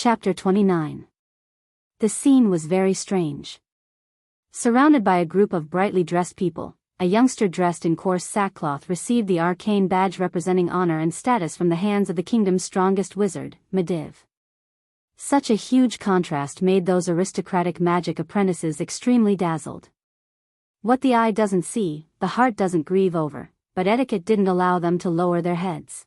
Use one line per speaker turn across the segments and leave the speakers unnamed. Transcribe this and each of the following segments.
Chapter 29. The scene was very strange. Surrounded by a group of brightly dressed people, a youngster dressed in coarse sackcloth received the arcane badge representing honor and status from the hands of the kingdom's strongest wizard, Mediv. Such a huge contrast made those aristocratic magic apprentices extremely dazzled. What the eye doesn't see, the heart doesn't grieve over, but etiquette didn't allow them to lower their heads.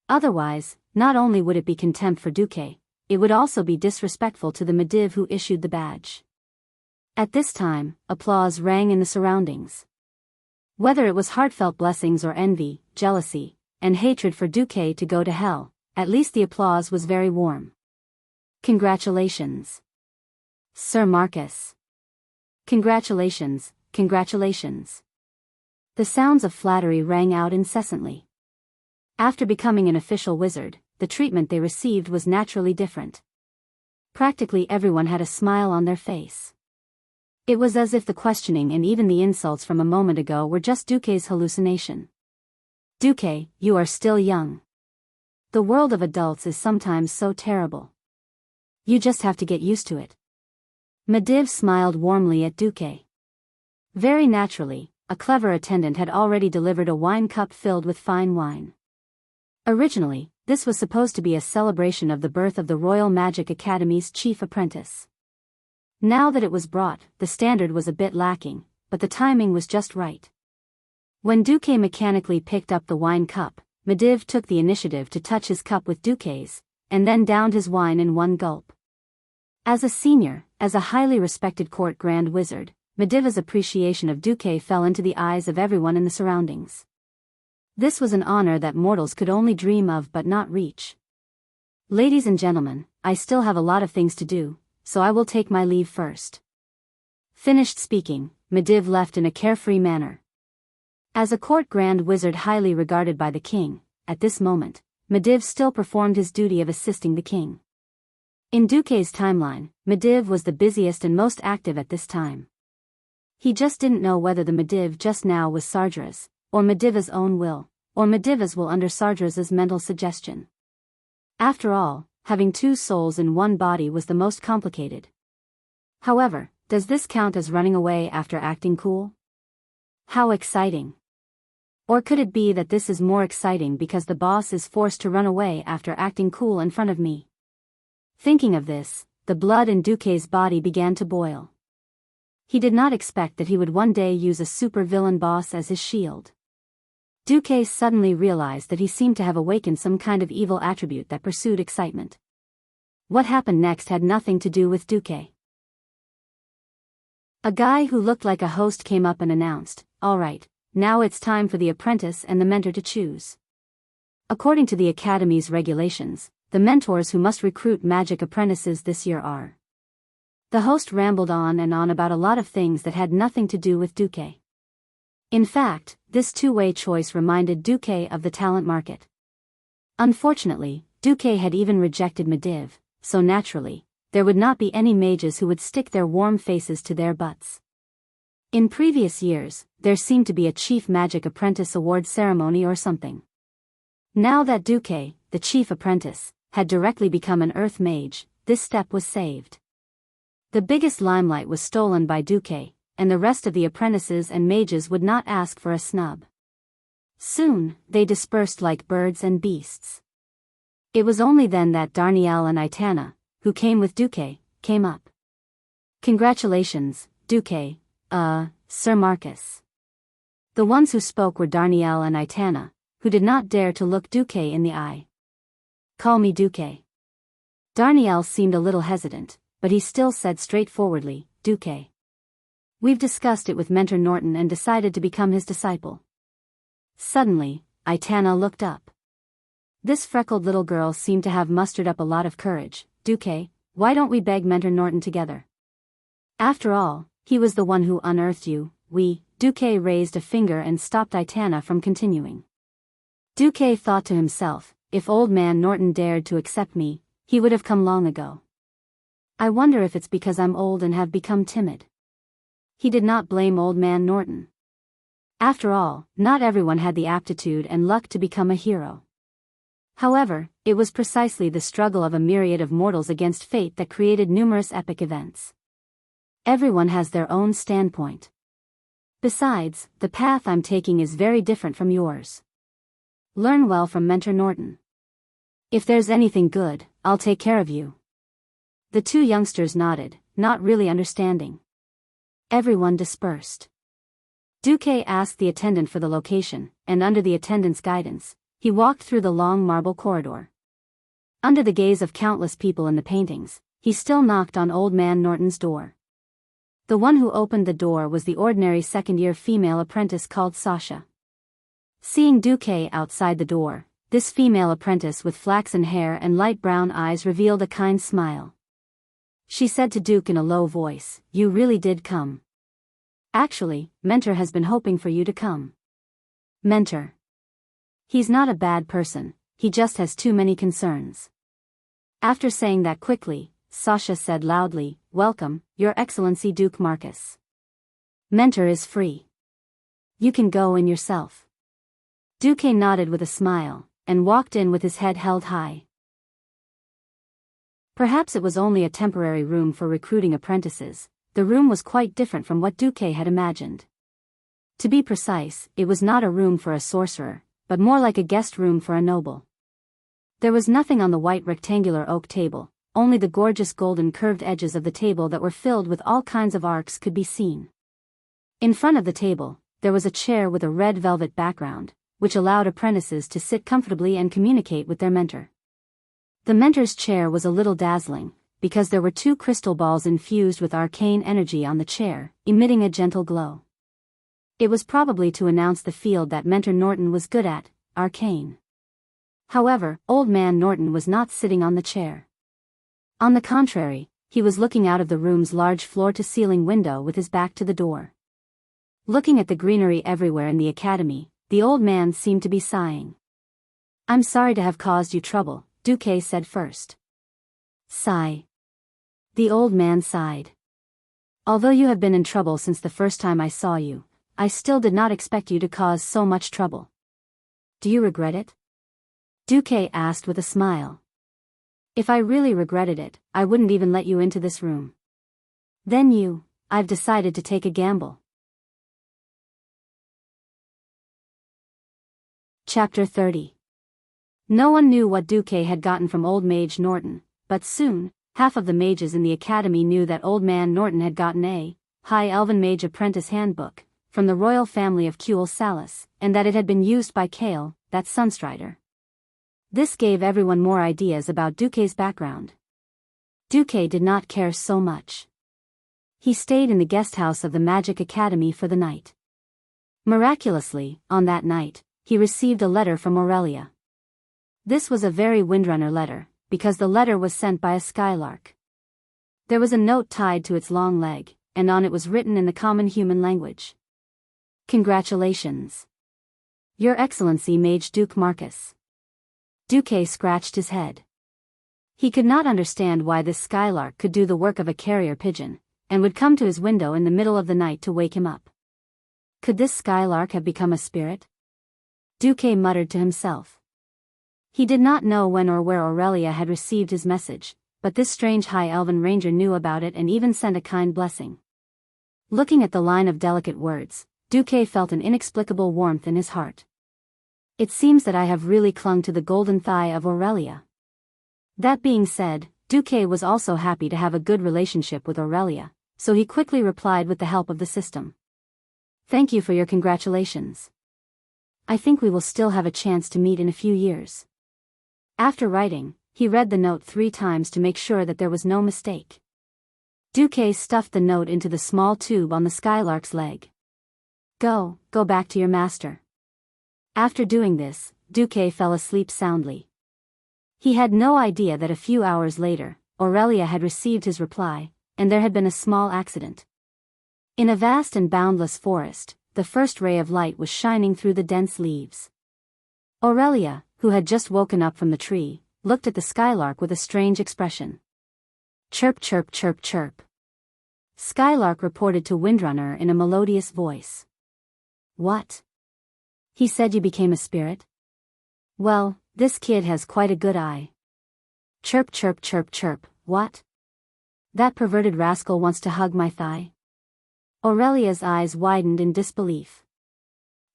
Otherwise, not only would it be contempt for Duque, it would also be disrespectful to the Mediv who issued the badge. At this time, applause rang in the surroundings. Whether it was heartfelt blessings or envy, jealousy, and hatred for Duque to go to hell, at least the applause was very warm. Congratulations, Sir Marcus. Congratulations, congratulations. The sounds of flattery rang out incessantly. After becoming an official wizard, the treatment they received was naturally different. Practically everyone had a smile on their face. It was as if the questioning and even the insults from a moment ago were just Duque's hallucination. Duque, you are still young. The world of adults is sometimes so terrible. You just have to get used to it. Mediv smiled warmly at Duque. Very naturally, a clever attendant had already delivered a wine cup filled with fine wine. Originally, this was supposed to be a celebration of the birth of the Royal Magic Academy's chief apprentice. Now that it was brought, the standard was a bit lacking, but the timing was just right. When Duque mechanically picked up the wine cup, Mediv took the initiative to touch his cup with Duque's, and then downed his wine in one gulp. As a senior, as a highly respected court grand wizard, Mediv's appreciation of Duque fell into the eyes of everyone in the surroundings. This was an honor that mortals could only dream of but not reach. Ladies and gentlemen, I still have a lot of things to do, so I will take my leave first. Finished speaking, Mediv left in a carefree manner. As a court grand wizard highly regarded by the king, at this moment, Mediv still performed his duty of assisting the king. In Duque's timeline, Mediv was the busiest and most active at this time. He just didn't know whether the Mediv just now was Sardra's, or Mediv's own will, or Mediv's will under Sardra's mental suggestion. After all, having two souls in one body was the most complicated. However, does this count as running away after acting cool? How exciting! Or could it be that this is more exciting because the boss is forced to run away after acting cool in front of me? Thinking of this, the blood in Duque's body began to boil. He did not expect that he would one day use a super-villain boss as his shield. Duque suddenly realized that he seemed to have awakened some kind of evil attribute that pursued excitement. What happened next had nothing to do with Duque. A guy who looked like a host came up and announced, "All right, now it's time for the apprentice and the mentor to choose." According to the Academy's regulations, the mentors who must recruit magic apprentices this year are. The host rambled on and on about a lot of things that had nothing to do with Duque. In fact, this two-way choice reminded Duque of the talent market. Unfortunately, Duque had even rejected Mediv, so naturally, there would not be any mages who would stick their warm faces to their butts. In previous years, there seemed to be a chief magic apprentice award ceremony or something. Now that Duque, the chief apprentice, had directly become an earth mage, this step was saved. The biggest limelight was stolen by Duque, and the rest of the apprentices and mages would not ask for a snub. Soon, they dispersed like birds and beasts. It was only then that Darnielle and Itana, who came with Duque, came up. Congratulations, Duque, Sir Marcus. The ones who spoke were Darnielle and Itana, who did not dare to look Duque in the eye. Call me Duque. Darnielle seemed a little hesitant, but he still said straightforwardly, Duque. We've discussed it with Mentor Norton and decided to become his disciple. Suddenly, Itana looked up. This freckled little girl seemed to have mustered up a lot of courage. Duque, why don't we beg Mentor Norton together? After all, he was the one who unearthed you. Duque raised a finger and stopped Itana from continuing. Duque thought to himself, if old man Norton dared to accept me, he would have come long ago. I wonder if it's because I'm old and have become timid. He did not blame old man Norton. After all, not everyone had the aptitude and luck to become a hero. However, it was precisely the struggle of a myriad of mortals against fate that created numerous epic events. Everyone has their own standpoint. Besides, the path I'm taking is very different from yours. Learn well from Mentor Norton. If there's anything good, I'll take care of you. The two youngsters nodded, not really understanding. Everyone dispersed. Duque asked the attendant for the location, and under the attendant's guidance, he walked through the long marble corridor. Under the gaze of countless people in the paintings, he still knocked on Old Man Norton's door. The one who opened the door was the ordinary second-year female apprentice called Sasha. Seeing Duque outside the door, this female apprentice with flaxen hair and light brown eyes revealed a kind smile. She said to Duke in a low voice, "You really did come. Actually, Mentor has been hoping for you to come." Mentor. He's not a bad person, he just has too many concerns. After saying that quickly, Sasha said loudly, "Welcome, Your Excellency Duke Marcus. Mentor is free. You can go in yourself." Duque nodded with a smile, and walked in with his head held high. Perhaps it was only a temporary room for recruiting apprentices. The room was quite different from what Duque had imagined. To be precise, it was not a room for a sorcerer, but more like a guest room for a noble. There was nothing on the white rectangular oak table, only the gorgeous golden curved edges of the table that were filled with all kinds of arcs could be seen. In front of the table, there was a chair with a red velvet background, which allowed apprentices to sit comfortably and communicate with their mentor. The mentor's chair was a little dazzling, because there were two crystal balls infused with arcane energy on the chair, emitting a gentle glow. It was probably to announce the field that Mentor Norton was good at, arcane. However, Old Man Norton was not sitting on the chair. On the contrary, he was looking out of the room's large floor-to-ceiling window with his back to the door. Looking at the greenery everywhere in the academy, the old man seemed to be sighing. "I'm sorry to have caused you trouble," Duque said first. Sigh. The old man sighed. "Although you have been in trouble since the first time I saw you, I still did not expect you to cause so much trouble. Do you regret it?" Duque asked with a smile. "If I really regretted it, I wouldn't even let you into this room." "Then I've decided to take a gamble." Chapter 30. No one knew what Duque had gotten from Old Mage Norton, but soon, half of the mages in the academy knew that Old Man Norton had gotten a High Elven Mage Apprentice Handbook from the royal family of Kuel Salas, and that it had been used by Kale, that Sunstrider. This gave everyone more ideas about Duque's background. Duque did not care so much. He stayed in the guest house of the Magic Academy for the night. Miraculously, on that night, he received a letter from Aurelia. This was a very Windrunner letter, because the letter was sent by a skylark. There was a note tied to its long leg, and on it was written in the common human language. "Congratulations. Your Excellency Mage Duke Marcus." Duque scratched his head. He could not understand why this skylark could do the work of a carrier pigeon, and would come to his window in the middle of the night to wake him up. Could this skylark have become a spirit? Duque muttered to himself. He did not know when or where Aurelia had received his message, but this strange High Elven Ranger knew about it and even sent a kind blessing. Looking at the line of delicate words, Duque felt an inexplicable warmth in his heart. It seems that I have really clung to the golden thigh of Aurelia. That being said, Duque was also happy to have a good relationship with Aurelia, so he quickly replied with the help of the system. "Thank you for your congratulations. I think we will still have a chance to meet in a few years." After writing, he read the note 3 times to make sure that there was no mistake. Duque stuffed the note into the small tube on the skylark's leg. Go back to your master." After doing this, Duque fell asleep soundly. He had no idea that a few hours later, Aurelia had received his reply, and there had been a small accident. In a vast and boundless forest, the first ray of light was shining through the dense leaves. Aurelia, who had just woken up from the tree, looked at the skylark with a strange expression. "Chirp chirp chirp chirp." Skylark reported to Windrunner in a melodious voice. "What? He said you became a spirit?" Well, this kid has quite a good eye. Chirp chirp chirp chirp, what? That perverted rascal wants to hug my thigh? Aurelia's eyes widened in disbelief.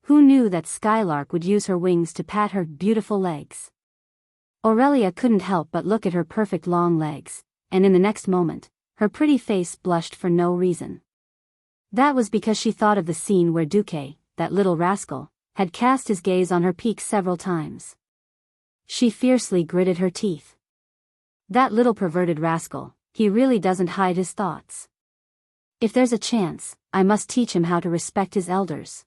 Who knew that Skylark would use her wings to pat her beautiful legs? Aurelia couldn't help but look at her perfect long legs, and in the next moment, her pretty face blushed for no reason. That was because she thought of the scene where Duque, that little rascal, had cast his gaze on her peak several times. She fiercely gritted her teeth. That little perverted rascal, he really doesn't hide his thoughts. If there's a chance, I must teach him how to respect his elders.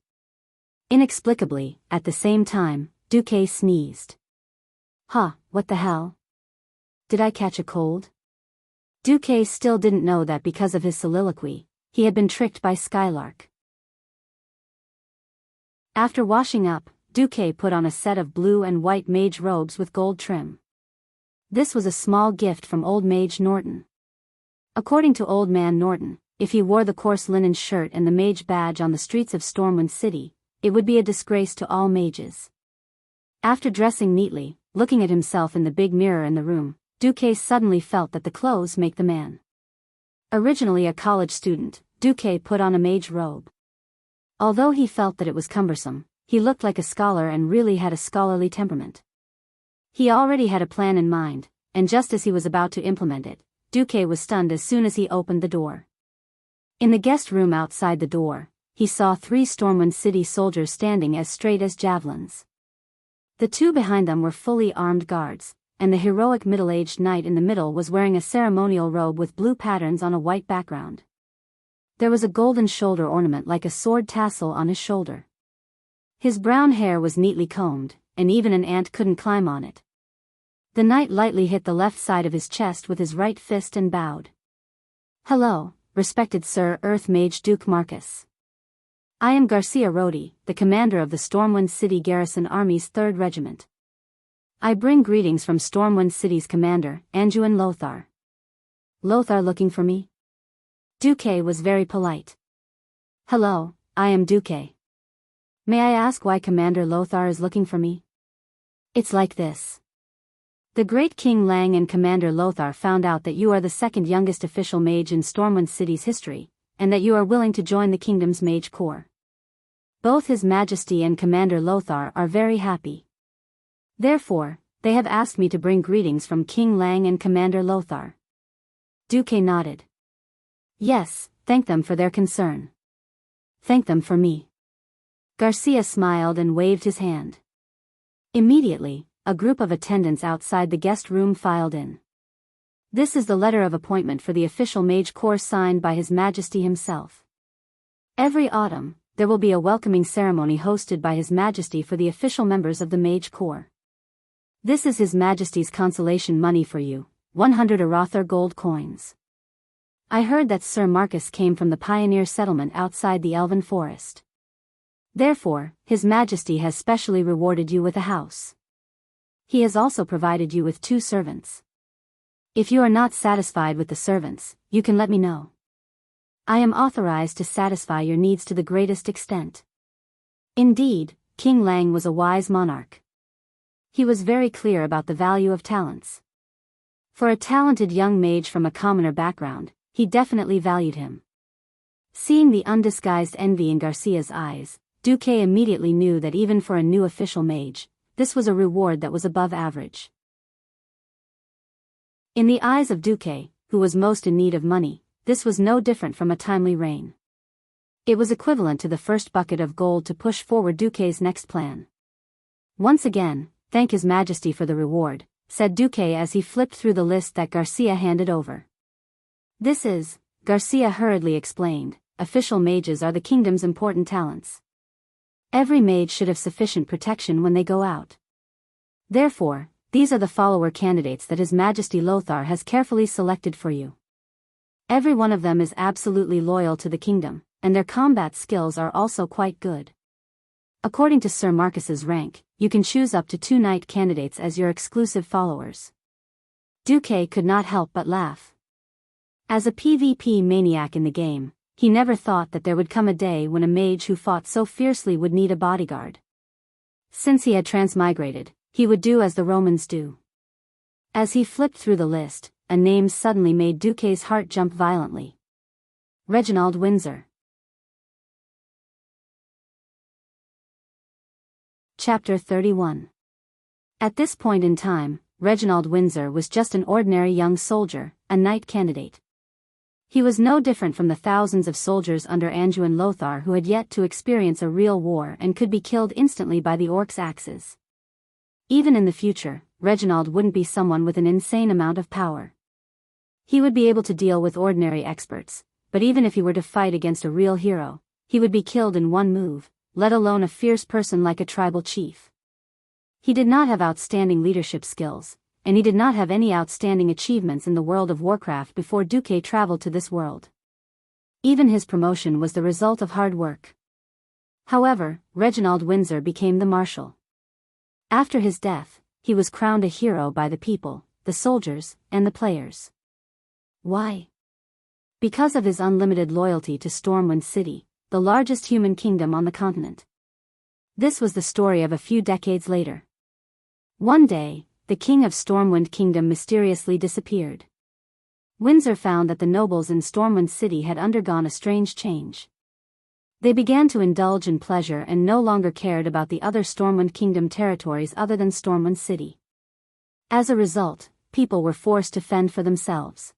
Inexplicably, at the same time, Duque sneezed. Huh, what the hell? Did I catch a cold? Duque still didn't know that because of his soliloquy, he had been tricked by Skylark. After washing up, Duque put on a set of blue and white mage robes with gold trim. This was a small gift from old Mage Norton. According to Old Man Norton, if he wore the coarse linen shirt and the mage badge on the streets of Stormwind City, it would be a disgrace to all mages. After dressing neatly, looking at himself in the big mirror in the room, Duque suddenly felt that the clothes make the man. Originally a college student, Duque put on a mage robe. Although he felt that it was cumbersome, he looked like a scholar and really had a scholarly temperament. He already had a plan in mind, and just as he was about to implement it, Duque was stunned as soon as he opened the door. In the guest room outside the door, he saw 3 Stormwind City soldiers standing as straight as javelins. The 2 behind them were fully armed guards, and the heroic middle-aged knight in the middle was wearing a ceremonial robe with blue patterns on a white background. There was a golden shoulder ornament like a sword tassel on his shoulder. His brown hair was neatly combed, and even an ant couldn't climb on it. The knight lightly hit the left side of his chest with his right fist and bowed. Hello, respected Sir Earth Mage Duke Marcus. I am Garcia Rodi, the commander of the Stormwind City Garrison Army's 3rd Regiment. I bring greetings from Stormwind City's commander, Anjuin Lothar. Lothar looking for me? Duque was very polite. Hello, I am Duque. May I ask why Commander Lothar is looking for me? It's like this. The great King Lang and Commander Lothar found out that you are the 2nd youngest official mage in Stormwind City's history, and that you are willing to join the kingdom's mage corps. Both His Majesty and Commander Lothar are very happy. Therefore, they have asked me to bring greetings from King Lang and Commander Lothar. Duque nodded. Yes, thank them for their concern. Thank them for me. Garcia smiled and waved his hand. Immediately, a group of attendants outside the guest room filed in. This is the letter of appointment for the official mage corps signed by His Majesty himself. Every autumn, there will be a welcoming ceremony hosted by His Majesty for the official members of the mage corps. This is His Majesty's consolation money for you, 100 Arather gold coins. I heard that Sir Marcus came from the pioneer settlement outside the Elven Forest. Therefore, His Majesty has specially rewarded you with a house. He has also provided you with 2 servants. If you are not satisfied with the servants, you can let me know. I am authorized to satisfy your needs to the greatest extent. Indeed, King Lang was a wise monarch. He was very clear about the value of talents. For a talented young mage from a commoner background, he definitely valued him. Seeing the undisguised envy in Garcia's eyes, Duque immediately knew that even for a new official mage, this was a reward that was above average. In the eyes of Duque, who was most in need of money, this was no different from a timely rain. It was equivalent to the first bucket of gold to push forward Duque's next plan. Once again, thank His Majesty for the reward, said Duque as he flipped through the list that Garcia handed over. This is, Garcia hurriedly explained, official mages are the kingdom's important talents. Every mage should have sufficient protection when they go out. Therefore, these are the follower candidates that His Majesty Lothar has carefully selected for you. Every one of them is absolutely loyal to the kingdom, and their combat skills are also quite good. According to Sir Marcus's rank, you can choose up to 2 knight candidates as your exclusive followers. Duque could not help but laugh. As a PvP maniac in the game, he never thought that there would come a day when a mage who fought so fiercely would need a bodyguard. Since he had transmigrated, He would do as the Romans do. As he flipped through the list, a name suddenly made Duque's heart jump violently. Reginald Windsor. Chapter 31. At this point in time, Reginald Windsor was just an ordinary young soldier, a knight candidate. He was no different from the thousands of soldiers under Anjouan Lothar who had yet to experience a real war and could be killed instantly by the orcs' axes. Even in the future, Reginald wouldn't be someone with an insane amount of power. He would be able to deal with ordinary experts, but even if he were to fight against a real hero, he would be killed in one move, let alone a fierce person like a tribal chief. He did not have outstanding leadership skills, and he did not have any outstanding achievements in the world of Warcraft before Duque traveled to this world. Even his promotion was the result of hard work. However, Reginald Windsor became the Marshal. After his death, he was crowned a hero by the people, the soldiers, and the players. Why? Because of his unlimited loyalty to Stormwind City, the largest human kingdom on the continent. This was the story of a few decades later. One day, the king of Stormwind Kingdom mysteriously disappeared. Windsor found that the nobles in Stormwind City had undergone a strange change. They began to indulge in pleasure and no longer cared about the other Stormwind Kingdom territories other than Stormwind City. As a result, people were forced to fend for themselves.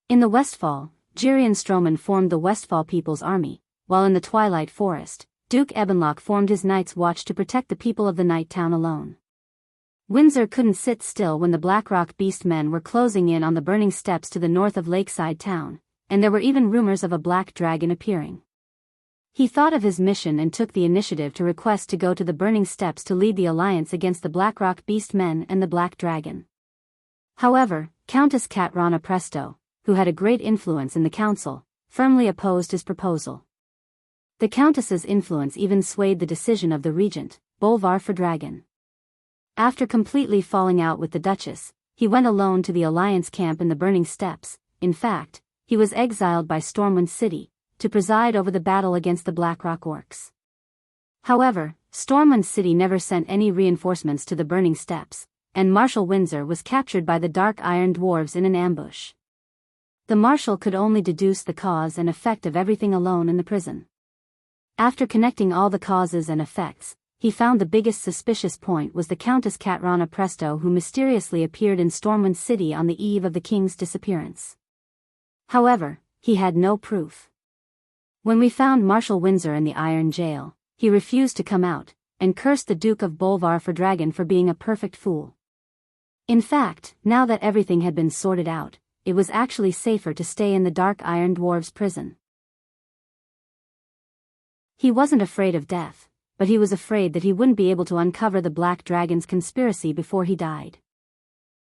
In the Westfall, Jirian Stroman formed the Westfall People's Army, while in the Twilight Forest, Duke Ebenlock formed his Night's Watch to protect the people of the Night Town alone. Windsor couldn't sit still when the Blackrock Beast men were closing in on the burning steppes to the north of Lakeside Town, and there were even rumors of a black dragon appearing. He thought of his mission and took the initiative to request to go to the burning steppes to lead the alliance against the Blackrock Beast men and the Black Dragon. However, Countess Catrana Presto, who had a great influence in the council, firmly opposed his proposal. The Countess's influence even swayed the decision of the regent, Bolvar Fordragon. After completely falling out with the Duchess, he went alone to the Alliance camp in the Burning Steppes. In fact, he was exiled by Stormwind City, to preside over the battle against the Blackrock Orcs. However, Stormwind City never sent any reinforcements to the Burning Steppes, and Marshal Windsor was captured by the Dark Iron Dwarves in an ambush. The Marshal could only deduce the cause and effect of everything alone in the prison. After connecting all the causes and effects, he found the biggest suspicious point was the Countess Catrana Presto who mysteriously appeared in Stormwind City on the eve of the king's disappearance. However, he had no proof. When we found Marshal Windsor in the iron jail, he refused to come out, and cursed the Duke of Bolvar Fordragon for being a perfect fool. In fact, now that everything had been sorted out, it was actually safer to stay in the Dark Iron Dwarves prison. He wasn't afraid of death, but he was afraid that he wouldn't be able to uncover the Black Dragon's conspiracy before he died.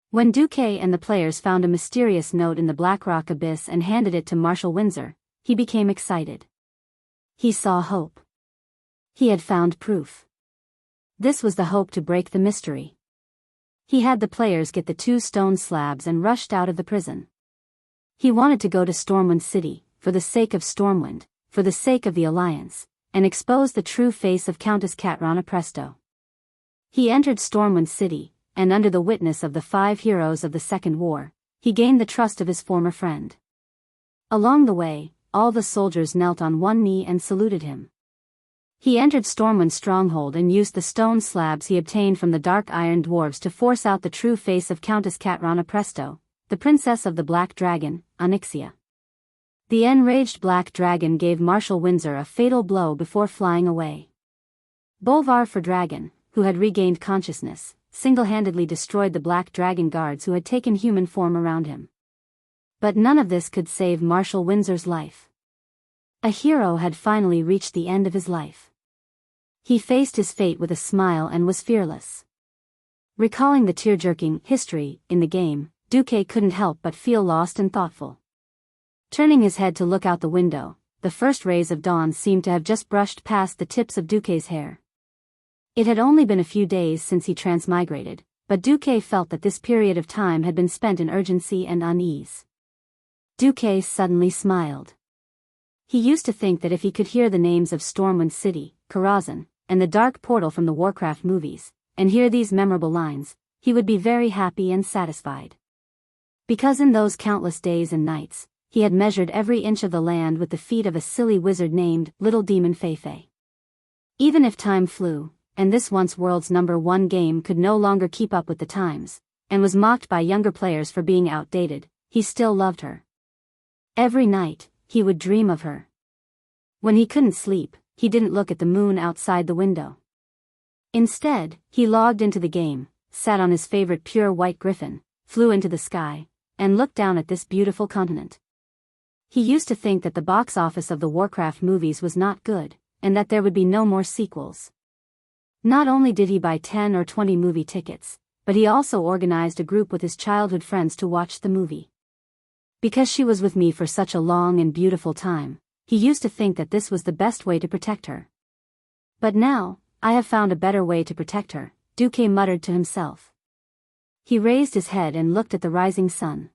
When Duque and the players found a mysterious note in the Blackrock Abyss and handed it to Marshal Windsor, he became excited. He saw hope. He had found proof. This was the hope to break the mystery. He had the players get the 2 stone slabs and rushed out of the prison. He wanted to go to Stormwind City, for the sake of Stormwind, for the sake of the Alliance, and expose the true face of Countess Catrana Presto. He entered Stormwind City, and under the witness of the 5 heroes of the Second War, he gained the trust of his former friend. Along the way, all the soldiers knelt on one knee and saluted him. He entered Stormwind's stronghold and used the stone slabs he obtained from the Dark Iron Dwarves to force out the true face of Countess Catrana Presto, the princess of the Black Dragon, Onyxia. The enraged Black Dragon gave Marshal Windsor a fatal blow before flying away. Bolvar Fordragon, who had regained consciousness, single-handedly destroyed the Black Dragon guards who had taken human form around him. But none of this could save Marshal Windsor's life. A hero had finally reached the end of his life. He faced his fate with a smile and was fearless. Recalling the tear-jerking history in the game, Duque couldn't help but feel lost and thoughtful. Turning his head to look out the window, the first rays of dawn seemed to have just brushed past the tips of Duque's hair. It had only been a few days since he transmigrated, but Duque felt that this period of time had been spent in urgency and unease. Duque suddenly smiled. He used to think that if he could hear the names of Stormwind City, Karazhan, and the Dark Portal from the Warcraft movies, and hear these memorable lines, he would be very happy and satisfied. Because in those countless days and nights, he had measured every inch of the land with the feet of a silly wizard named Little Demon Feifei. Even if time flew, and this once world's #1 game could no longer keep up with the times, and was mocked by younger players for being outdated, he still loved her. Every night, he would dream of her. When he couldn't sleep, he didn't look at the moon outside the window. Instead, he logged into the game, sat on his favorite pure white griffin, flew into the sky, and looked down at this beautiful continent. He used to think that the box office of the Warcraft movies was not good, and that there would be no more sequels. Not only did he buy 10 or 20 movie tickets, but he also organized a group with his childhood friends to watch the movie. Because she was with me for such a long and beautiful time, he used to think that this was the best way to protect her. But now, I have found a better way to protect her, Duque muttered to himself. He raised his head and looked at the rising sun.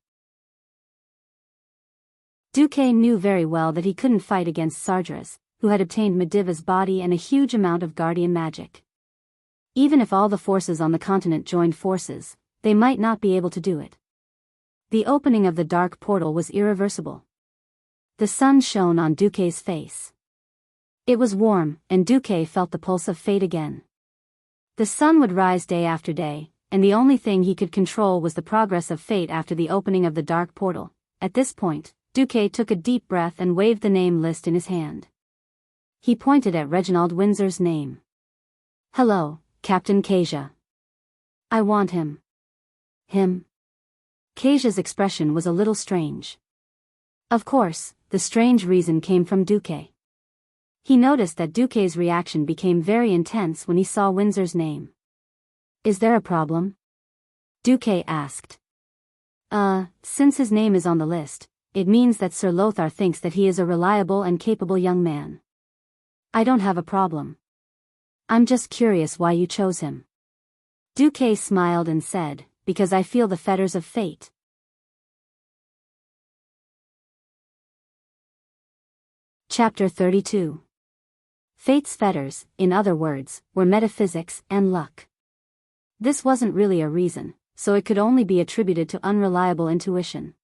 Duque knew very well that he couldn't fight against Sardras, who had obtained Mediva's body and a huge amount of guardian magic. Even if all the forces on the continent joined forces, they might not be able to do it. The opening of the dark portal was irreversible. The sun shone on Duque's face. It was warm, and Duque felt the pulse of fate again. The sun would rise day after day, and the only thing he could control was the progress of fate after the opening of the dark portal. At this point, Duque took a deep breath and waved the name list in his hand. He pointed at Reginald Windsor's name. "Hello, Captain Kasia. I want him." Him? Kasia's expression was a little strange. Of course, the strange reason came from Duque. He noticed that Duque's reaction became very intense when he saw Windsor's name. "Is there a problem?" Duque asked. Since his name is on the list, it means that Sir Lothar thinks that he is a reliable and capable young man. I don't have a problem. I'm just curious why you chose him." Duque smiled and said, "Because I feel the fetters of fate." Chapter 32. Fate's fetters, in other words, were metaphysics and luck. This wasn't really a reason, so it could only be attributed to unreliable intuition.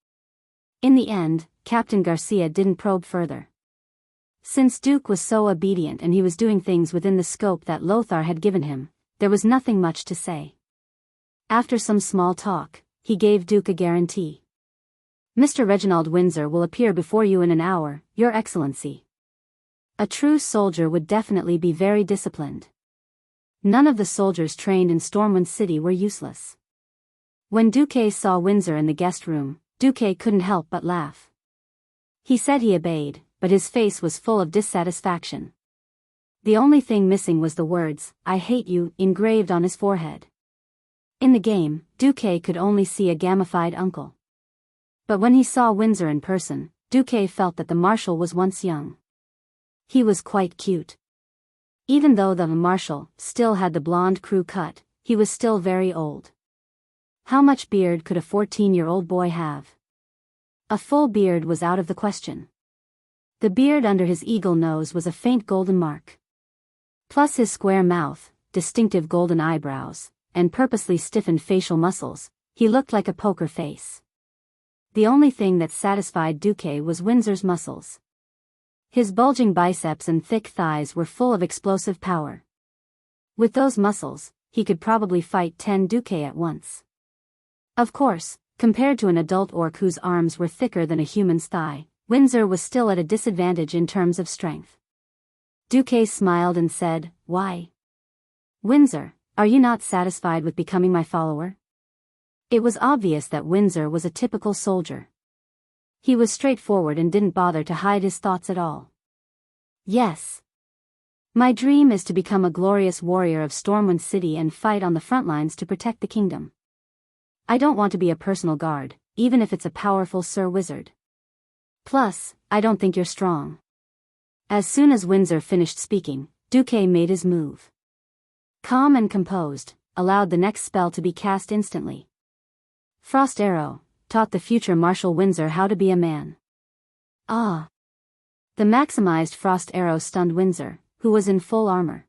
In the end, Captain Garcia didn't probe further. Since Duke was so obedient and he was doing things within the scope that Lothar had given him, there was nothing much to say. After some small talk, he gave Duke a guarantee. "Mr. Reginald Windsor will appear before you in an hour, Your Excellency." A true soldier would definitely be very disciplined. None of the soldiers trained in Stormwind City were useless. When Duque saw Windsor in the guest room, Duque couldn't help but laugh. He said he obeyed, but his face was full of dissatisfaction. The only thing missing was the words, "I hate you," engraved on his forehead. In the game, Duque could only see a gamified uncle. But when he saw Windsor in person, Duque felt that the marshal was once young. He was quite cute. Even though the marshal still had the blonde crew cut, he was still very old. How much beard could a 14-year-old boy have? A full beard was out of the question. The beard under his eagle nose was a faint golden mark. Plus his square mouth, distinctive golden eyebrows, and purposely stiffened facial muscles, he looked like a poker face. The only thing that satisfied Duque was Windsor's muscles. His bulging biceps and thick thighs were full of explosive power. With those muscles, he could probably fight 10 Duque at once. Of course, compared to an adult orc whose arms were thicker than a human's thigh, Windsor was still at a disadvantage in terms of strength. Duque smiled and said, "Why? Windsor, are you not satisfied with becoming my follower?" It was obvious that Windsor was a typical soldier. He was straightforward and didn't bother to hide his thoughts at all. "Yes. My dream is to become a glorious warrior of Stormwind City and fight on the front lines to protect the kingdom. I don't want to be a personal guard, even if it's a powerful Sir Wizard. Plus, I don't think you're strong." As soon as Windsor finished speaking, Duque made his move. Calm and composed, allowed the next spell to be cast instantly. Frost Arrow taught the future Marshal Windsor how to be a man. Ah! The maximized Frost Arrow stunned Windsor, who was in full armor.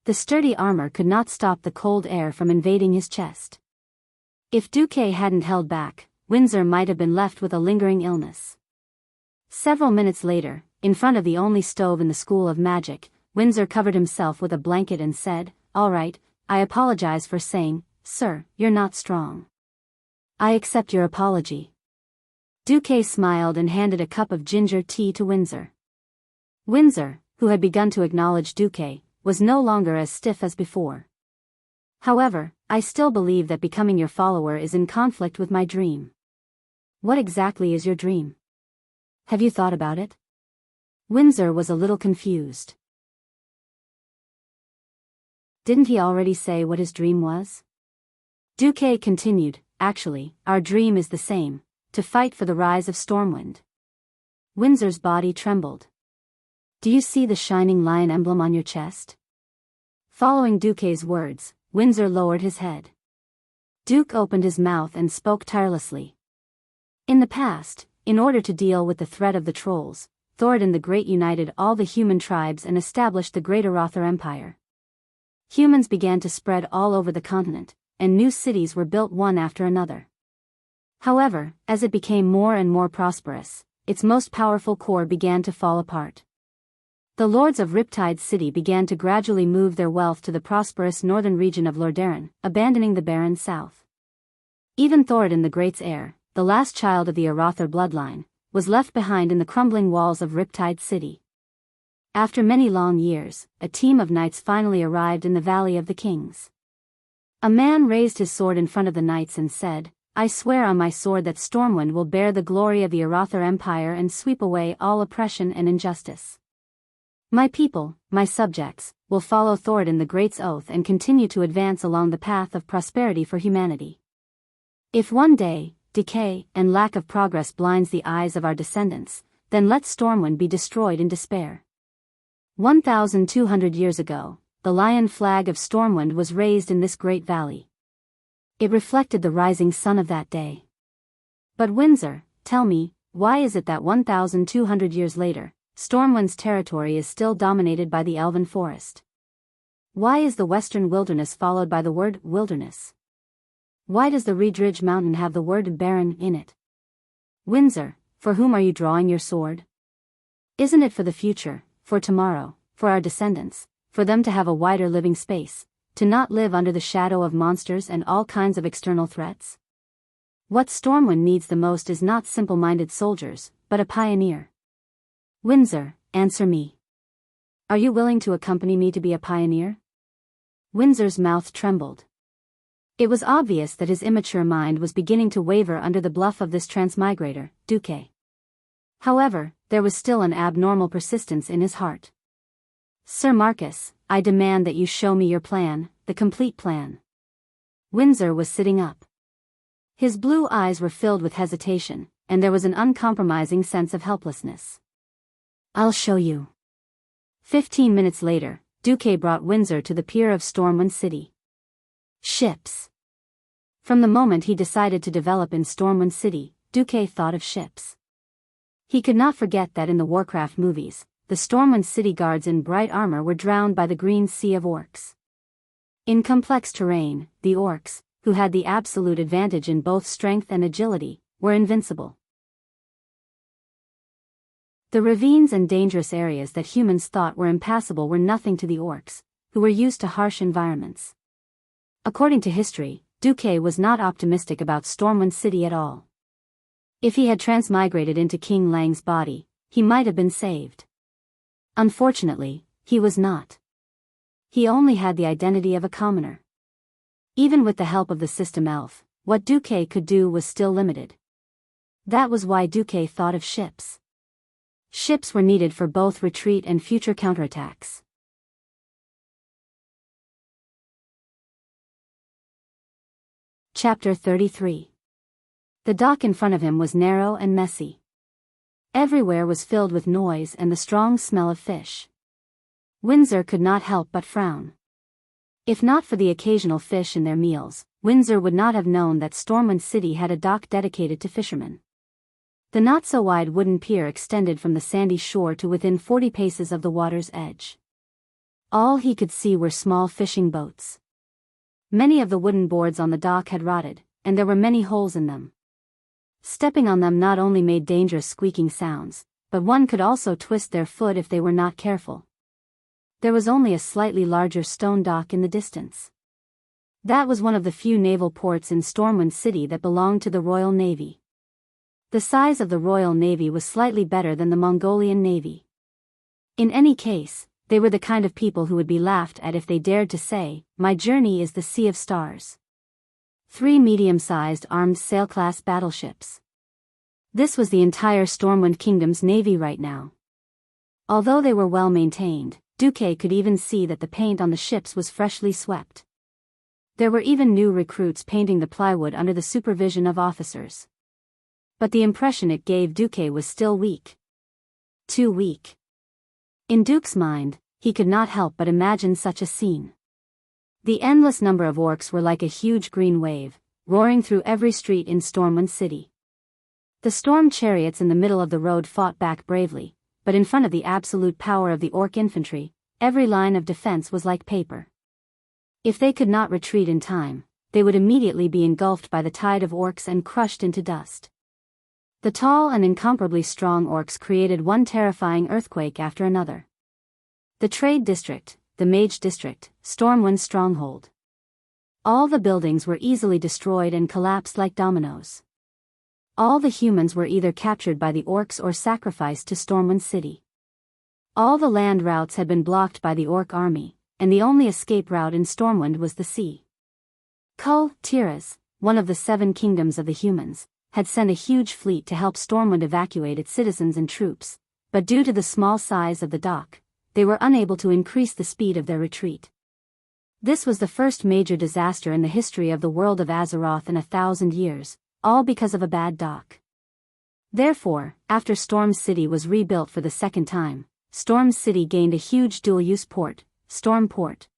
The sturdy armor could not stop the cold air from invading his chest. If Duque hadn't held back, Windsor might have been left with a lingering illness. Several minutes later, in front of the only stove in the School of Magic, Windsor covered himself with a blanket and said, "All right, I apologize for saying, sir, you're not strong. I accept your apology." Duque smiled and handed a cup of ginger tea to Windsor. Windsor, who had begun to acknowledge Duque, was no longer as stiff as before. "However, I still believe that becoming your follower is in conflict with my dream." "What exactly is your dream? Have you thought about it?" Windsor was a little confused. Didn't he already say what his dream was? Duque continued, "Actually, our dream is the same, to fight for the rise of Stormwind." Windsor's body trembled. "Do you see the shining lion emblem on your chest?" Following Duque's words, Windsor lowered his head. Duke opened his mouth and spoke tirelessly. "In the past, in order to deal with the threat of the trolls, Thoradin the Great united all the human tribes and established the Great Arother Empire. Humans began to spread all over the continent, and new cities were built one after another. However, as it became more and more prosperous, its most powerful core began to fall apart. The lords of Riptide City began to gradually move their wealth to the prosperous northern region of Lordaeron, abandoning the barren south. Even Thoradin the Great's heir, the last child of the Arother bloodline, was left behind in the crumbling walls of Riptide City. After many long years, a team of knights finally arrived in the Valley of the Kings. A man raised his sword in front of the knights and said, "I swear on my sword that Stormwind will bear the glory of the Arother Empire and sweep away all oppression and injustice. My people, my subjects, will follow Thoradin the Great's oath and continue to advance along the path of prosperity for humanity. If one day, decay and lack of progress blinds the eyes of our descendants, then let Stormwind be destroyed in despair." 1,200 years ago, the lion flag of Stormwind was raised in this great valley. It reflected the rising sun of that day. But Windsor, tell me, why is it that 1,200 years later, Stormwind's territory is still dominated by the elven forest? Why is the western wilderness followed by the word wilderness? Why does the Reedridge Mountain have the word barren in it? Windsor, for whom are you drawing your sword? Isn't it for the future, for tomorrow, for our descendants, for them to have a wider living space, to not live under the shadow of monsters and all kinds of external threats? What Stormwind needs the most is not simple-minded soldiers, but a pioneer. Windsor, answer me. Are you willing to accompany me to be a pioneer? Windsor's mouth trembled. It was obvious that his immature mind was beginning to waver under the bluff of this transmigrator, Duque. However, there was still an abnormal persistence in his heart. "Sir Marcus, I demand that you show me your plan, the complete plan." Windsor was sitting up. His blue eyes were filled with hesitation, and there was an uncompromising sense of helplessness. "I'll show you." 15 minutes later, Duque brought Windsor to the pier of Stormwind City. Ships. From the moment he decided to develop in Stormwind City, Duque thought of ships. He could not forget that in the Warcraft movies, the Stormwind City guards in bright armor were drowned by the green sea of orcs. In complex terrain, the orcs, who had the absolute advantage in both strength and agility, were invincible. The ravines and dangerous areas that humans thought were impassable were nothing to the orcs, who were used to harsh environments. According to history, Duque was not optimistic about Stormwind City at all. If he had transmigrated into King Lang's body, he might have been saved. Unfortunately, he was not. He only had the identity of a commoner. Even with the help of the system elf, what Duque could do was still limited. That was why Duque thought of ships. Ships were needed for both retreat and future counterattacks. Chapter 33. The dock in front of him was narrow and messy. Everywhere was filled with noise and the strong smell of fish. Windsor could not help but frown. If not for the occasional fish in their meals, Windsor would not have known that Stormwind City had a dock dedicated to fishermen. The not-so-wide wooden pier extended from the sandy shore to within 40 paces of the water's edge. All he could see were small fishing boats. Many of the wooden boards on the dock had rotted, and there were many holes in them. Stepping on them not only made dangerous squeaking sounds, but one could also twist their foot if they were not careful. There was only a slightly larger stone dock in the distance. That was one of the few naval ports in Stormwind City that belonged to the Royal Navy. The size of the Royal Navy was slightly better than the Mongolian Navy. In any case, they were the kind of people who would be laughed at if they dared to say, "My journey is the Sea of Stars." 3 medium-sized armed sail-class battleships. This was the entire Stormwind Kingdom's navy right now. Although they were well maintained, Duque could even see that the paint on the ships was freshly swept. There were even new recruits painting the plywood under the supervision of officers. But the impression it gave Duque was still weak. Too weak. In Duke's mind, he could not help but imagine such a scene. The endless number of orcs were like a huge green wave, roaring through every street in Stormwind City. The storm chariots in the middle of the road fought back bravely, but in front of the absolute power of the orc infantry, every line of defense was like paper. If they could not retreat in time, they would immediately be engulfed by the tide of orcs and crushed into dust. The tall and incomparably strong orcs created one terrifying earthquake after another. The Trade District, the Mage District, Stormwind's stronghold. All the buildings were easily destroyed and collapsed like dominoes. All the humans were either captured by the orcs or sacrificed to Stormwind City. All the land routes had been blocked by the orc army, and the only escape route in Stormwind was the sea. Tiras, one of the 7 kingdoms of the humans, had sent a huge fleet to help Stormwind evacuate its citizens and troops, but due to the small size of the dock, they were unable to increase the speed of their retreat. This was the first major disaster in the history of the world of Azeroth in 1,000 years, all because of a bad dock. Therefore, after Storm City was rebuilt for the second time, Storm City gained a huge dual-use port, Storm Port.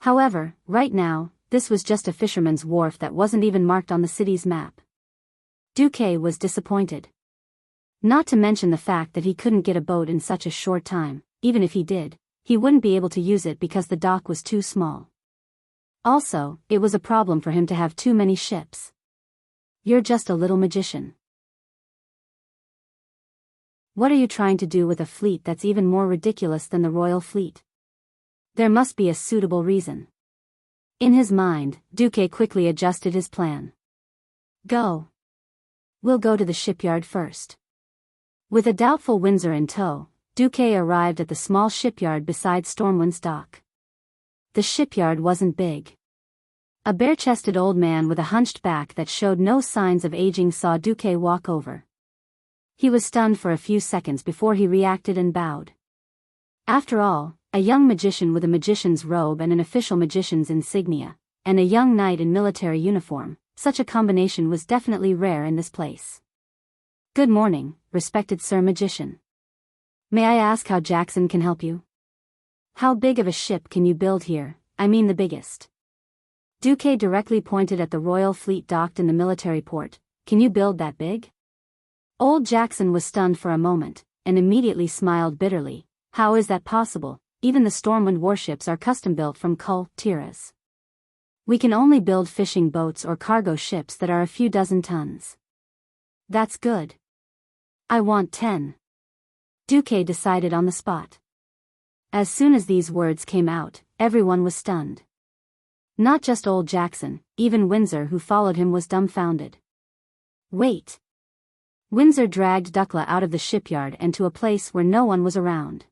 However, right now, this was just a fisherman's wharf that wasn't even marked on the city's map. Duque was disappointed. Not to mention the fact that he couldn't get a boat in such a short time. Even if he did, he wouldn't be able to use it because the dock was too small. Also, it was a problem for him to have too many ships. You're just a little magician. What are you trying to do with a fleet that's even more ridiculous than the royal fleet? There must be a suitable reason. In his mind, Duque quickly adjusted his plan. Go. We'll go to the shipyard first. With a doubtful Windsor in tow, Duque arrived at the small shipyard beside Stormwind's dock. The shipyard wasn't big. A bare-chested old man with a hunched back that showed no signs of aging saw Duque walk over. He was stunned for a few seconds before he reacted and bowed. After all, a young magician with a magician's robe and an official magician's insignia, and a young knight in military uniform, such a combination was definitely rare in this place. Good morning, respected Sir Magician. May I ask how Jackson can help you? How big of a ship can you build here? I mean the biggest. Duque directly pointed at the royal fleet docked in the military port. Can you build that big? Old Jackson was stunned for a moment, and immediately smiled bitterly. How is that possible? Even the Stormwind warships are custom-built from Tiras. We can only build fishing boats or cargo ships that are a few dozen tons. That's good. I want 10. Duque decided on the spot. As soon as these words came out, everyone was stunned. Not just old Jackson, even Windsor who followed him was dumbfounded. Wait. Windsor dragged Duckla out of the shipyard and to a place where no one was around.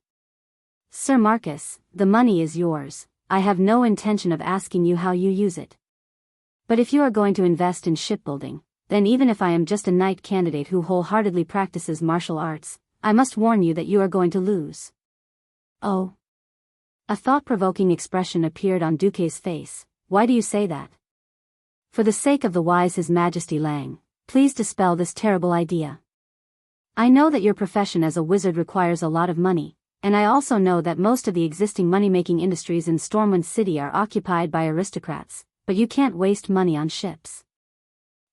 Sir Marcus, the money is yours. I have no intention of asking you how you use it. But if you are going to invest in shipbuilding, then even if I am just a knight candidate who wholeheartedly practices martial arts, I must warn you that you are going to lose. Oh. A thought-provoking expression appeared on Duque's face. Why do you say that? For the sake of the wise His Majesty Lang, please dispel this terrible idea. I know that your profession as a wizard requires a lot of money, and I also know that most of the existing money-making industries in Stormwind City are occupied by aristocrats, but you can't waste money on ships.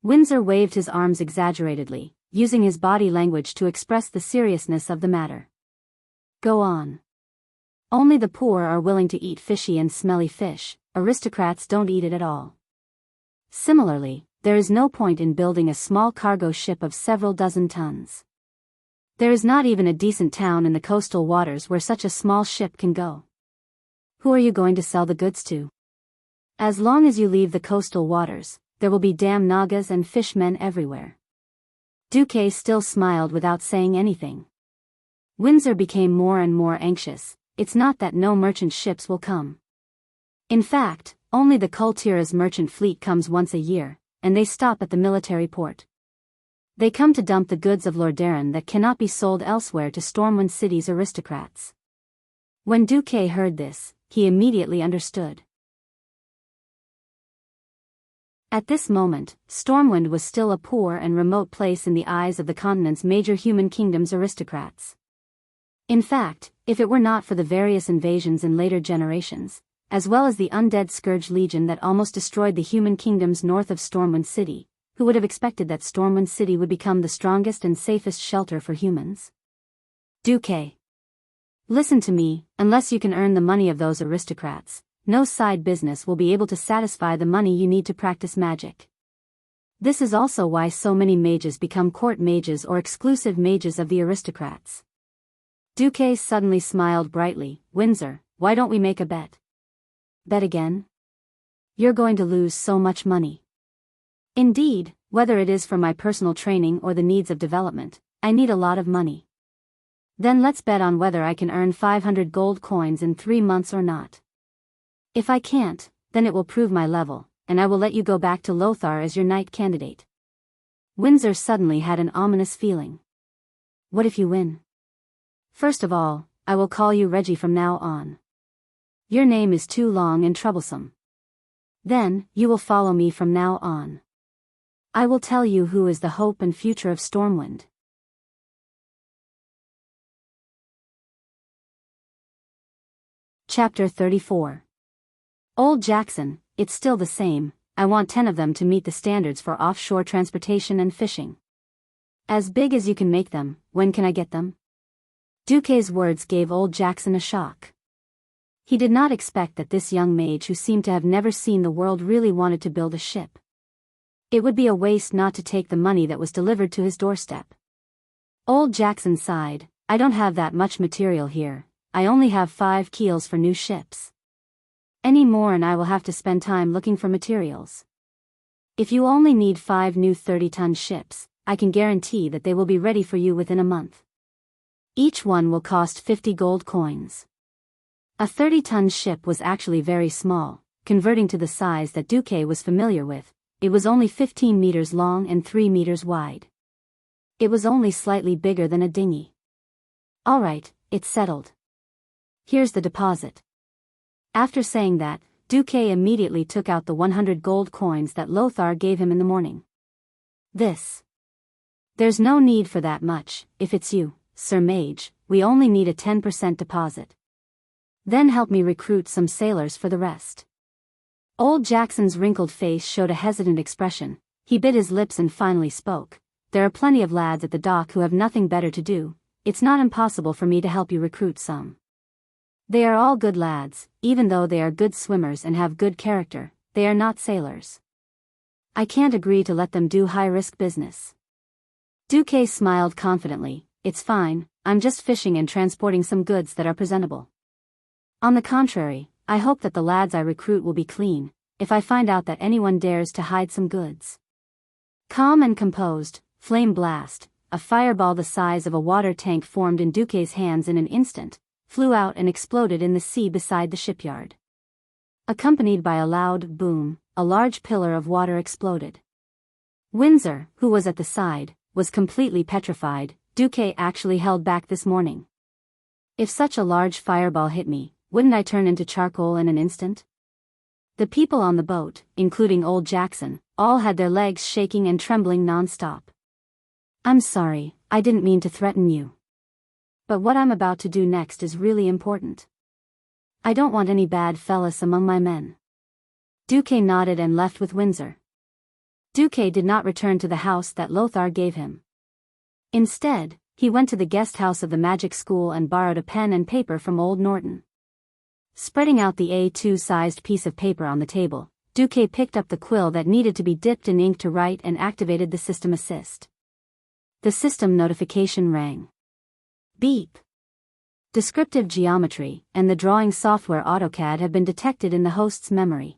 Windsor waved his arms exaggeratedly, using his body language to express the seriousness of the matter. Go on. Only the poor are willing to eat fishy and smelly fish, aristocrats don't eat it at all. Similarly, there is no point in building a small cargo ship of several dozen tons. There is not even a decent town in the coastal waters where such a small ship can go. Who are you going to sell the goods to? As long as you leave the coastal waters, there will be damn Nagas and fishmen everywhere. Duque still smiled without saying anything. Windsor became more and more anxious. It's not that no merchant ships will come. In fact, only the Kultira's merchant fleet comes once a year, and they stop at the military port. They come to dump the goods of Lordaeron that cannot be sold elsewhere to Stormwind City's aristocrats. When Duque heard this, he immediately understood. At this moment, Stormwind was still a poor and remote place in the eyes of the continent's major human kingdom's aristocrats. In fact, if it were not for the various invasions in later generations, as well as the undead Scourge Legion that almost destroyed the human kingdoms north of Stormwind City, who would have expected that Stormwind City would become the strongest and safest shelter for humans? Duque. Listen to me, unless you can earn the money of those aristocrats, no side business will be able to satisfy the money you need to practice magic. This is also why so many mages become court mages or exclusive mages of the aristocrats. Duque suddenly smiled brightly. Windsor, why don't we make a bet? Bet again? You're going to lose so much money. Indeed, whether it is for my personal training or the needs of development, I need a lot of money. Then let's bet on whether I can earn 500 gold coins in 3 months or not. If I can't, then it will prove my level, and I will let you go back to Lothar as your knight candidate. Windsor suddenly had an ominous feeling. What if you win? First of all, I will call you Reggie from now on. Your name is too long and troublesome. Then, you will follow me from now on. I will tell you who is the hope and future of Stormwind. Chapter 34. Old Jackson, it's still the same, I want 10 of them to meet the standards for offshore transportation and fishing. As big as you can make them, when can I get them? Duque's words gave old Jackson a shock. He did not expect that this young mage who seemed to have never seen the world really wanted to build a ship. It would be a waste not to take the money that was delivered to his doorstep. Old Jackson sighed, I don't have that much material here, I only have 5 keels for new ships. Any more and I will have to spend time looking for materials. If you only need 5 new 30-ton ships, I can guarantee that they will be ready for you within a month. Each one will cost 50 gold coins. A 30-ton ship was actually very small, converting to the size that Duque was familiar with. It was only 15 meters long and 3 meters wide. It was only slightly bigger than a dinghy. All right, it's settled. Here's the deposit. After saying that, Duque immediately took out the 100 gold coins that Lothar gave him in the morning. There's no need for that much, if it's you, Sir Mage, we only need a 10% deposit. Then help me recruit some sailors for the rest. Old Jackson's wrinkled face showed a hesitant expression. He bit his lips and finally spoke. There are plenty of lads at the dock who have nothing better to do. It's not impossible for me to help you recruit some. They are all good lads, even though they are good swimmers and have good character, they are not sailors. I can't agree to let them do high-risk business. Duque smiled confidently. It's fine, I'm just fishing and transporting some goods that are presentable. On the contrary, I hope that the lads I recruit will be clean, if I find out that anyone dares to hide some goods. Calm and composed, Flame Blast, a fireball the size of a water tank formed in Duque's hands in an instant, flew out and exploded in the sea beside the shipyard. Accompanied by a loud boom, a large pillar of water exploded. Windsor, who was at the side, was completely petrified. Duque actually held back this morning. If such a large fireball hit me, wouldn't I turn into charcoal in an instant? The people on the boat, including old Jackson, all had their legs shaking and trembling non-stop. I'm sorry, I didn't mean to threaten you. But what I'm about to do next is really important. I don't want any bad fellas among my men. Duque nodded and left with Windsor. Duque did not return to the house that Lothar gave him. Instead, he went to the guest house of the magic school and borrowed a pen and paper from old Norton. Spreading out the A2-sized piece of paper on the table, Duque picked up the quill that needed to be dipped in ink to write and activated the system assist. The system notification rang. Beep. Descriptive geometry and the drawing software AutoCAD have been detected in the host's memory.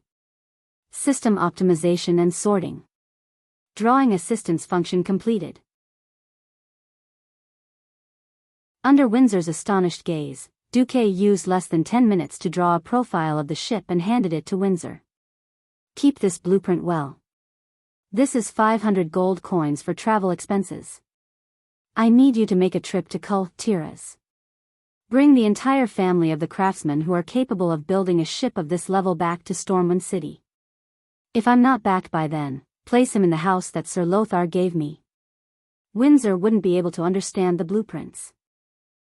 System optimization and sorting. Drawing assistance function completed. Under Windsor's astonished gaze, Duque used less than 10 minutes to draw a profile of the ship and handed it to Windsor. Keep this blueprint well. This is 500 gold coins for travel expenses. I need you to make a trip to cultivation. Bring the entire family of the craftsmen who are capable of building a ship of this level back to Stormwind City. If I'm not back by then, place him in the house that Sir Lothar gave me. Windsor wouldn't be able to understand the blueprints.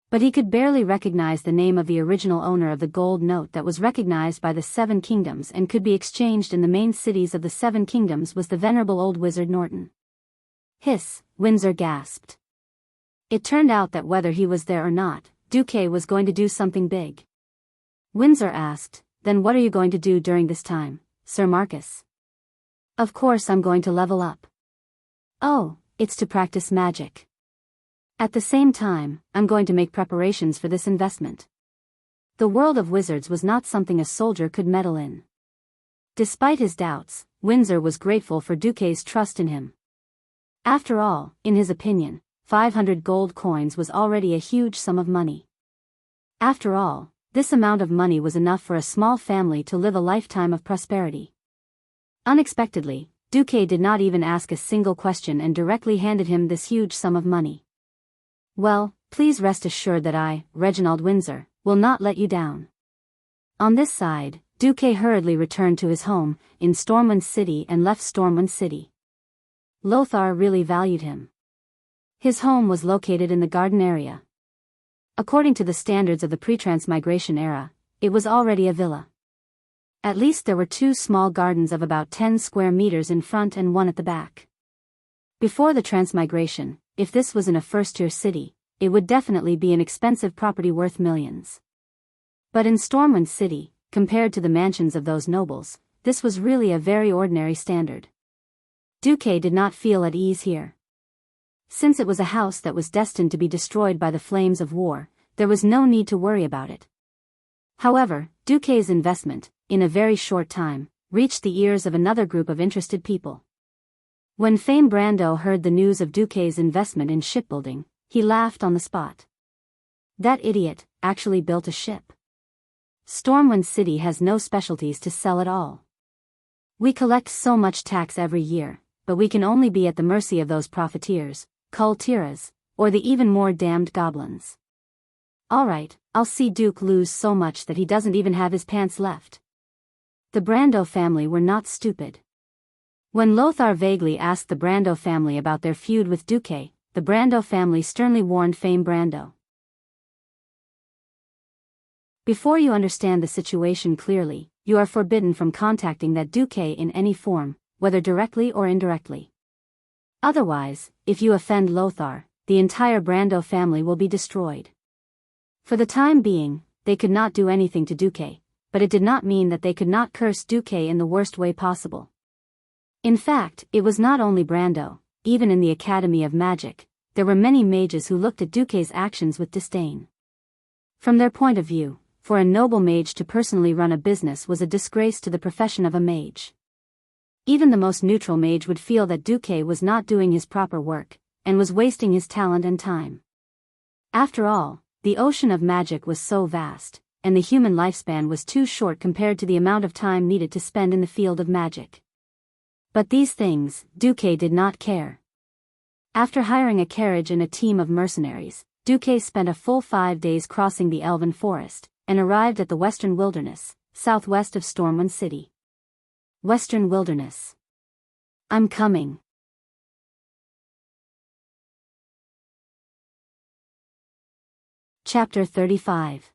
But he could barely recognize the name of the original owner of the gold note that was recognized by the Seven Kingdoms and could be exchanged in the main cities of the Seven Kingdoms was the venerable old wizard Norton. Hiss, Windsor gasped. It turned out that whether he was there or not, Duque was going to do something big. Windsor asked, then what are you going to do during this time, Sir Marcus? Of course I'm going to level up. Oh, it's to practice magic. At the same time, I'm going to make preparations for this investment. The world of wizards was not something a soldier could meddle in. Despite his doubts, Windsor was grateful for Duque's trust in him. After all, in his opinion, 500 gold coins was already a huge sum of money. After all, this amount of money was enough for a small family to live a lifetime of prosperity. Unexpectedly, Duque did not even ask a single question and directly handed him this huge sum of money. Well, please rest assured that I, Reginald Windsor, will not let you down. On this side, Duque hurriedly returned to his home, in Stormwind City and left Stormwind City. Lothar really valued him. His home was located in the garden area. According to the standards of the pre-transmigration era, it was already a villa. At least there were 2 small gardens of about 10 square meters in front and 1 at the back. Before the transmigration, if this was in a first-tier city, it would definitely be an expensive property worth millions. But in Stormwind City, compared to the mansions of those nobles, this was really a very ordinary standard. Duque did not feel at ease here. Since it was a house that was destined to be destroyed by the flames of war, there was no need to worry about it. However, Duque's investment, in a very short time, reached the ears of another group of interested people. When Fame Brando heard the news of Duque's investment in shipbuilding, he laughed on the spot. That idiot actually built a ship. Stormwind City has no specialties to sell at all. We collect so much tax every year, but we can only be at the mercy of those profiteers, cultiras, or the even more damned goblins. Alright, I'll see Duke lose so much that he doesn't even have his pants left. The Brando family were not stupid. When Lothar vaguely asked the Brando family about their feud with Duque, the Brando family sternly warned Fame Brando. Before you understand the situation clearly, you are forbidden from contacting that Duque in any form, whether directly or indirectly. Otherwise, if you offend Lothar, the entire Brando family will be destroyed. For the time being, they could not do anything to Duque, but it did not mean that they could not curse Duque in the worst way possible. In fact, it was not only Brando, even in the Academy of Magic, there were many mages who looked at Duque's actions with disdain. From their point of view, for a noble mage to personally run a business was a disgrace to the profession of a mage. Even the most neutral mage would feel that Duque was not doing his proper work, and was wasting his talent and time. After all, the ocean of magic was so vast, and the human lifespan was too short compared to the amount of time needed to spend in the field of magic. But these things, Duque did not care. After hiring a carriage and a team of mercenaries, Duque spent a full 5 days crossing the Elven Forest, and arrived at the Western Wilderness, southwest of Stormwind City. Western Wilderness. I'm coming. Chapter 35.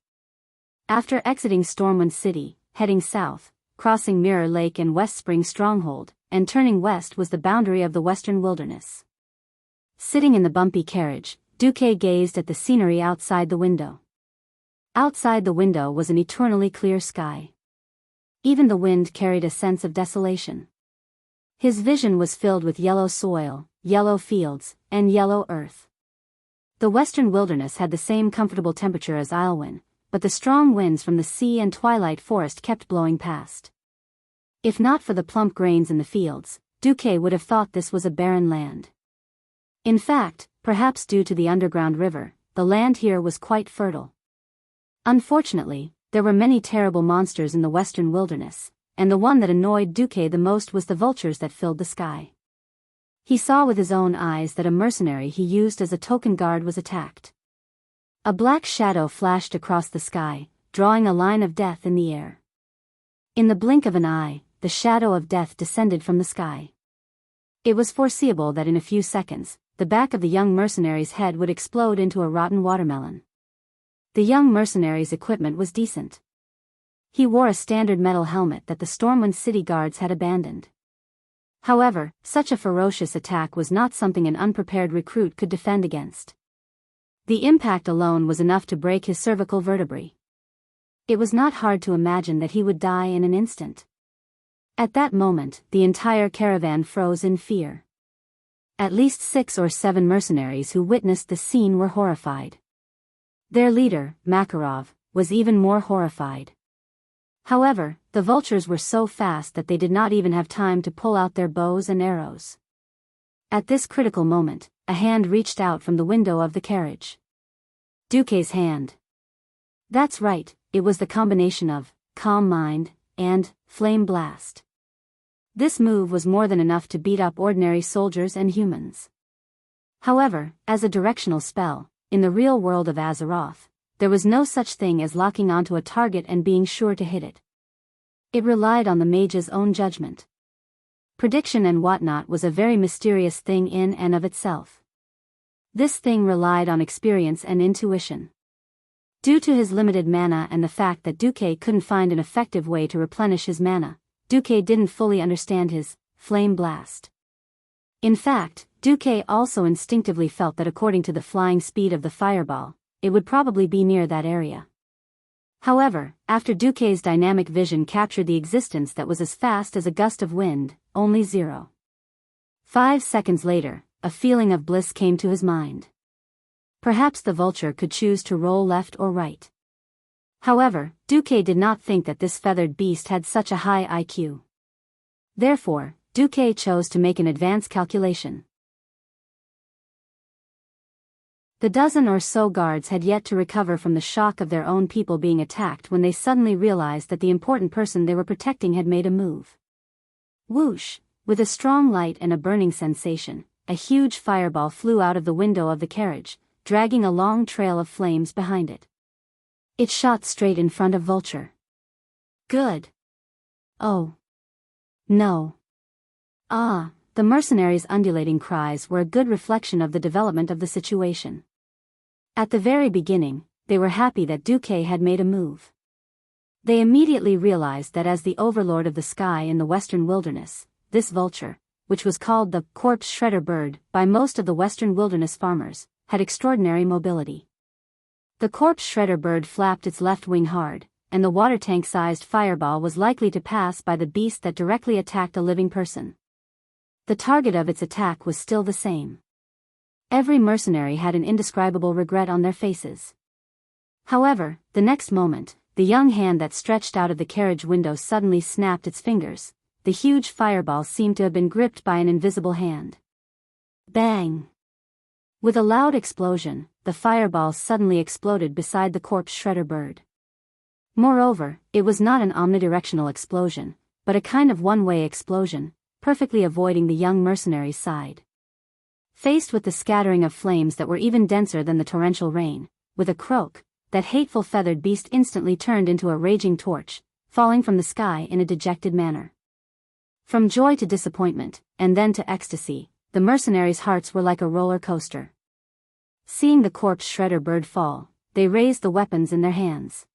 After exiting Stormwind City, heading south, crossing Mirror Lake and West Spring Stronghold, and turning west was the boundary of the Western Wilderness. Sitting in the bumpy carriage, Duque gazed at the scenery outside the window. Outside the window was an eternally clear sky. Even the wind carried a sense of desolation. His vision was filled with yellow soil, yellow fields, and yellow earth. The western wilderness had the same comfortable temperature as Ailwin, but the strong winds from the sea and twilight forest kept blowing past. If not for the plump grains in the fields, Duque would have thought this was a barren land. In fact, perhaps due to the underground river, the land here was quite fertile. Unfortunately, there were many terrible monsters in the western wilderness, and the one that annoyed Duque the most was the vultures that filled the sky. He saw with his own eyes that a mercenary he used as a token guard was attacked. A black shadow flashed across the sky, drawing a line of death in the air. In the blink of an eye, the shadow of death descended from the sky. It was foreseeable that in a few seconds, the back of the young mercenary's head would explode into a rotten watermelon. The young mercenary's equipment was decent. He wore a standard metal helmet that the Stormwind city guards had abandoned. However, such a ferocious attack was not something an unprepared recruit could defend against. The impact alone was enough to break his cervical vertebrae. It was not hard to imagine that he would die in an instant. At that moment, the entire caravan froze in fear. At least 6 or 7 mercenaries who witnessed the scene were horrified. Their leader, Makarov, was even more horrified. However, the vultures were so fast that they did not even have time to pull out their bows and arrows. At this critical moment, a hand reached out from the window of the carriage. Duque's hand. That's right, it was the combination of calm mind and flame blast. This move was more than enough to beat up ordinary soldiers and humans. However, as a directional spell, in the real world of Azeroth, there was no such thing as locking onto a target and being sure to hit it. It relied on the mage's own judgment. Prediction and whatnot was a very mysterious thing in and of itself. This thing relied on experience and intuition. Due to his limited mana and the fact that Duque couldn't find an effective way to replenish his mana, Duque didn't fully understand his flame blast. In fact, Duque also instinctively felt that according to the flying speed of the fireball, it would probably be near that area. However, after Duque's dynamic vision captured the existence that was as fast as a gust of wind, only 0.5 seconds later, a feeling of bliss came to his mind. Perhaps the vulture could choose to roll left or right. However, Duque did not think that this feathered beast had such a high IQ. Therefore, Duque chose to make an advanced calculation. The dozen or so guards had yet to recover from the shock of their own people being attacked when they suddenly realized that the important person they were protecting had made a move. Whoosh! With a strong light and a burning sensation, a huge fireball flew out of the window of the carriage, dragging a long trail of flames behind it. It shot straight in front of Vulture. Good. Oh. No. Ah, the mercenaries' undulating cries were a good reflection of the development of the situation. At the very beginning, they were happy that Duque had made a move. They immediately realized that as the overlord of the sky in the western wilderness, this vulture, which was called the corpse shredder bird by most of the western wilderness farmers, had extraordinary mobility. The corpse shredder bird flapped its left wing hard, and the water tank-sized fireball was likely to pass by the beast that directly attacked a living person. The target of its attack was still the same. Every mercenary had an indescribable regret on their faces. However, the next moment, the young hand that stretched out of the carriage window suddenly snapped its fingers. The huge fireball seemed to have been gripped by an invisible hand. Bang! With a loud explosion, the fireball suddenly exploded beside the corpse shredder bird. Moreover, it was not an omnidirectional explosion, but a kind of one-way explosion, perfectly avoiding the young mercenary's side. Faced with the scattering of flames that were even denser than the torrential rain, with a croak, that hateful feathered beast instantly turned into a raging torch, falling from the sky in a dejected manner. From joy to disappointment, and then to ecstasy, the mercenaries' hearts were like a roller coaster. Seeing the corpse shredder bird fall, they raised the weapons in their hands.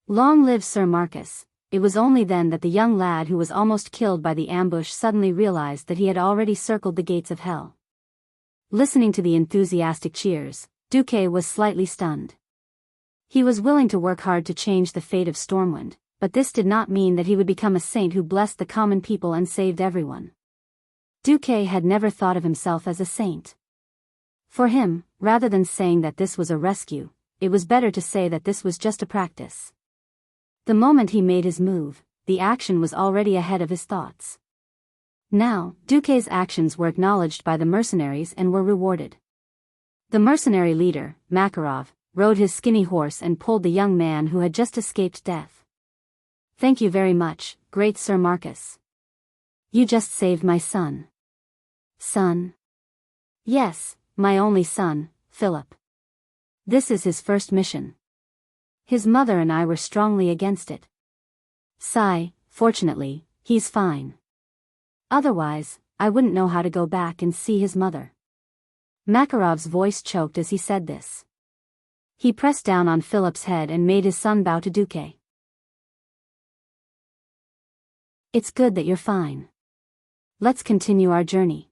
Long live Sir Marcus! It was only then that the young lad who was almost killed by the ambush suddenly realized that he had already circled the gates of hell. Listening to the enthusiastic cheers, Duque was slightly stunned. He was willing to work hard to change the fate of Stormwind, but this did not mean that he would become a saint who blessed the common people and saved everyone. Duque had never thought of himself as a saint. For him, rather than saying that this was a rescue, it was better to say that this was just a practice. The moment he made his move, the action was already ahead of his thoughts. Now, Duque's actions were acknowledged by the mercenaries and were rewarded. The mercenary leader, Makarov, rode his skinny horse and pulled the young man who had just escaped death. "Thank you very much, great Sir Marcus. You just saved my son." "Son?" "Yes, my only son, Philip. This is his first mission. His mother and I were strongly against it. Sigh, fortunately, he's fine. Otherwise, I wouldn't know how to go back and see his mother." Makarov's voice choked as he said this. He pressed down on Philip's head and made his son bow to Duque. "It's good that you're fine. Let's continue our journey."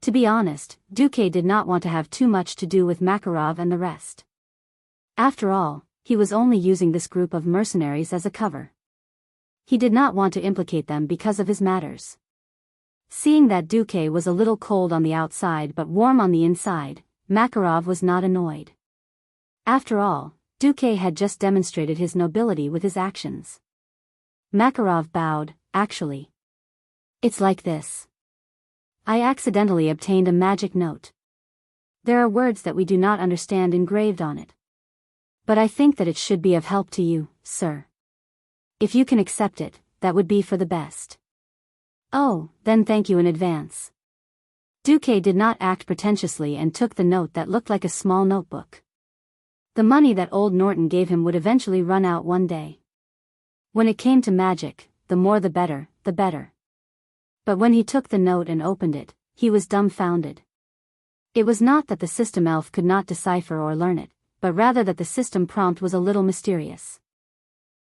To be honest, Duque did not want to have too much to do with Makarov and the rest. After all, he was only using this group of mercenaries as a cover. He did not want to implicate them because of his matters. Seeing that Duque was a little cold on the outside but warm on the inside, Makarov was not annoyed. After all, Duque had just demonstrated his nobility with his actions. Makarov bowed. "Actually, it's like this. I accidentally obtained a magic note. There are words that we do not understand engraved on it. But I think that it should be of help to you, sir. If you can accept it, that would be for the best." "Oh, then thank you in advance." Duque did not act pretentiously and took the note that looked like a small notebook. The money that old Norton gave him would eventually run out one day. When it came to magic, the more the better, the better. But when he took the note and opened it, he was dumbfounded. It was not that the system elf could not decipher or learn it, but rather that the system prompt was a little mysterious.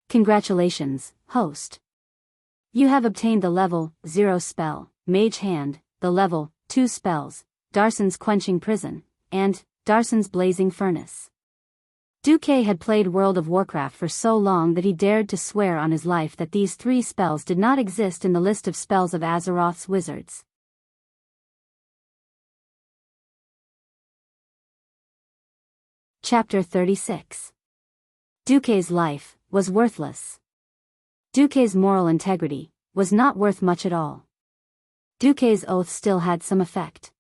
"Congratulations, host. You have obtained the level 0 spell, Mage Hand, the level 2 spells, Darson's Quenching Prison, and Darson's Blazing Furnace." Duque had played World of Warcraft for so long that he dared to swear on his life that these 3 spells did not exist in the list of spells of Azeroth's wizards. Chapter 36. Duque's life was worthless. Duque's moral integrity was not worth much at all. Duque's oath still had some effect.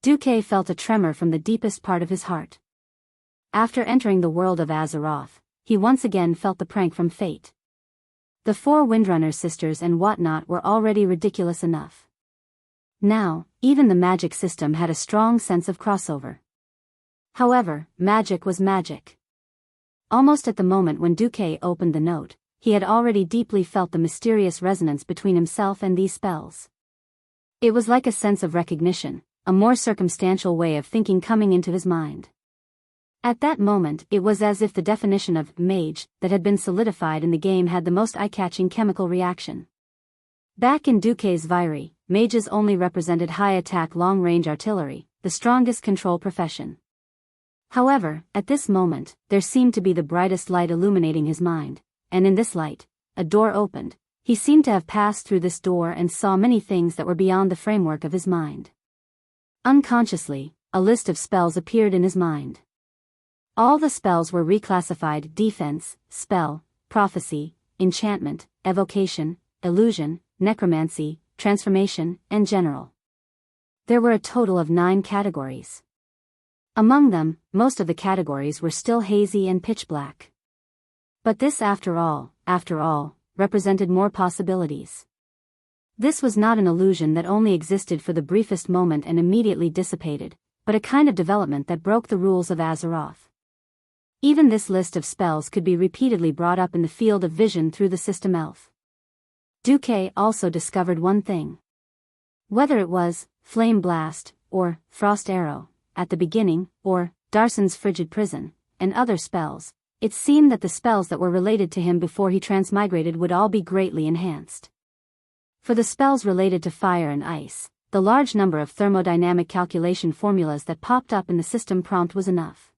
Duque felt a tremor from the deepest part of his heart. After entering the world of Azeroth, he once again felt the prank from fate. The 4 Windrunner sisters and whatnot were already ridiculous enough. Now, even the magic system had a strong sense of crossover. However, magic was magic. Almost at the moment when Duque opened the note, he had already deeply felt the mysterious resonance between himself and these spells. It was like a sense of recognition, a more circumstantial way of thinking coming into his mind. At that moment, it was as if the definition of mage that had been solidified in the game had the most eye-catching chemical reaction. Back in Duque's Viry, mages only represented high-attack long-range artillery, the strongest control profession. However, at this moment, there seemed to be the brightest light illuminating his mind, and in this light, a door opened. He seemed to have passed through this door and saw many things that were beyond the framework of his mind. Unconsciously, a list of spells appeared in his mind. All the spells were reclassified: defense, spell, prophecy, enchantment, evocation, illusion, necromancy, transformation, and general. There were a total of 9 categories. Among them, most of the categories were still hazy and pitch black. But this, after all, represented more possibilities. This was not an illusion that only existed for the briefest moment and immediately dissipated, but a kind of development that broke the rules of Azeroth. Even this list of spells could be repeatedly brought up in the field of vision through the system elf. Duque also discovered one thing. Whether it was Flame Blast, or Frost Arrow, at the beginning, or Darson's Frigid Prison, and other spells, it seemed that the spells that were related to him before he transmigrated would all be greatly enhanced. For the spells related to fire and ice, the large number of thermodynamic calculation formulas that popped up in the system prompt was enough.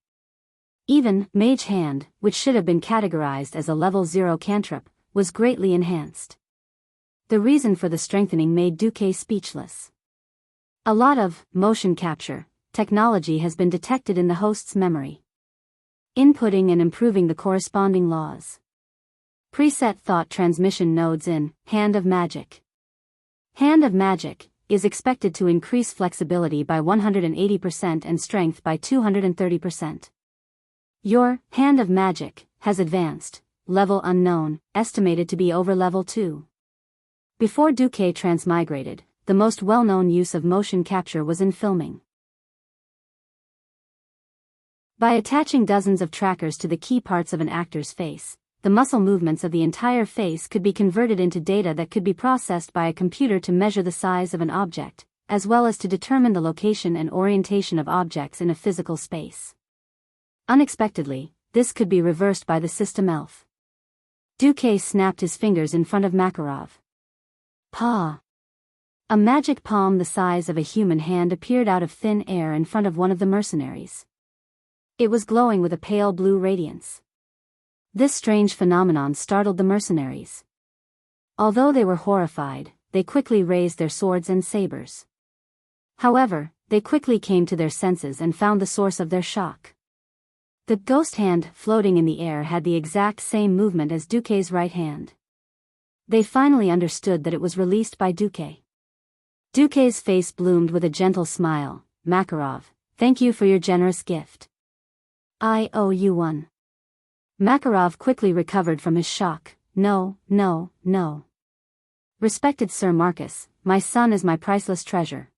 Even Mage Hand, which should have been categorized as a level 0 cantrip, was greatly enhanced. The reason for the strengthening made Duque speechless. A lot of motion capture technology has been detected in the host's memory, inputting and improving the corresponding laws. Preset thought transmission nodes in Hand of Magic. Hand of Magic is expected to increase flexibility by 180% and strength by 230%. Your Hand of Magic has advanced, level unknown, estimated to be over level 2. Before Duque transmigrated, the most well-known use of motion capture was in filming. By attaching dozens of trackers to the key parts of an actor's face, the muscle movements of the entire face could be converted into data that could be processed by a computer to measure the size of an object, as well as to determine the location and orientation of objects in a physical space. Unexpectedly, this could be reversed by the system elf. Duque snapped his fingers in front of Makarov. Pa! A magic palm the size of a human hand appeared out of thin air in front of one of the mercenaries. It was glowing with a pale blue radiance. This strange phenomenon startled the mercenaries. Although they were horrified, they quickly raised their swords and sabers. However, they quickly came to their senses and found the source of their shock. The ghost hand floating in the air had the exact same movement as Duque's right hand. They finally understood that it was released by Duque. Duque's face bloomed with a gentle smile. Makarov, thank you for your generous gift. I owe you one. Makarov quickly recovered from his shock. No. Respected Sir Marcus, my son is my priceless treasure.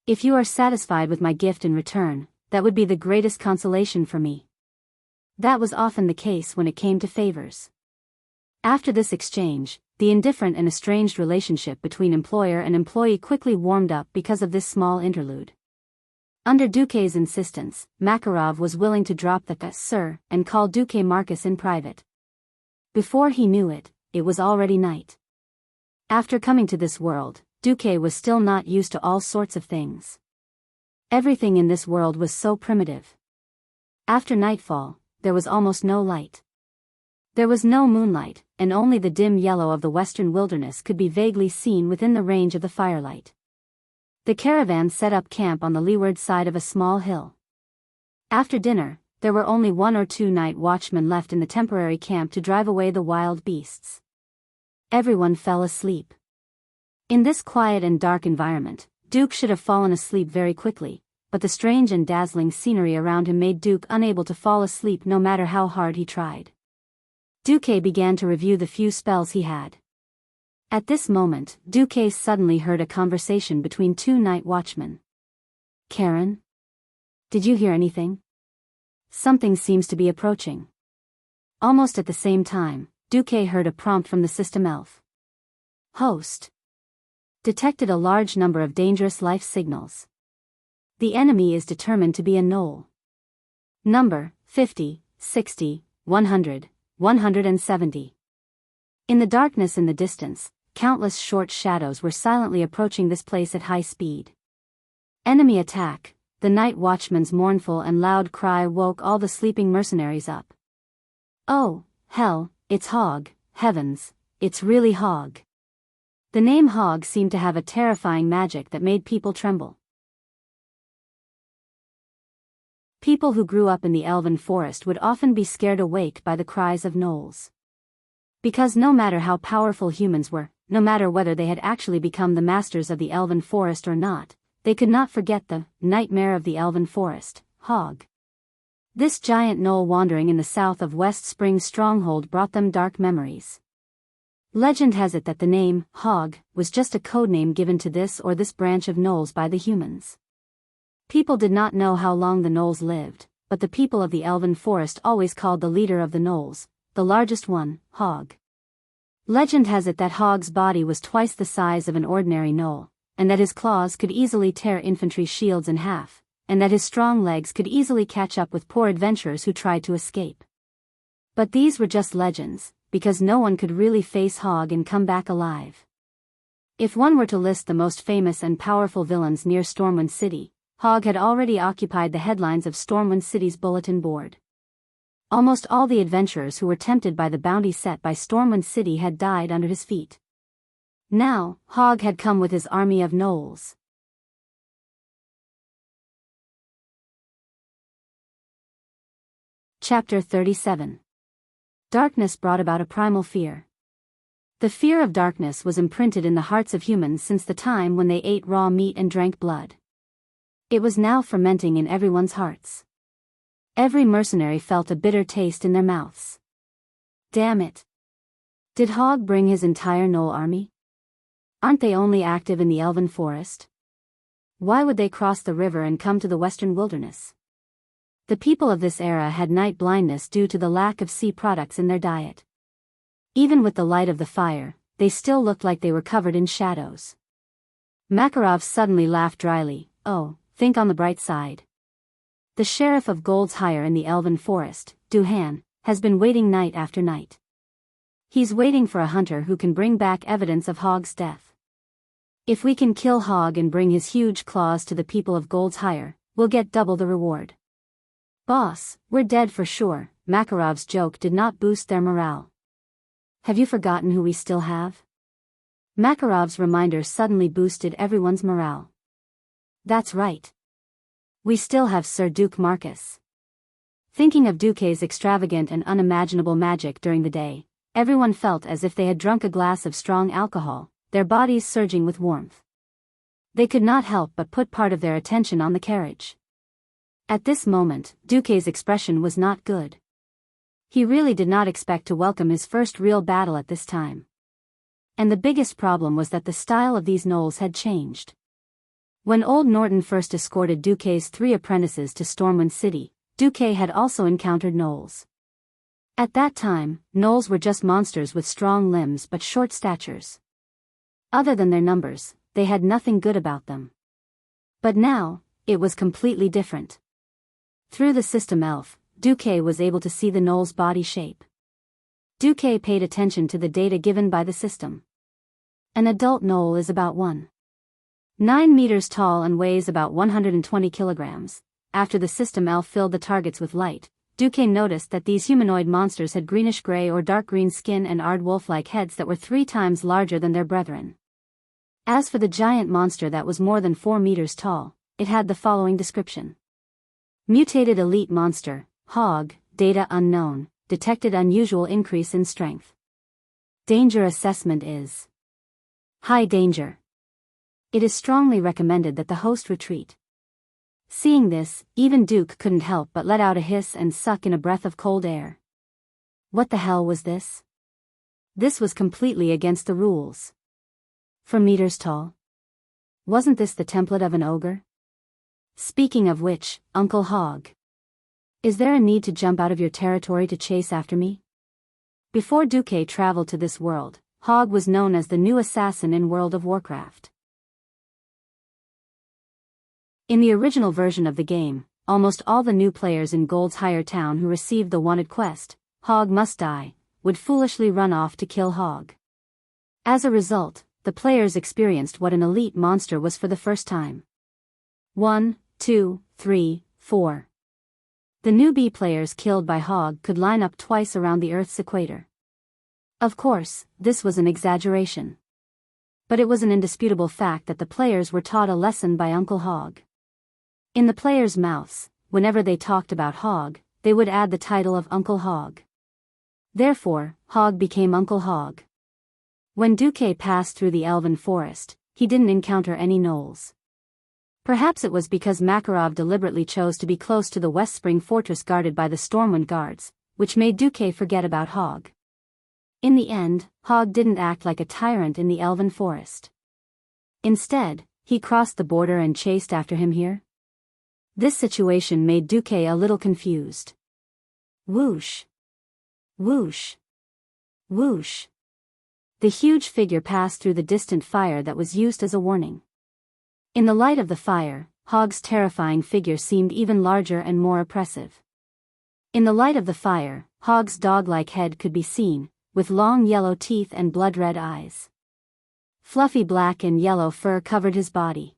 If you are satisfied with my gift in return, that would be the greatest consolation for me. That was often the case when it came to favors. After this exchange, the indifferent and estranged relationship between employer and employee quickly warmed up because of this small interlude. Under Duque's insistence, Makarov was willing to drop the sir and call Duque Marcus in private. Before he knew it, it was already night. After coming to this world, Duque was still not used to all sorts of things. Everything in this world was so primitive. After nightfall, there was almost no light. There was no moonlight, and only the dim yellow of the western wilderness could be vaguely seen within the range of the firelight. The caravan set up camp on the leeward side of a small hill. After dinner, there were only 1 or 2 night watchmen left in the temporary camp to drive away the wild beasts. Everyone fell asleep. In this quiet and dark environment, Duke should have fallen asleep very quickly, but the strange and dazzling scenery around him made Duke unable to fall asleep no matter how hard he tried. Duque began to review the few spells he had. At this moment, Duque suddenly heard a conversation between 2 night watchmen. Karen? Did you hear anything? Something seems to be approaching. Almost at the same time, Duque heard a prompt from the system elf. Host. Detected a large number of dangerous life signals. The enemy is determined to be a gnoll. Number, 50, 60, 100. 170. In the darkness in the distance, countless short shadows were silently approaching this place at high speed. Enemy attack. The night watchman's mournful and loud cry woke all the sleeping mercenaries up. Oh, hell, it's Hog, heavens, it's really Hog. The name Hog seemed to have a terrifying magic that made people tremble. People who grew up in the elven forest would often be scared awake by the cries of gnolls. Because no matter how powerful humans were, no matter whether they had actually become the masters of the elven forest or not, they could not forget the nightmare of the elven forest, Hog. This giant gnoll wandering in the south of West Spring's stronghold brought them dark memories. Legend has it that the name, Hog, was just a codename given to this or this branch of gnolls by the humans. People did not know how long the gnolls lived, but the people of the elven forest always called the leader of the gnolls, the largest one, Hog. Legend has it that Hog's body was twice the size of an ordinary gnoll, and that his claws could easily tear infantry shields in half, and that his strong legs could easily catch up with poor adventurers who tried to escape. But these were just legends, because no one could really face Hog and come back alive. If one were to list the most famous and powerful villains near Stormwind City, Hog had already occupied the headlines of Stormwind City's bulletin board. Almost all the adventurers who were tempted by the bounty set by Stormwind City had died under his feet. Now, Hog had come with his army of gnolls. Chapter 37. Darkness brought about a primal fear. The fear of darkness was imprinted in the hearts of humans since the time when they ate raw meat and drank blood. It was now fermenting in everyone's hearts. Every mercenary felt a bitter taste in their mouths. Damn it! Did Hog bring his entire gnoll army? Aren't they only active in the elven forest? Why would they cross the river and come to the western wilderness? The people of this era had night blindness due to the lack of sea products in their diet. Even with the light of the fire, they still looked like they were covered in shadows. Makarov suddenly laughed dryly. Oh, think on the bright side. The sheriff of Gold's Hire in the elven forest, Duhan, has been waiting night after night. He's waiting for a hunter who can bring back evidence of Hog's death. If we can kill Hog and bring his huge claws to the people of Gold's Hire, we'll get double the reward. Boss, we're dead for sure. Makarov's joke did not boost their morale. Have you forgotten who we still have? Makarov's reminder suddenly boosted everyone's morale. That's right. We still have Sir Duke Marcus. Thinking of Duque's extravagant and unimaginable magic during the day, everyone felt as if they had drunk a glass of strong alcohol, their bodies surging with warmth. They could not help but put part of their attention on the carriage. At this moment, Duque's expression was not good. He really did not expect to welcome his first real battle at this time. And the biggest problem was that the style of these gnolls had changed. When old Norton first escorted Duque's 3 apprentices to Stormwind City, Duque had also encountered gnolls. At that time, gnolls were just monsters with strong limbs but short statures. Other than their numbers, they had nothing good about them. But now, it was completely different. Through the system elf, Duque was able to see the gnoll's body shape. Duque paid attention to the data given by the system. An adult gnoll is about 1.9 meters tall and weighs about 120 kilograms. After the system elf filled the targets with light, Duque noticed that these humanoid monsters had greenish-gray or dark green skin and aardwolf-like heads that were 3 times larger than their brethren. As for the giant monster that was more than 4 meters tall, it had the following description. Mutated elite monster, Hog, data unknown, detected unusual increase in strength. Danger assessment is high danger. It is strongly recommended that the host retreat. Seeing this, even Duke couldn't help but let out a hiss and suck in a breath of cold air. What the hell was this? This was completely against the rules. 4 meters tall. Wasn't this the template of an ogre? Speaking of which, Uncle Hog. Is there a need to jump out of your territory to chase after me? Before Duque traveled to this world, Hog was known as the new assassin in World of Warcraft. In the original version of the game, almost all the new players in Gold's Hire Town who received the wanted quest, Hog must die, would foolishly run off to kill Hog. As a result, the players experienced what an elite monster was for the first time. 1, 2, 3, 4. The newbie players killed by Hog could line up twice around the Earth's equator. Of course, this was an exaggeration. But it was an indisputable fact that the players were taught a lesson by Uncle Hog. In the players' mouths, whenever they talked about Hog, they would add the title of Uncle Hog. Therefore, Hog became Uncle Hog. When Duque passed through the elven forest, he didn't encounter any gnolls. Perhaps it was because Makarov deliberately chose to be close to the West Spring fortress guarded by the Stormwind guards, which made Duque forget about Hog. In the end, Hog didn't act like a tyrant in the elven forest. Instead, he crossed the border and chased after him here. This situation made Duque a little confused. Whoosh! Whoosh! Whoosh! The huge figure passed through the distant fire that was used as a warning. In the light of the fire, Hog's terrifying figure seemed even larger and more oppressive. In the light of the fire, Hog's dog-like head could be seen, with long yellow teeth and blood-red eyes. Fluffy black and yellow fur covered his body.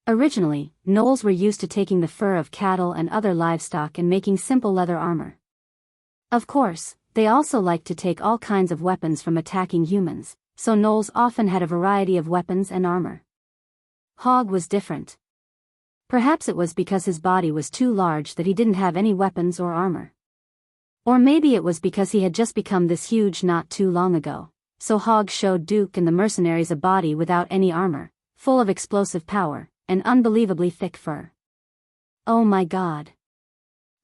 Originally, gnolls were used to taking the fur of cattle and other livestock and making simple leather armor. Of course, they also liked to take all kinds of weapons from attacking humans, so gnolls often had a variety of weapons and armor. Hog was different. Perhaps it was because his body was too large that he didn't have any weapons or armor. Or maybe it was because he had just become this huge not too long ago, so Hog showed Duke and the mercenaries a body without any armor, full of explosive power, and unbelievably thick fur. Oh my god.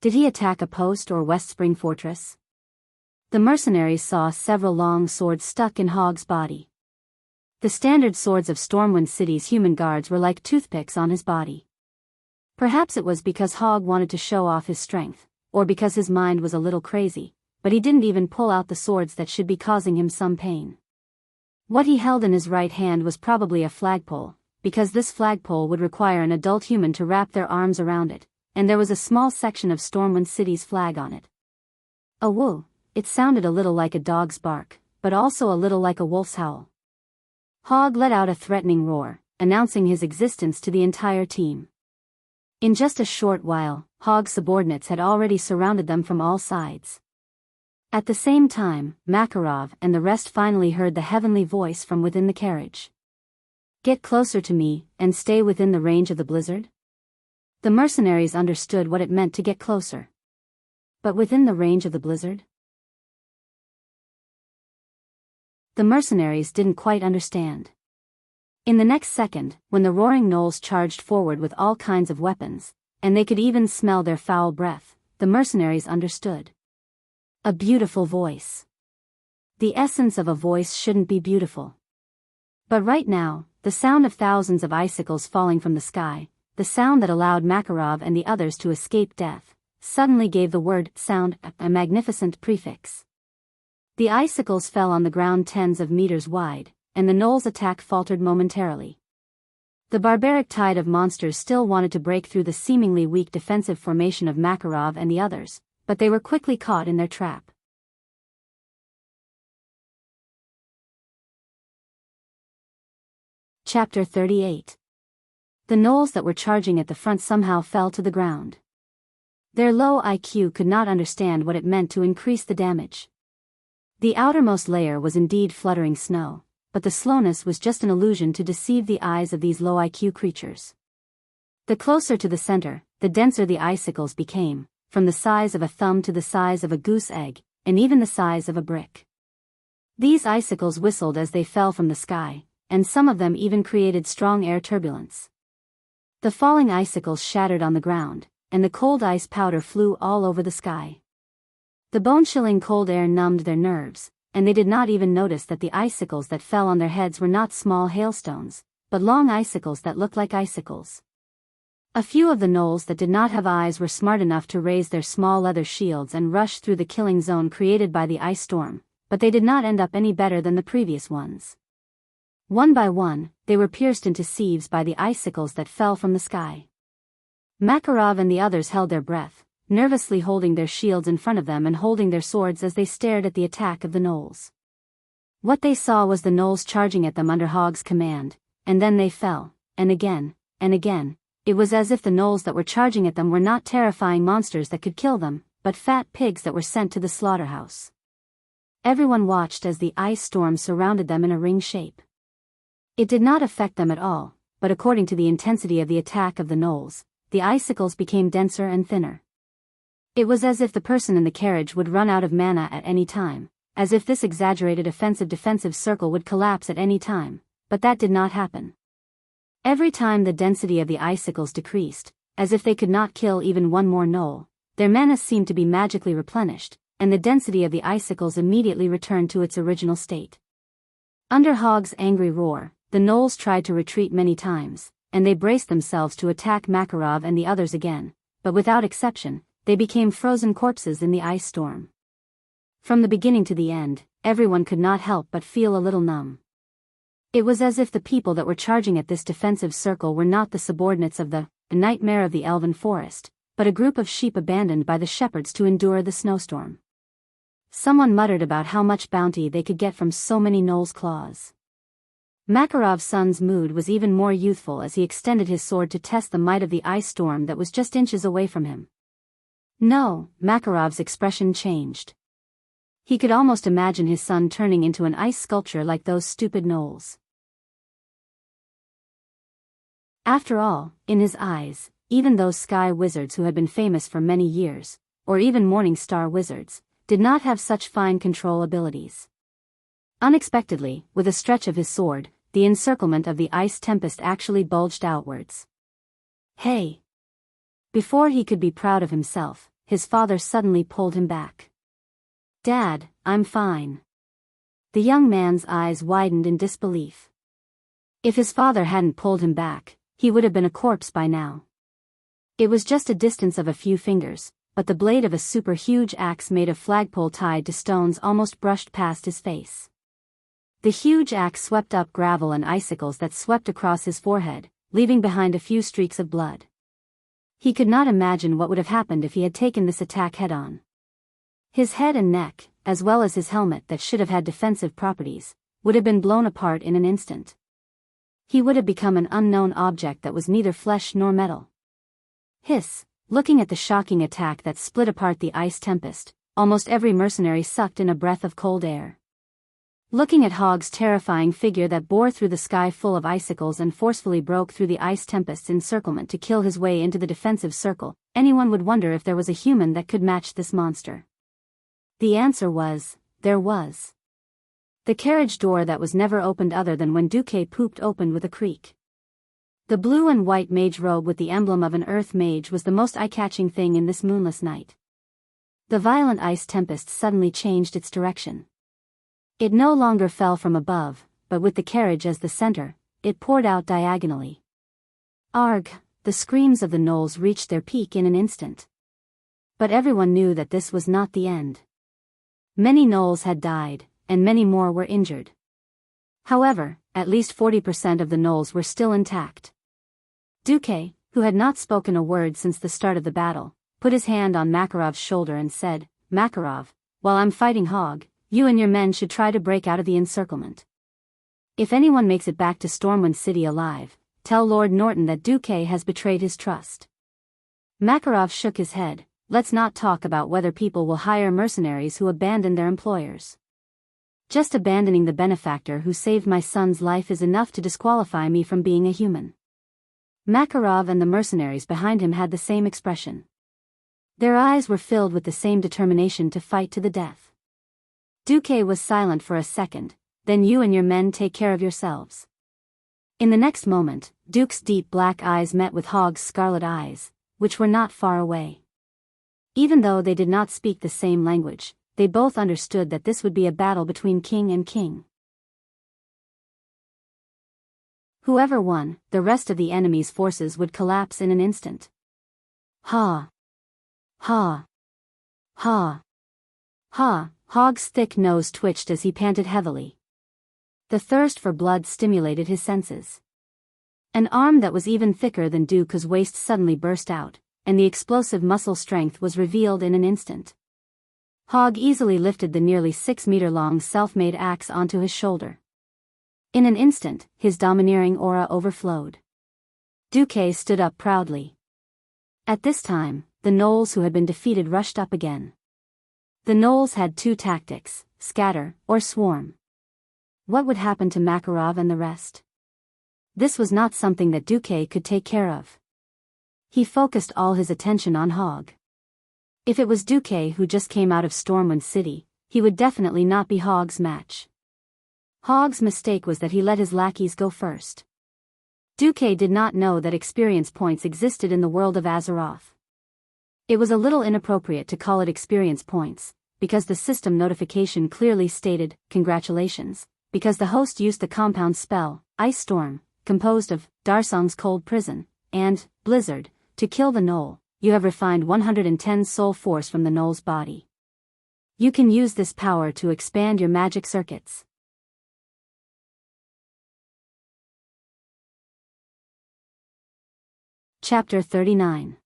Did he attack a post or West Spring Fortress? The mercenaries saw several long swords stuck in Hog's body. The standard swords of Stormwind City's human guards were like toothpicks on his body. Perhaps it was because Hog wanted to show off his strength, or because his mind was a little crazy, but he didn't even pull out the swords that should be causing him some pain. What he held in his right hand was probably a flagpole, because this flagpole would require an adult human to wrap their arms around it, and there was a small section of Stormwind City's flag on it. A woo, it sounded a little like a dog's bark, but also a little like a wolf's howl. Hog let out a threatening roar, announcing his existence to the entire team. In just a short while, Hog's subordinates had already surrounded them from all sides. At the same time, Makarov and the rest finally heard the heavenly voice from within the carriage. Get closer to me, and stay within the range of the blizzard? The mercenaries understood what it meant to get closer. But within the range of the blizzard? The mercenaries didn't quite understand. In the next second, when the roaring gnolls charged forward with all kinds of weapons, and they could even smell their foul breath, the mercenaries understood. A beautiful voice. The essence of a voice shouldn't be beautiful. But right now, the sound of thousands of icicles falling from the sky, the sound that allowed Makarov and the others to escape death, suddenly gave the word sound a magnificent prefix. The icicles fell on the ground tens of meters wide, and the gnolls' attack faltered momentarily. The barbaric tide of monsters still wanted to break through the seemingly weak defensive formation of Makarov and the others, but they were quickly caught in their trap. Chapter 38. The gnolls that were charging at the front somehow fell to the ground. Their low IQ could not understand what it meant to increase the damage. The outermost layer was indeed fluttering snow, but the slowness was just an illusion to deceive the eyes of these low IQ creatures. The closer to the center, the denser the icicles became, from the size of a thumb to the size of a goose egg, and even the size of a brick. These icicles whistled as they fell from the sky, and some of them even created strong air turbulence. The falling icicles shattered on the ground, and the cold ice powder flew all over the sky. The bone-chilling cold air numbed their nerves, and they did not even notice that the icicles that fell on their heads were not small hailstones, but long icicles that looked like icicles. A few of the gnolls that did not have eyes were smart enough to raise their small leather shields and rush through the killing zone created by the ice storm, but they did not end up any better than the previous ones. One by one, they were pierced into sieves by the icicles that fell from the sky. Makarov and the others held their breath, nervously holding their shields in front of them and holding their swords as they stared at the attack of the gnolls. What they saw was the gnolls charging at them under Hog's command, and then they fell, and again, and again. It was as if the gnolls that were charging at them were not terrifying monsters that could kill them, but fat pigs that were sent to the slaughterhouse. Everyone watched as the ice storm surrounded them in a ring shape. It did not affect them at all, but according to the intensity of the attack of the gnolls, the icicles became denser and thinner. It was as if the person in the carriage would run out of mana at any time, as if this exaggerated offensive-defensive circle would collapse at any time, but that did not happen. Every time the density of the icicles decreased, as if they could not kill even one more gnoll, their mana seemed to be magically replenished, and the density of the icicles immediately returned to its original state. Under Hog's angry roar, the gnolls tried to retreat many times, and they braced themselves to attack Makarov and the others again, but without exception, they became frozen corpses in the ice storm. From the beginning to the end, everyone could not help but feel a little numb. It was as if the people that were charging at this defensive circle were not the subordinates of the nightmare of the elven forest, but a group of sheep abandoned by the shepherds to endure the snowstorm. Someone muttered about how much bounty they could get from so many gnolls' claws. Makarov's son's mood was even more youthful as he extended his sword to test the might of the ice storm that was just inches away from him. No, Makarov's expression changed. He could almost imagine his son turning into an ice sculpture like those stupid gnolls. After all, in his eyes, even those sky wizards who had been famous for many years, or even morning star wizards, did not have such fine control abilities. Unexpectedly, with a stretch of his sword, the encirclement of the ice tempest actually bulged outwards. Hey! Before he could be proud of himself, his father suddenly pulled him back. Dad, I'm fine. The young man's eyes widened in disbelief. If his father hadn't pulled him back, he would have been a corpse by now. It was just a distance of a few fingers, but the blade of a super huge axe made of flagpole tied to stones almost brushed past his face. The huge axe swept up gravel and icicles that swept across his forehead, leaving behind a few streaks of blood. He could not imagine what would have happened if he had taken this attack head-on. His head and neck, as well as his helmet that should have had defensive properties, would have been blown apart in an instant. He would have become an unknown object that was neither flesh nor metal. Hiss! Looking at the shocking attack that split apart the ice tempest, almost every mercenary sucked in a breath of cold air. Looking at Hog's terrifying figure that bore through the sky full of icicles and forcefully broke through the ice tempest's encirclement to kill his way into the defensive circle, anyone would wonder if there was a human that could match this monster. The answer was, there was. The carriage door that was never opened other than when Duque pooped opened with a creak. The blue and white mage robe with the emblem of an earth mage was the most eye-catching thing in this moonless night. The violent ice tempest suddenly changed its direction. It no longer fell from above, but with the carriage as the center, it poured out diagonally. Arg! The screams of the gnolls reached their peak in an instant. But everyone knew that this was not the end. Many gnolls had died, and many more were injured. However, at least 40% of the gnolls were still intact. Duque, who had not spoken a word since the start of the battle, put his hand on Makarov's shoulder and said, Makarov, while I'm fighting Hog, you and your men should try to break out of the encirclement. If anyone makes it back to Stormwind City alive, tell Lord Norton that Duque has betrayed his trust. Makarov shook his head. Let's not talk about whether people will hire mercenaries who abandon their employers. Just abandoning the benefactor who saved my son's life is enough to disqualify me from being a human. Makarov and the mercenaries behind him had the same expression. Their eyes were filled with the same determination to fight to the death. Duque was silent for a second, then you and your men take care of yourselves. In the next moment, Duke's deep black eyes met with Hog's scarlet eyes, which were not far away. Even though they did not speak the same language, they both understood that this would be a battle between king and king. Whoever won, the rest of the enemy's forces would collapse in an instant. Ha! Ha! Ha! Ha! Hog's thick nose twitched as he panted heavily. The thirst for blood stimulated his senses. An arm that was even thicker than Duke's waist suddenly burst out, and the explosive muscle strength was revealed in an instant. Hog easily lifted the nearly 6-meter-long self-made axe onto his shoulder. In an instant, his domineering aura overflowed. Duque stood up proudly. At this time, the gnolls who had been defeated rushed up again. The gnolls had two tactics, scatter or swarm. What would happen to Makarov and the rest? This was not something that Duque could take care of. He focused all his attention on Hog. If it was Duque who just came out of Stormwind City, he would definitely not be Hog's match. Hog's mistake was that he let his lackeys go first. Duque did not know that experience points existed in the world of Azeroth. It was a little inappropriate to call it experience points, because the system notification clearly stated, "Congratulations," because the host used the compound spell, Ice Storm, composed of Darsong's Cold Prison, and Blizzard, to kill the gnoll. You have refined 110 soul force from the gnoll's body. You can use this power to expand your magic circuits. Chapter 39.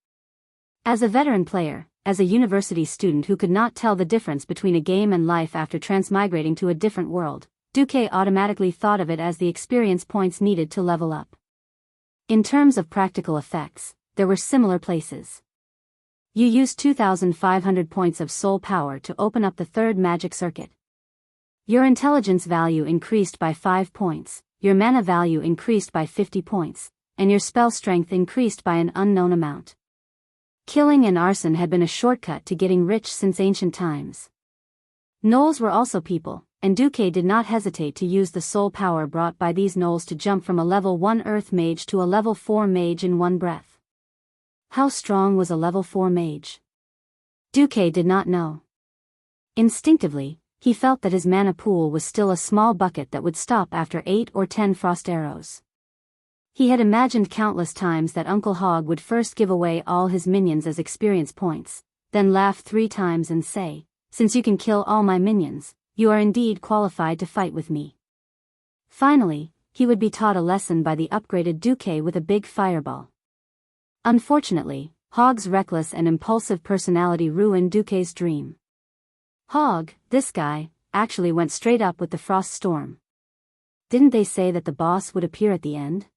As a veteran player, as a university student who could not tell the difference between a game and life after transmigrating to a different world, Duque automatically thought of it as the experience points needed to level up. In terms of practical effects, there were similar places. You use 2,500 points of soul power to open up the third magic circuit. Your intelligence value increased by 5 points, your mana value increased by 50 points, and your spell strength increased by an unknown amount. Killing and arson had been a shortcut to getting rich since ancient times. Gnolls were also people, and Duque did not hesitate to use the soul power brought by these gnolls to jump from a level 1 earth mage to a level 4 mage in one breath. How strong was a level 4 mage? Duque did not know. Instinctively, he felt that his mana pool was still a small bucket that would stop after 8 or 10 frost arrows. He had imagined countless times that Uncle Hog would first give away all his minions as experience points, then laugh 3 times and say, "Since you can kill all my minions, you are indeed qualified to fight with me." Finally, he would be taught a lesson by the upgraded Duque with a big fireball. Unfortunately, Hog's reckless and impulsive personality ruined Duque's dream. Hog, this guy, actually went straight up with the frost storm. Didn't they say that the boss would appear at the end?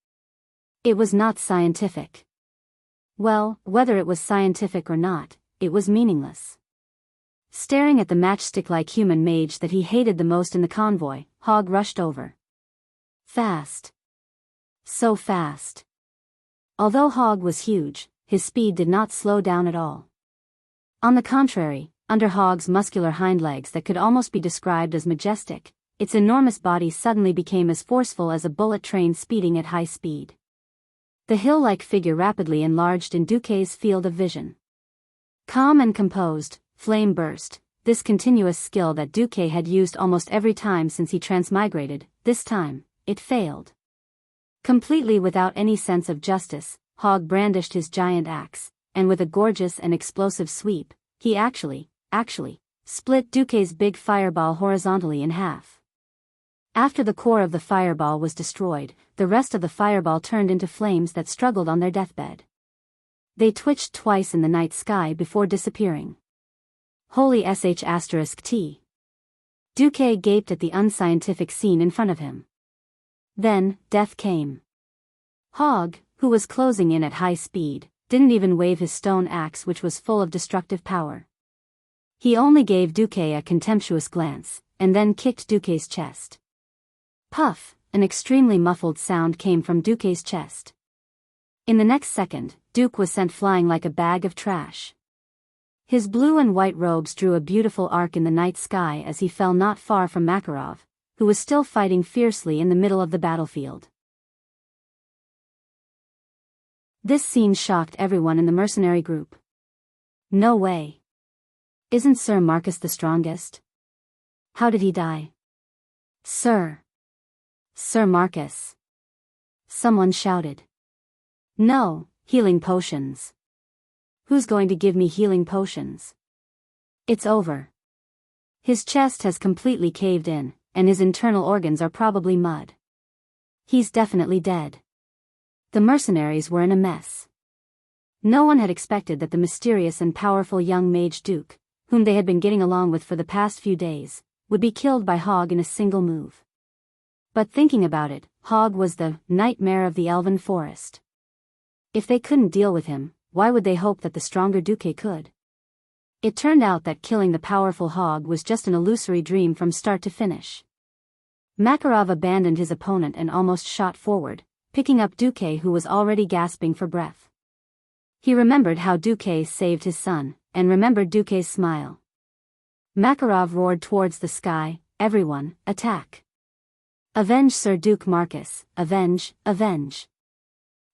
It was not scientific. Well, whether it was scientific or not, it was meaningless. Staring at the matchstick-like human mage that he hated the most in the convoy, Hog rushed over. Fast. So fast. Although Hog was huge, his speed did not slow down at all. On the contrary, under Hog's muscular hind legs that could almost be described as majestic, its enormous body suddenly became as forceful as a bullet train speeding at high speed. The hill-like figure rapidly enlarged in Duque's field of vision. Calm and composed, flame burst, this continuous skill that Duque had used almost every time since he transmigrated, this time, it failed. Completely without any sense of justice, Hog brandished his giant axe, and with a gorgeous and explosive sweep, he actually, split Duque's big fireball horizontally in half. After the core of the fireball was destroyed, the rest of the fireball turned into flames that struggled on their deathbed. They twitched twice in the night sky before disappearing. Holy sh*t. Duque gaped at the unscientific scene in front of him. Then, death came. Hog, who was closing in at high speed, didn't even wave his stone axe, which was full of destructive power. He only gave Duque a contemptuous glance, and then kicked Duque's chest. Puff, an extremely muffled sound came from Duque's chest. In the next second, Duque was sent flying like a bag of trash. His blue and white robes drew a beautiful arc in the night sky as he fell not far from Makarov, who was still fighting fiercely in the middle of the battlefield. This scene shocked everyone in the mercenary group. No way. Isn't Sir Marcus the strongest? How did he die? Sir Marcus. Someone shouted. No, healing potions. Who's going to give me healing potions? It's over. His chest has completely caved in, and his internal organs are probably mud. He's definitely dead. The mercenaries were in a mess. No one had expected that the mysterious and powerful young mage Duque, whom they had been getting along with for the past few days, would be killed by Hog in a single move. But thinking about it, Hog was the nightmare of the elven forest. If they couldn't deal with him, why would they hope that the stronger Duque could? It turned out that killing the powerful Hog was just an illusory dream from start to finish. Makarov abandoned his opponent and almost shot forward, picking up Duque, who was already gasping for breath. He remembered how Duque saved his son, and remembered Duque's smile. Makarov roared towards the sky, "Everyone, attack! Avenge Sir Duke Marcus, avenge, avenge!"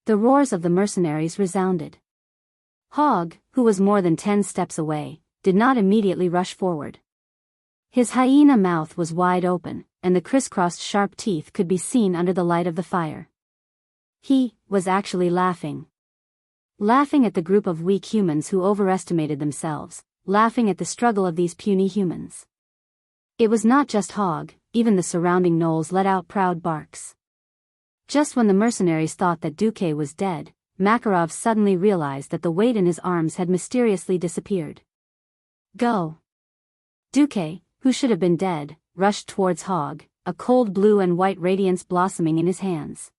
The roars of the mercenaries resounded. Hog, who was more than 10 steps away, did not immediately rush forward. His hyena mouth was wide open, and the crisscrossed sharp teeth could be seen under the light of the fire. He was actually laughing. Laughing at the group of weak humans who overestimated themselves, laughing at the struggle of these puny humans. It was not just Hog, even the surrounding gnolls let out proud barks. Just when the mercenaries thought that Duque was dead, Makarov suddenly realized that the weight in his arms had mysteriously disappeared. Go! Duque, who should have been dead, rushed towards Hog, a cold blue and white radiance blossoming in his hands.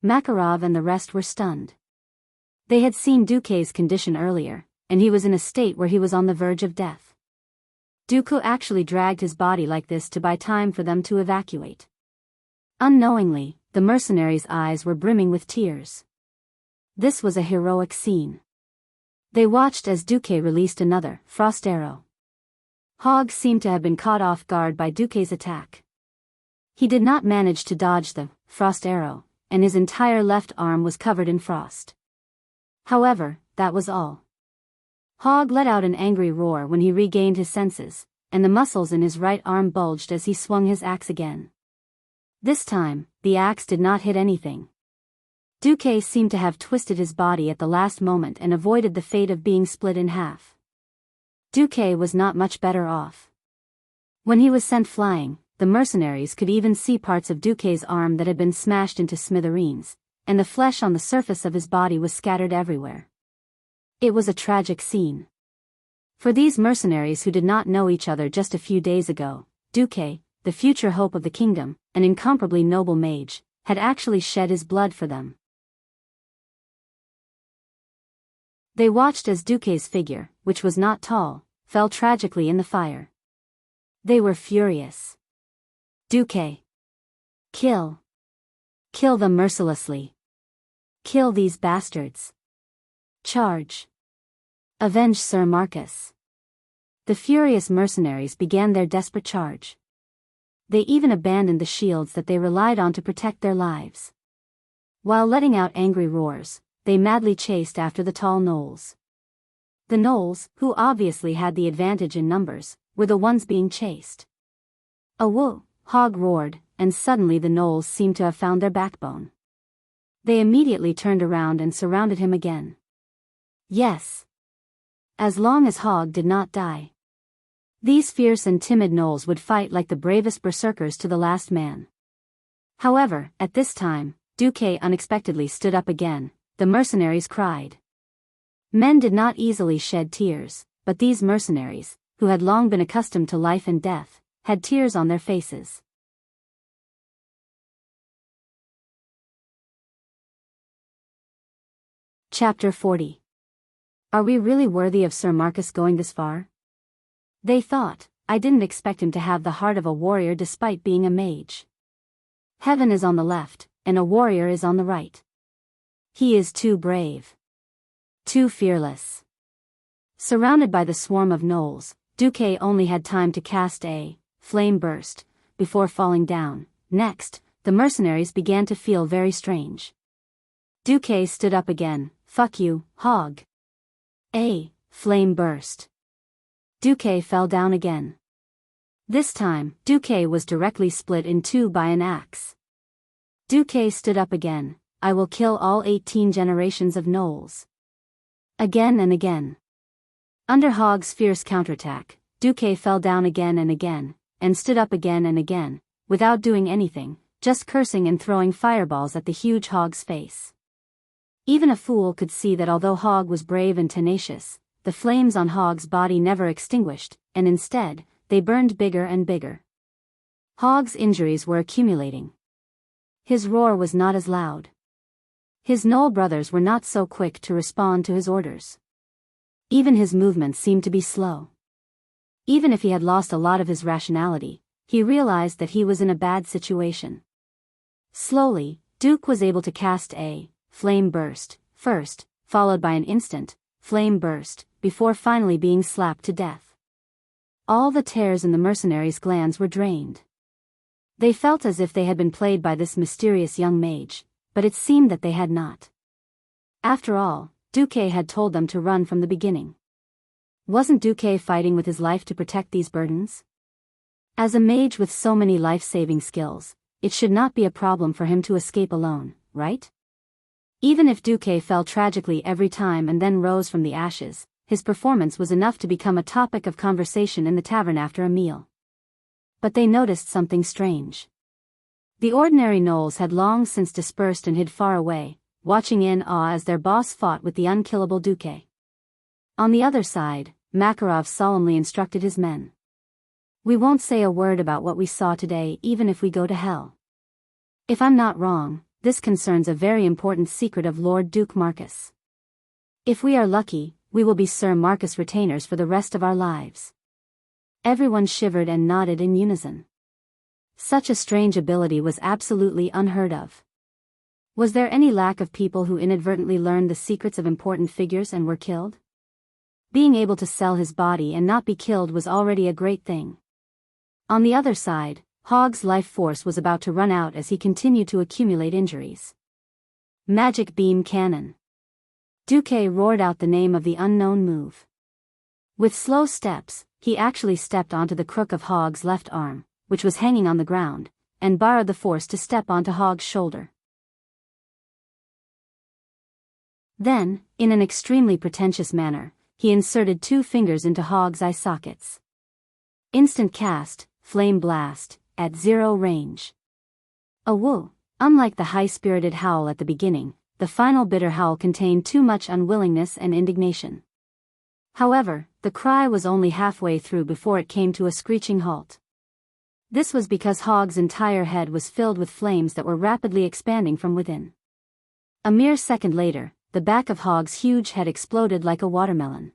Makarov and the rest were stunned. They had seen Duque's condition earlier, and he was in a state where he was on the verge of death. Dooku actually dragged his body like this to buy time for them to evacuate. Unknowingly, the mercenaries' eyes were brimming with tears. This was a heroic scene. They watched as Dooku released another frost arrow. Hogg seemed to have been caught off guard by Dooku's attack. He did not manage to dodge the frost arrow, and his entire left arm was covered in frost. However, that was all. Hogg let out an angry roar when he regained his senses, and the muscles in his right arm bulged as he swung his axe again. This time, the axe did not hit anything. Dooku seemed to have twisted his body at the last moment and avoided the fate of being split in half. Dooku was not much better off. When he was sent flying, the mercenaries could even see parts of Dooku's arm that had been smashed into smithereens, and the flesh on the surface of his body was scattered everywhere. It was a tragic scene. For these mercenaries who did not know each other just a few days ago, Dooku, the future hope of the kingdom, an incomparably noble mage, had actually shed his blood for them. They watched as Dooku's figure, which was not tall, fell tragically in the fire. They were furious. Dooku. Kill. Kill them mercilessly. Kill these bastards. Charge. Avenge Sir Marcus. The furious mercenaries began their desperate charge. They even abandoned the shields that they relied on to protect their lives. While letting out angry roars, they madly chased after the tall gnolls. The gnolls, who obviously had the advantage in numbers, were the ones being chased. A whoa, Hogg roared, and suddenly the gnolls seemed to have found their backbone. They immediately turned around and surrounded him again. Yes. As long as Hogg did not die. These fierce and timid gnolls would fight like the bravest berserkers to the last man. However, at this time, Dooku unexpectedly stood up again. The mercenaries cried. Men did not easily shed tears, but these mercenaries, who had long been accustomed to life and death, had tears on their faces. Chapter 40. Are we really worthy of Sir Marcus going this far? They thought. I didn't expect him to have the heart of a warrior despite being a mage. Heaven is on the left, and a warrior is on the right. He is too brave. Too fearless. Surrounded by the swarm of gnolls, Dooku only had time to cast a flame burst before falling down. Next, the mercenaries began to feel very strange. Dooku stood up again. Fuck you, Hogg. A flame burst. Dooku fell down again. This time, Dooku was directly split in two by an axe. Dooku stood up again. I will kill all 18 generations of gnolls. Again and again. Under Hogg's fierce counterattack, Dooku fell down again and stood up again and again, without doing anything, just cursing and throwing fireballs at the huge Hogg's face. Even a fool could see that although Hogg was brave and tenacious, the flames on Hogg's body never extinguished, and instead, they burned bigger and bigger. Hogg's injuries were accumulating. His roar was not as loud. His gnoll brothers were not so quick to respond to his orders. Even his movements seemed to be slow. Even if he had lost a lot of his rationality, he realized that he was in a bad situation. Slowly, Duke was able to cast a flame burst first, followed by an instant flame burst, before finally being slapped to death. All the tears in the mercenaries' glands were drained. They felt as if they had been played by this mysterious young mage, but it seemed that they had not. After all, Dooku had told them to run from the beginning. Wasn't Dooku fighting with his life to protect these burdens? As a mage with so many life-saving skills, it should not be a problem for him to escape alone, right? Even if Dooku fell tragically every time and then rose from the ashes, his performance was enough to become a topic of conversation in the tavern after a meal. But they noticed something strange. The ordinary gnolls had long since dispersed and hid far away, watching in awe as their boss fought with the unkillable Dooku. On the other side, Makarov solemnly instructed his men. We won't say a word about what we saw today even if we go to hell. If I'm not wrong, this concerns a very important secret of Lord Duke Marcus. If we are lucky, we will be Sir Marcus retainers for the rest of our lives." Everyone shivered and nodded in unison. Such a strange ability was absolutely unheard of. Was there any lack of people who inadvertently learned the secrets of important figures and were killed? Being able to sell his body and not be killed was already a great thing. On the other side, Hogg's life force was about to run out as he continued to accumulate injuries. Magic Beam Cannon. Duque roared out the name of the unknown move. With slow steps, he actually stepped onto the crook of Hogg's left arm, which was hanging on the ground, and borrowed the force to step onto Hogg's shoulder. Then, in an extremely pretentious manner, he inserted 2 fingers into Hogg's eye sockets. Instant cast, Flame Blast, at 0 range. A woo! Unlike the high-spirited howl at the beginning, the final bitter howl contained too much unwillingness and indignation. However, the cry was only halfway through before it came to a screeching halt. This was because Hogg's entire head was filled with flames that were rapidly expanding from within. A mere second later, the back of Hogg's huge head exploded like a watermelon.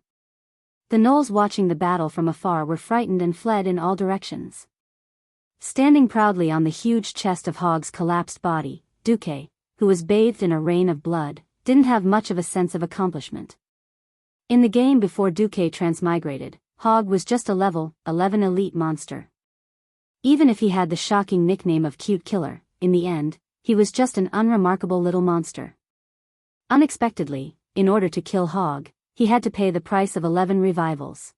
The gnolls watching the battle from afar were frightened and fled in all directions. Standing proudly on the huge chest of Hogg's collapsed body, Duque, who was bathed in a rain of blood, didn't have much of a sense of accomplishment. In the game before Duque transmigrated, Hogg was just a level 11 elite monster. Even if he had the shocking nickname of Cute Killer, in the end, he was just an unremarkable little monster. Unexpectedly, in order to kill Hogg, he had to pay the price of 11 revivals.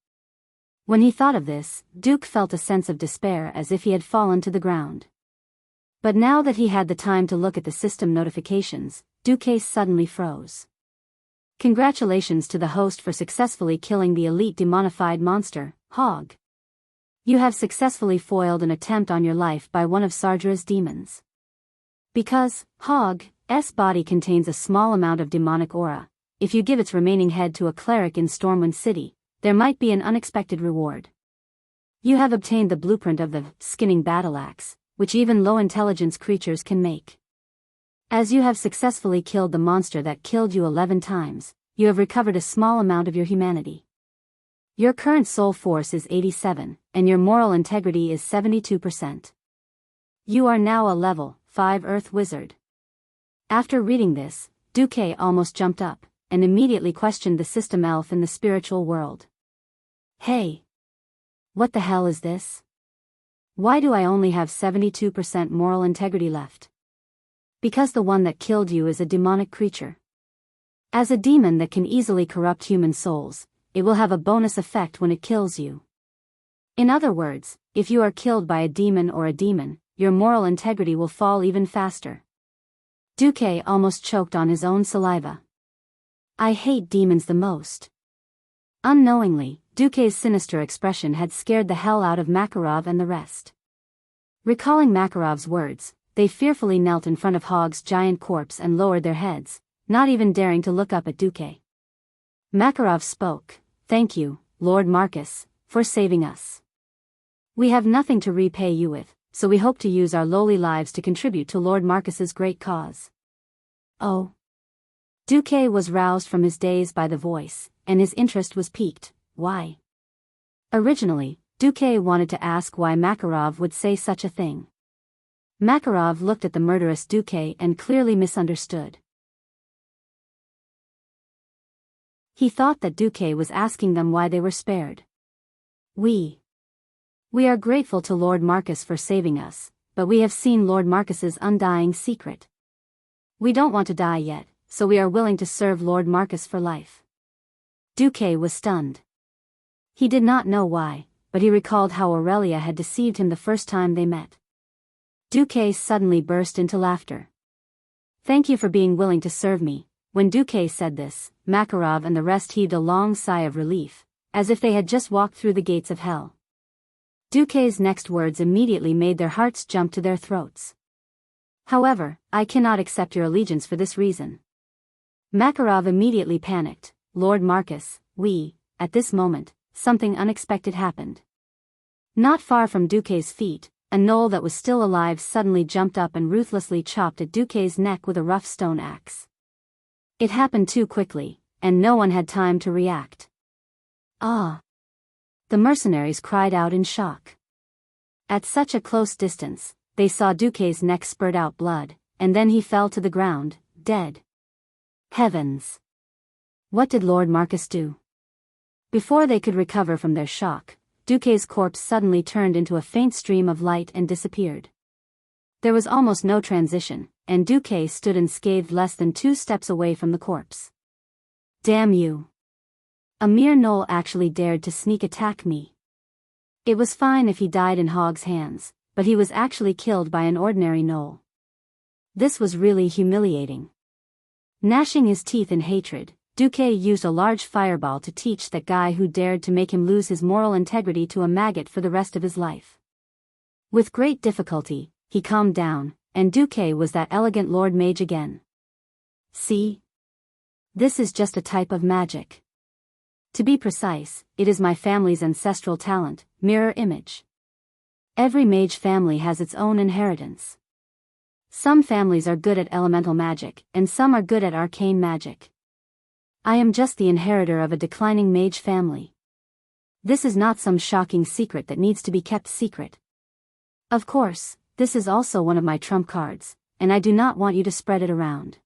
When he thought of this, Duke felt a sense of despair as if he had fallen to the ground. But now that he had the time to look at the system notifications, Duque suddenly froze. Congratulations to the host for successfully killing the elite demonified monster, Hogg. You have successfully foiled an attempt on your life by one of Sardra's demons. Because Hogg's body contains a small amount of demonic aura, if you give its remaining head to a cleric in Stormwind City, there might be an unexpected reward. You have obtained the blueprint of the skinning battle axe, which even low-intelligence creatures can make. As you have successfully killed the monster that killed you 11 times, you have recovered a small amount of your humanity. Your current soul force is 87, and your moral integrity is 72%. You are now a level 5 Earth Wizard. After reading this, Duque almost jumped up, and immediately questioned the system elf in the spiritual world. Hey! What the hell is this? Why do I only have 72% moral integrity left? Because the one that killed you is a demonic creature. As a demon that can easily corrupt human souls, it will have a bonus effect when it kills you. In other words, if you are killed by a demon or a demon, your moral integrity will fall even faster. Duque almost choked on his own saliva. I hate demons the most. Unknowingly, Duque's sinister expression had scared the hell out of Makarov and the rest. Recalling Makarov's words, they fearfully knelt in front of Hogg's giant corpse and lowered their heads, not even daring to look up at Duque. Makarov spoke, "Thank you, Lord Marcus, for saving us. We have nothing to repay you with, so we hope to use our lowly lives to contribute to Lord Marcus's great cause." Oh. Duque was roused from his daze by the voice, and his interest was piqued. Why? Originally, Duque wanted to ask why Makarov would say such a thing. Makarov looked at the murderous Duque and clearly misunderstood. He thought that Duque was asking them why they were spared. We are grateful to Lord Marcus for saving us, but we have seen Lord Marcus's undying secret. We don't want to die yet, so we are willing to serve Lord Marcus for life. Duque was stunned. He did not know why, but he recalled how Aurelia had deceived him the first time they met. Duque suddenly burst into laughter. Thank you for being willing to serve me. When Duque said this, Makarov and the rest heaved a long sigh of relief, as if they had just walked through the gates of hell. Duque's next words immediately made their hearts jump to their throats. However, I cannot accept your allegiance for this reason. Makarov immediately panicked. Lord Marcus, at this moment, something unexpected happened. Not far from Duque's feet, a gnoll that was still alive suddenly jumped up and ruthlessly chopped at Duque's neck with a rough stone axe. It happened too quickly, and no one had time to react. Ah! The mercenaries cried out in shock. At such a close distance, they saw Duque's neck spurt out blood, and then he fell to the ground, dead. Heavens! What did Lord Marcus do? Before they could recover from their shock, Duque's corpse suddenly turned into a faint stream of light and disappeared. There was almost no transition, and Duque stood unscathed less than 2 steps away from the corpse. Damn you! A mere gnoll actually dared to sneak attack me. It was fine if he died in Hog's hands, but he was actually killed by an ordinary gnoll. This was really humiliating. Gnashing his teeth in hatred, Duque used a large fireball to teach that guy who dared to make him lose his moral integrity to a maggot for the rest of his life. With great difficulty, he calmed down, and Duque was that elegant Lord Mage again. See? This is just a type of magic. To be precise, it is my family's ancestral talent, mirror image. Every mage family has its own inheritance. Some families are good at elemental magic, and some are good at arcane magic. I am just the inheritor of a declining mage family. This is not some shocking secret that needs to be kept secret. Of course, this is also one of my trump cards, and I do not want you to spread it around.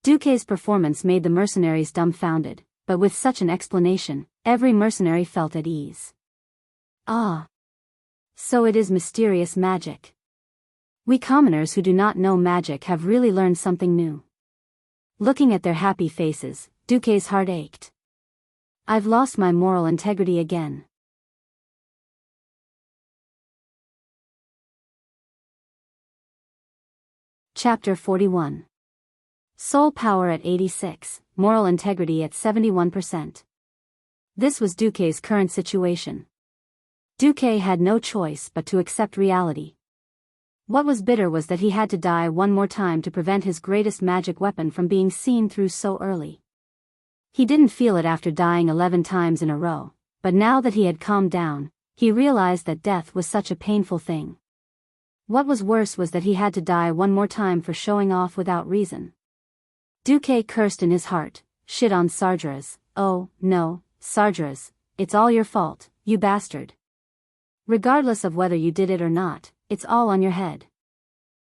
Duque's performance made the mercenaries dumbfounded, but with such an explanation, every mercenary felt at ease. Ah! So it is mysterious magic. We commoners who do not know magic have really learned something new. Looking at their happy faces, Duque's heart ached. I've lost my moral integrity again. Chapter 41. Soul power at 86, moral integrity at 71%. This was Duque's current situation. Duque had no choice but to accept reality. What was bitter was that he had to die one more time to prevent his greatest magic weapon from being seen through so early. He didn't feel it after dying 11 times in a row, but now that he had calmed down, he realized that death was such a painful thing. What was worse was that he had to die one more time for showing off without reason. Duque cursed in his heart, shit on Sargeras. Oh, no, Sargeras, it's all your fault, you bastard. Regardless of whether you did it or not, it's all on your head.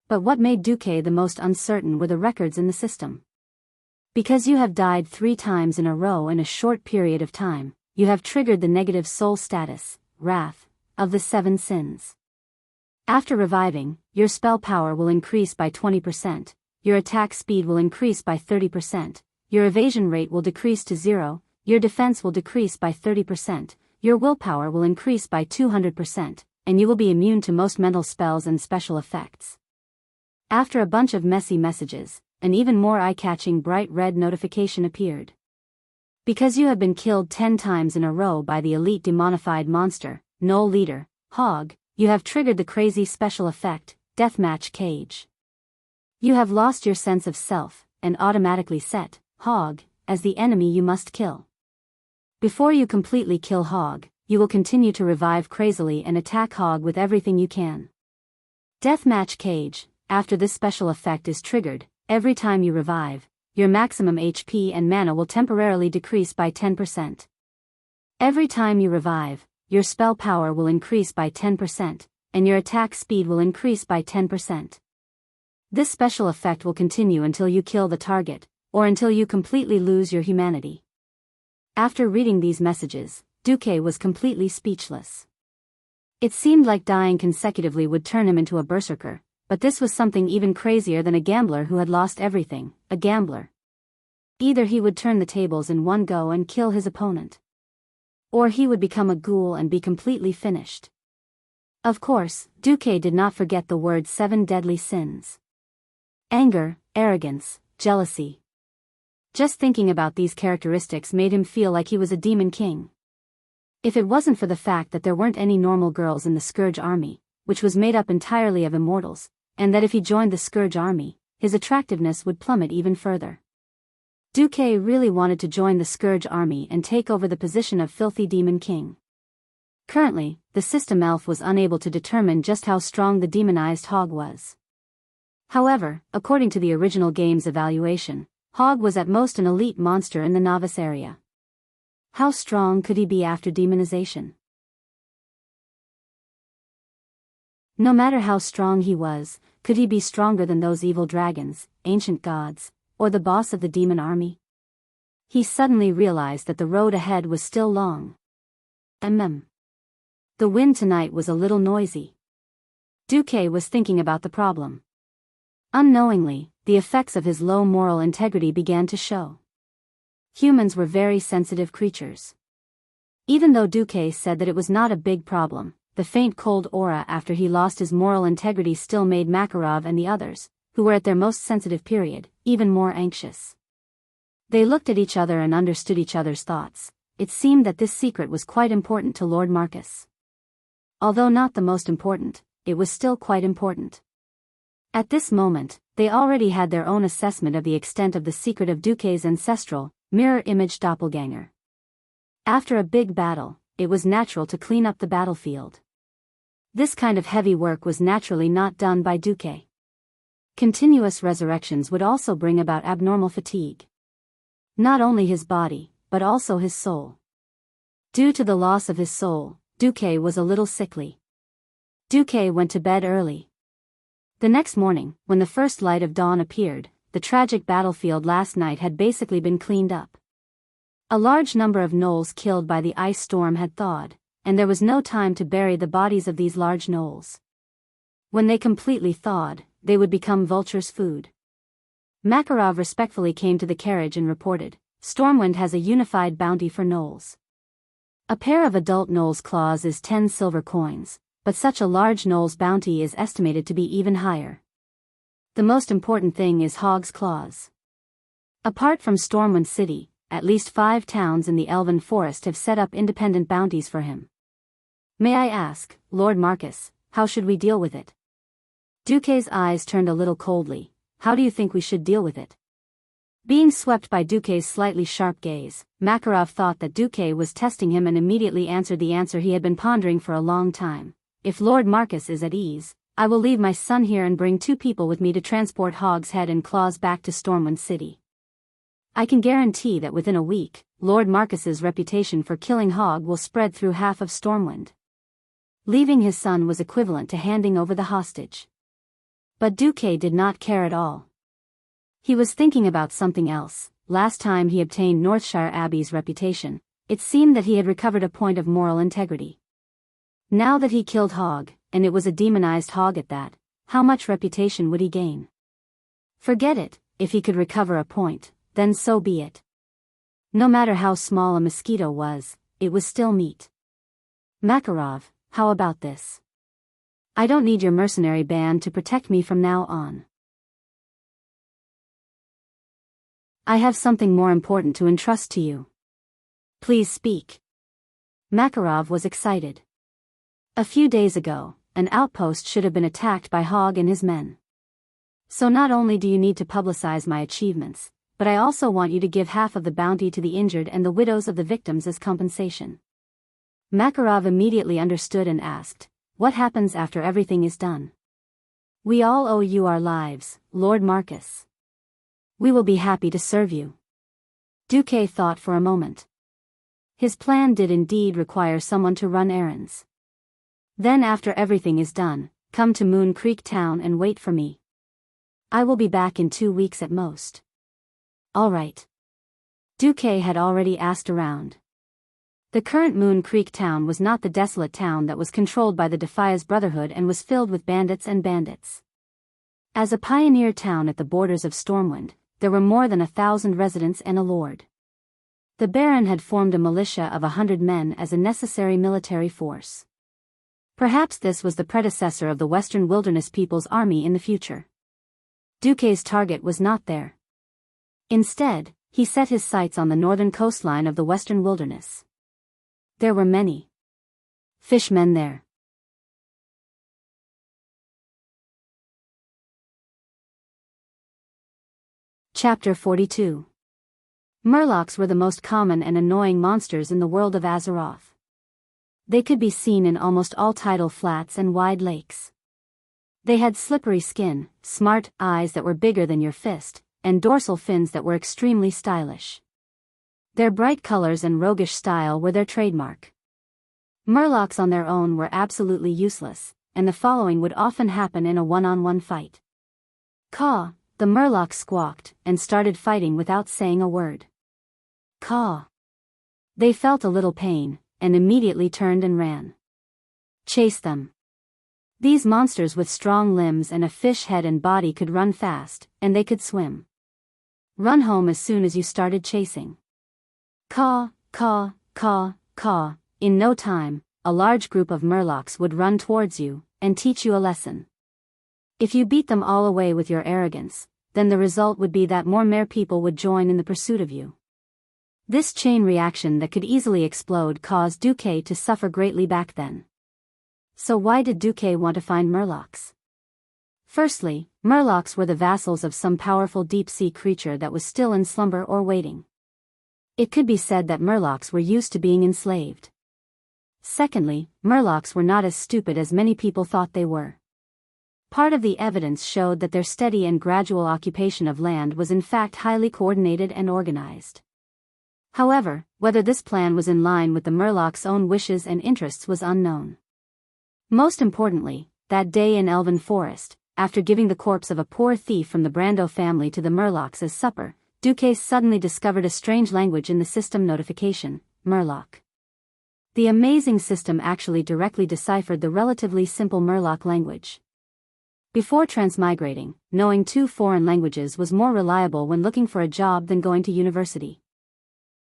But what made Duque the most uncertain were the records in the system. Because you have died 3 times in a row in a short period of time, you have triggered the negative soul status, wrath, of the 7 sins. After reviving, your spell power will increase by 20%, your attack speed will increase by 30%, your evasion rate will decrease to 0, your defense will decrease by 30%, your willpower will increase by 200%, and you will be immune to most mental spells and special effects. After a bunch of messy messages, an even more eye-catching bright red notification appeared. Because you have been killed 10 times in a row by the elite demonified monster, Gnoll Leader, Hog, you have triggered the crazy special effect, Deathmatch Cage. You have lost your sense of self, and automatically set Hog as the enemy you must kill. Before you completely kill Hog, you will continue to revive crazily and attack Hog with everything you can. Deathmatch Cage. After this special effect is triggered, every time you revive, your maximum HP and mana will temporarily decrease by 10%. Every time you revive, your spell power will increase by 10%, and your attack speed will increase by 10%. This special effect will continue until you kill the target, or until you completely lose your humanity. After reading these messages, Duque was completely speechless. It seemed like dying consecutively would turn him into a berserker, but this was something even crazier than a gambler who had lost everything, a gambler. Either he would turn the tables in one go and kill his opponent, or he would become a ghoul and be completely finished. Of course, Duque did not forget the word 7 deadly sins. Anger, arrogance, jealousy. Just thinking about these characteristics made him feel like he was a demon king. If it wasn't for the fact that there weren't any normal girls in the Scourge army, which was made up entirely of immortals, and that if he joined the Scourge army, his attractiveness would plummet even further. Duque really wanted to join the Scourge army and take over the position of filthy demon king. Currently, the system elf was unable to determine just how strong the demonized Hog was. However, according to the original game's evaluation, Hog was at most an elite monster in the novice area. How strong could he be after demonization? No matter how strong he was, could he be stronger than those evil dragons, ancient gods, or the boss of the demon army? He suddenly realized that the road ahead was still long. The wind tonight was a little noisy. Duque was thinking about the problem. Unknowingly, the effects of his low moral integrity began to show. Humans were very sensitive creatures. Even though Duque said that it was not a big problem, the faint cold aura after he lost his moral integrity still made Makarov and the others, who were at their most sensitive period, even more anxious. They looked at each other and understood each other's thoughts. It seemed that this secret was quite important to Lord Marcus. Although not the most important, it was still quite important. At this moment, they already had their own assessment of the extent of the secret of Duque's ancestral, mirror-image doppelganger. After a big battle, it was natural to clean up the battlefield. This kind of heavy work was naturally not done by Duque. Continuous resurrections would also bring about abnormal fatigue. Not only his body, but also his soul. Due to the loss of his soul, Duque was a little sickly. Duque went to bed early. The next morning, when the first light of dawn appeared, the tragic battlefield last night had basically been cleaned up. A large number of gnolls killed by the ice storm had thawed, and there was no time to bury the bodies of these large gnolls. When they completely thawed, they would become vultures' food. Makarov respectfully came to the carriage and reported, "Stormwind has a unified bounty for gnolls. A pair of adult gnoll's claws is 10 silver coins, but such a large gnoll's bounty is estimated to be even higher. The most important thing is Hog's claws. Apart from Stormwind City, at least 5 towns in the Elven Forest have set up independent bounties for him. May I ask, Lord Marcus, how should we deal with it?" Duque's eyes turned a little coldly. "How do you think we should deal with it?" Being swept by Duque's slightly sharp gaze, Makarov thought that Duque was testing him and immediately answered the answer he had been pondering for a long time. "If Lord Marcus is at ease, I will leave my son here and bring 2 people with me to transport Hog's head and claws back to Stormwind City. I can guarantee that within a week, Lord Marcus's reputation for killing Hog will spread through half of Stormwind." Leaving his son was equivalent to handing over the hostage. But Duque did not care at all. He was thinking about something else. Last time he obtained Northshire Abbey's reputation, it seemed that he had recovered a point of moral integrity. Now that he killed Hog, and it was a demonized Hog at that, how much reputation would he gain? Forget it, if he could recover a point, then so be it. No matter how small a mosquito was, it was still meat. "Makarov, how about this? I don't need your mercenary band to protect me from now on. I have something more important to entrust to you. Please speak." Makarov was excited. A few days ago, an outpost should have been attacked by Hog and his men. So not only do you need to publicize my achievements, but I also want you to give half of the bounty to the injured and the widows of the victims as compensation. Makarov immediately understood and asked, "What happens after everything is done?" "We all owe you our lives, Lord Marcus. We will be happy to serve you." Duque thought for a moment. His plan did indeed require someone to run errands. "Then after everything is done, come to Moon Creek Town and wait for me. I will be back in 2 weeks at most." "All right." Duque had already asked around. The current Moon Creek Town was not the desolate town that was controlled by the Defias Brotherhood and was filled with bandits and bandits. As a pioneer town at the borders of Stormwind, there were more than 1,000 residents and a lord. The Baron had formed a militia of 100 men as a necessary military force. Perhaps this was the predecessor of the Western Wilderness People's Army in the future. Duque's target was not there. Instead, he set his sights on the northern coastline of the Western Wilderness. There were many fishmen there. Chapter 42. Murlocs were the most common and annoying monsters in the world of Azeroth. They could be seen in almost all tidal flats and wide lakes. They had slippery skin, smart eyes that were bigger than your fist, and dorsal fins that were extremely stylish. Their bright colors and roguish style were their trademark. Murlocs on their own were absolutely useless, and the following would often happen in a one-on-one fight. Caw, the Murloc squawked and started fighting without saying a word. Caw. They felt a little pain, and immediately turned and ran. Chase them. These monsters with strong limbs and a fish head and body could run fast, and they could swim. Run home as soon as you started chasing. Caw, caw, caw, caw. In no time, a large group of Murlocs would run towards you, and teach you a lesson. If you beat them all away with your arrogance, then the result would be that more people would join in the pursuit of you. This chain reaction that could easily explode caused Duque to suffer greatly back then. So why did Duque want to find Murlocs? Firstly, Murlocs were the vassals of some powerful deep-sea creature that was still in slumber or waiting. It could be said that Murlocs were used to being enslaved. Secondly, Murlocs were not as stupid as many people thought they were. Part of the evidence showed that their steady and gradual occupation of land was in fact highly coordinated and organized. However, whether this plan was in line with the Murlocs' own wishes and interests was unknown. Most importantly, that day in Elven Forest, after giving the corpse of a poor thief from the Brando family to the Murlocs as supper, Duque suddenly discovered a strange language in the system notification, Murloc. The amazing system actually directly deciphered the relatively simple Murloc language. Before transmigrating, knowing 2 foreign languages was more reliable when looking for a job than going to university.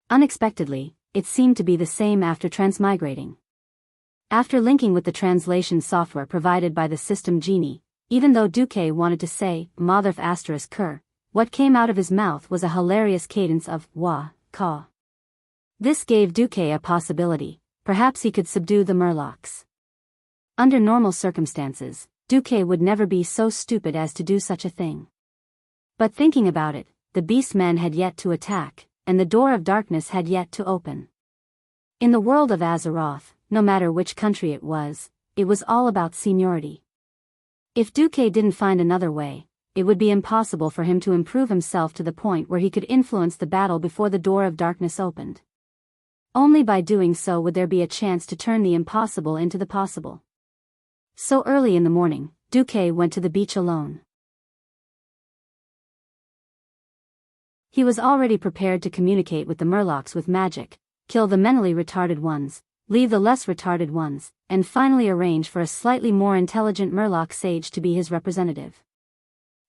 Unexpectedly, it seemed to be the same after transmigrating. After linking with the translation software provided by the system genie, even though Duque wanted to say, Motherf ****, what came out of his mouth was a hilarious cadence of, wah, caw. This gave Duque a possibility. Perhaps he could subdue the Murlocs. Under normal circumstances, Duque would never be so stupid as to do such a thing. But thinking about it, the beastmen had yet to attack, and the door of darkness had yet to open. In the world of Azeroth, no matter which country it was all about seniority. If Duque didn't find another way, it would be impossible for him to improve himself to the point where he could influence the battle before the door of darkness opened. Only by doing so would there be a chance to turn the impossible into the possible. So early in the morning, Duque went to the beach alone. He was already prepared to communicate with the Murlocs with magic, kill the mentally retarded ones, leave the less retarded ones, and finally arrange for a slightly more intelligent Murloc sage to be his representative.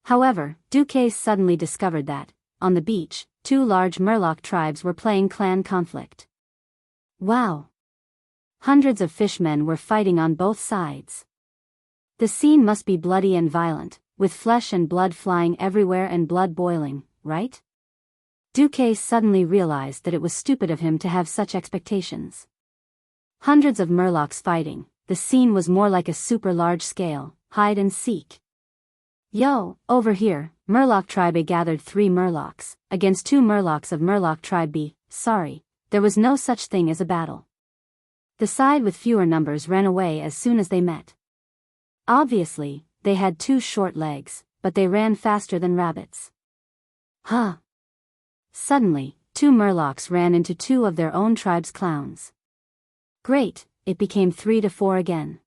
However, Duque suddenly discovered that, on the beach, 2 large Murloc tribes were playing clan conflict. Wow! Hundreds of fishmen were fighting on both sides. The scene must be bloody and violent, with flesh and blood flying everywhere and blood boiling, right? Duque suddenly realized that it was stupid of him to have such expectations. Hundreds of Murlocs fighting, the scene was more like a super large scale, hide and seek. Yo, over here, Murloc Tribe A gathered 3 Murlocs, against 2 Murlocs of Murloc Tribe B, sorry. There was no such thing as a battle. The side with fewer numbers ran away as soon as they met. Obviously, they had 2 short legs, but they ran faster than rabbits. Huh. Suddenly, 2 Murlocs ran into 2 of their own tribe's clowns. Great, it became 3-4 again.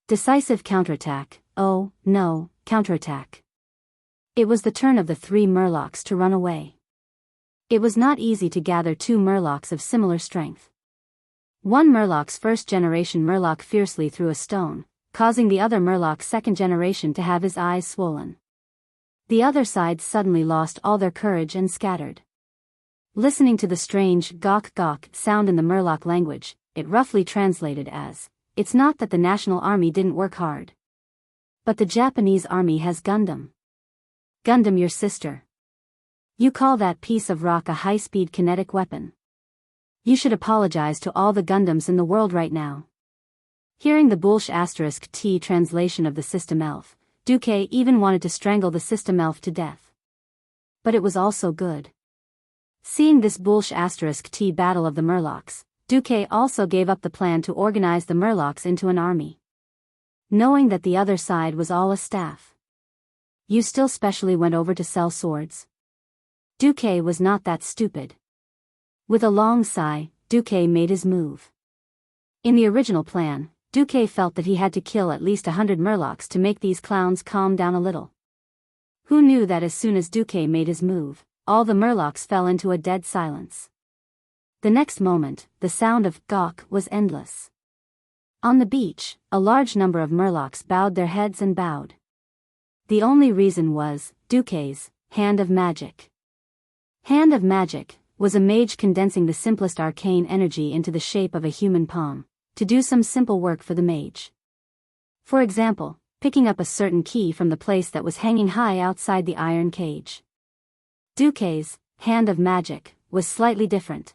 Decisive counterattack, oh, no, counterattack. It was the turn of the 3 Murlocs to run away. It was not easy to gather 2 Murlocs of similar strength. One Murloc's first-generation Murloc fiercely threw a stone, causing the other Murloc's second-generation to have his eyes swollen. The other side suddenly lost all their courage and scattered. Listening to the strange gawk sound in the Murloc language, it roughly translated as, "It's not that the National Army didn't work hard. But the Japanese Army has Gundam. Gundam your sister. You call that piece of rock a high-speed kinetic weapon? You should apologize to all the Gundams in the world right now." Hearing the ***T translation of the system elf, Duque even wanted to strangle the system elf to death. But it was also good. Seeing this ***T battle of the Murlocs, Duque also gave up the plan to organize the Murlocs into an army. Knowing that the other side was all a staff. You still specially went over to sell swords? Duque was not that stupid. With a long sigh, Duque made his move. In the original plan, Duque felt that he had to kill at least 100 murlocs to make these clowns calm down a little. Who knew that as soon as Duque made his move, all the murlocs fell into a dead silence. The next moment, the sound of gawk was endless. On the beach, a large number of murlocs bowed their heads and bowed. The only reason was Duque's hand of magic. Hand of magic was a mage condensing the simplest arcane energy into the shape of a human palm, to do some simple work for the mage. For example, picking up a certain key from the place that was hanging high outside the iron cage. Duque's hand of magic was slightly different.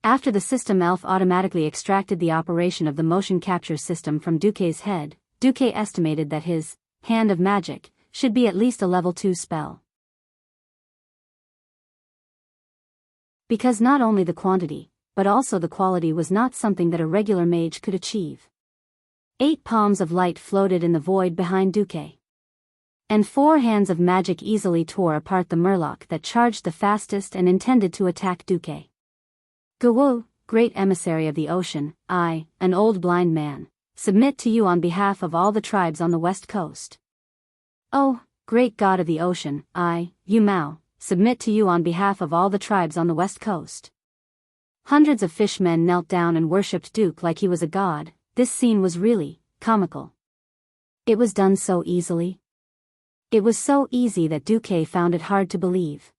After the system elf automatically extracted the operation of the motion capture system from Duque's head, Duque estimated that his hand of magic should be at least a level 2 spell. Because not only the quantity, but also the quality was not something that a regular mage could achieve. 8 palms of light floated in the void behind Duque. And 4 hands of magic easily tore apart the murloc that charged the fastest and intended to attack Duque. Guo, great emissary of the ocean, I, an old blind man, submit to you on behalf of all the tribes on the west coast. Oh, great god of the ocean, I, Yu Mao, submit to you on behalf of all the tribes on the west coast. Hundreds of fishmen knelt down and worshipped Duke like he was a god. This scene was really comical. It was done so easily. It was so easy that Duque found it hard to believe.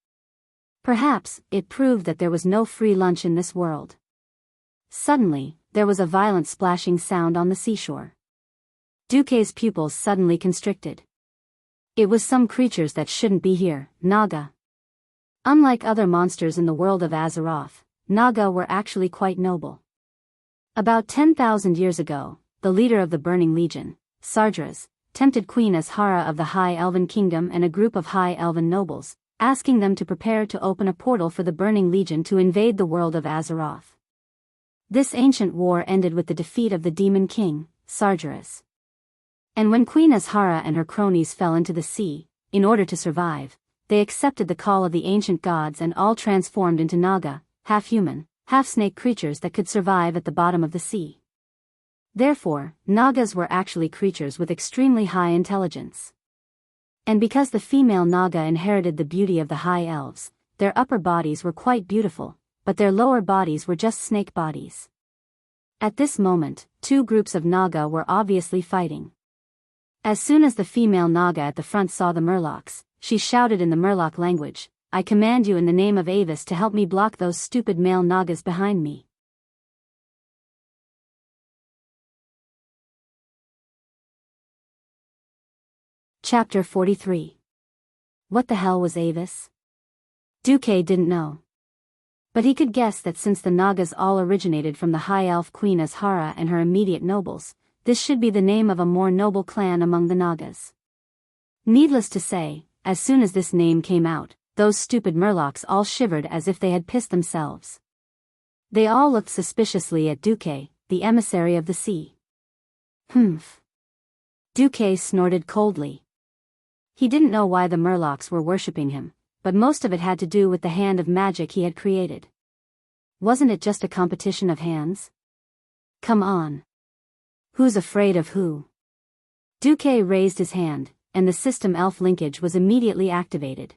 Perhaps it proved that there was no free lunch in this world. Suddenly, there was a violent splashing sound on the seashore. Duque's pupils suddenly constricted. It was some creatures that shouldn't be here, Naga. Unlike other monsters in the world of Azeroth, Naga were actually quite noble. About 10,000 years ago, the leader of the Burning Legion, Sardras, tempted Queen Azhara of the High Elven Kingdom and a group of High Elven nobles, asking them to prepare to open a portal for the Burning Legion to invade the world of Azeroth. This ancient war ended with the defeat of the Demon King, Sardras. And when Queen Azhara and her cronies fell into the sea, in order to survive, they accepted the call of the ancient gods and all transformed into Naga, half-human, half-snake creatures that could survive at the bottom of the sea. Therefore, Nagas were actually creatures with extremely high intelligence. And because the female Naga inherited the beauty of the high elves, their upper bodies were quite beautiful, but their lower bodies were just snake bodies. At this moment, 2 groups of Naga were obviously fighting. As soon as the female Naga at the front saw the murlocs, she shouted in the murloc language, I command you in the name of Avis to help me block those stupid male Nagas behind me. Chapter 43. What the hell was Avis? Duque didn't know. But he could guess that since the Nagas all originated from the High Elf Queen Azhara and her immediate nobles, this should be the name of a more noble clan among the Nagas. Needless to say, as soon as this name came out, those stupid murlocs all shivered as if they had pissed themselves. They all looked suspiciously at Duque, the emissary of the sea. Humph. Duque snorted coldly. He didn't know why the murlocs were worshipping him, but most of it had to do with the hand of magic he had created. Wasn't it just a competition of hands? Come on. Who's afraid of who? Duque raised his hand, and the system elf linkage was immediately activated.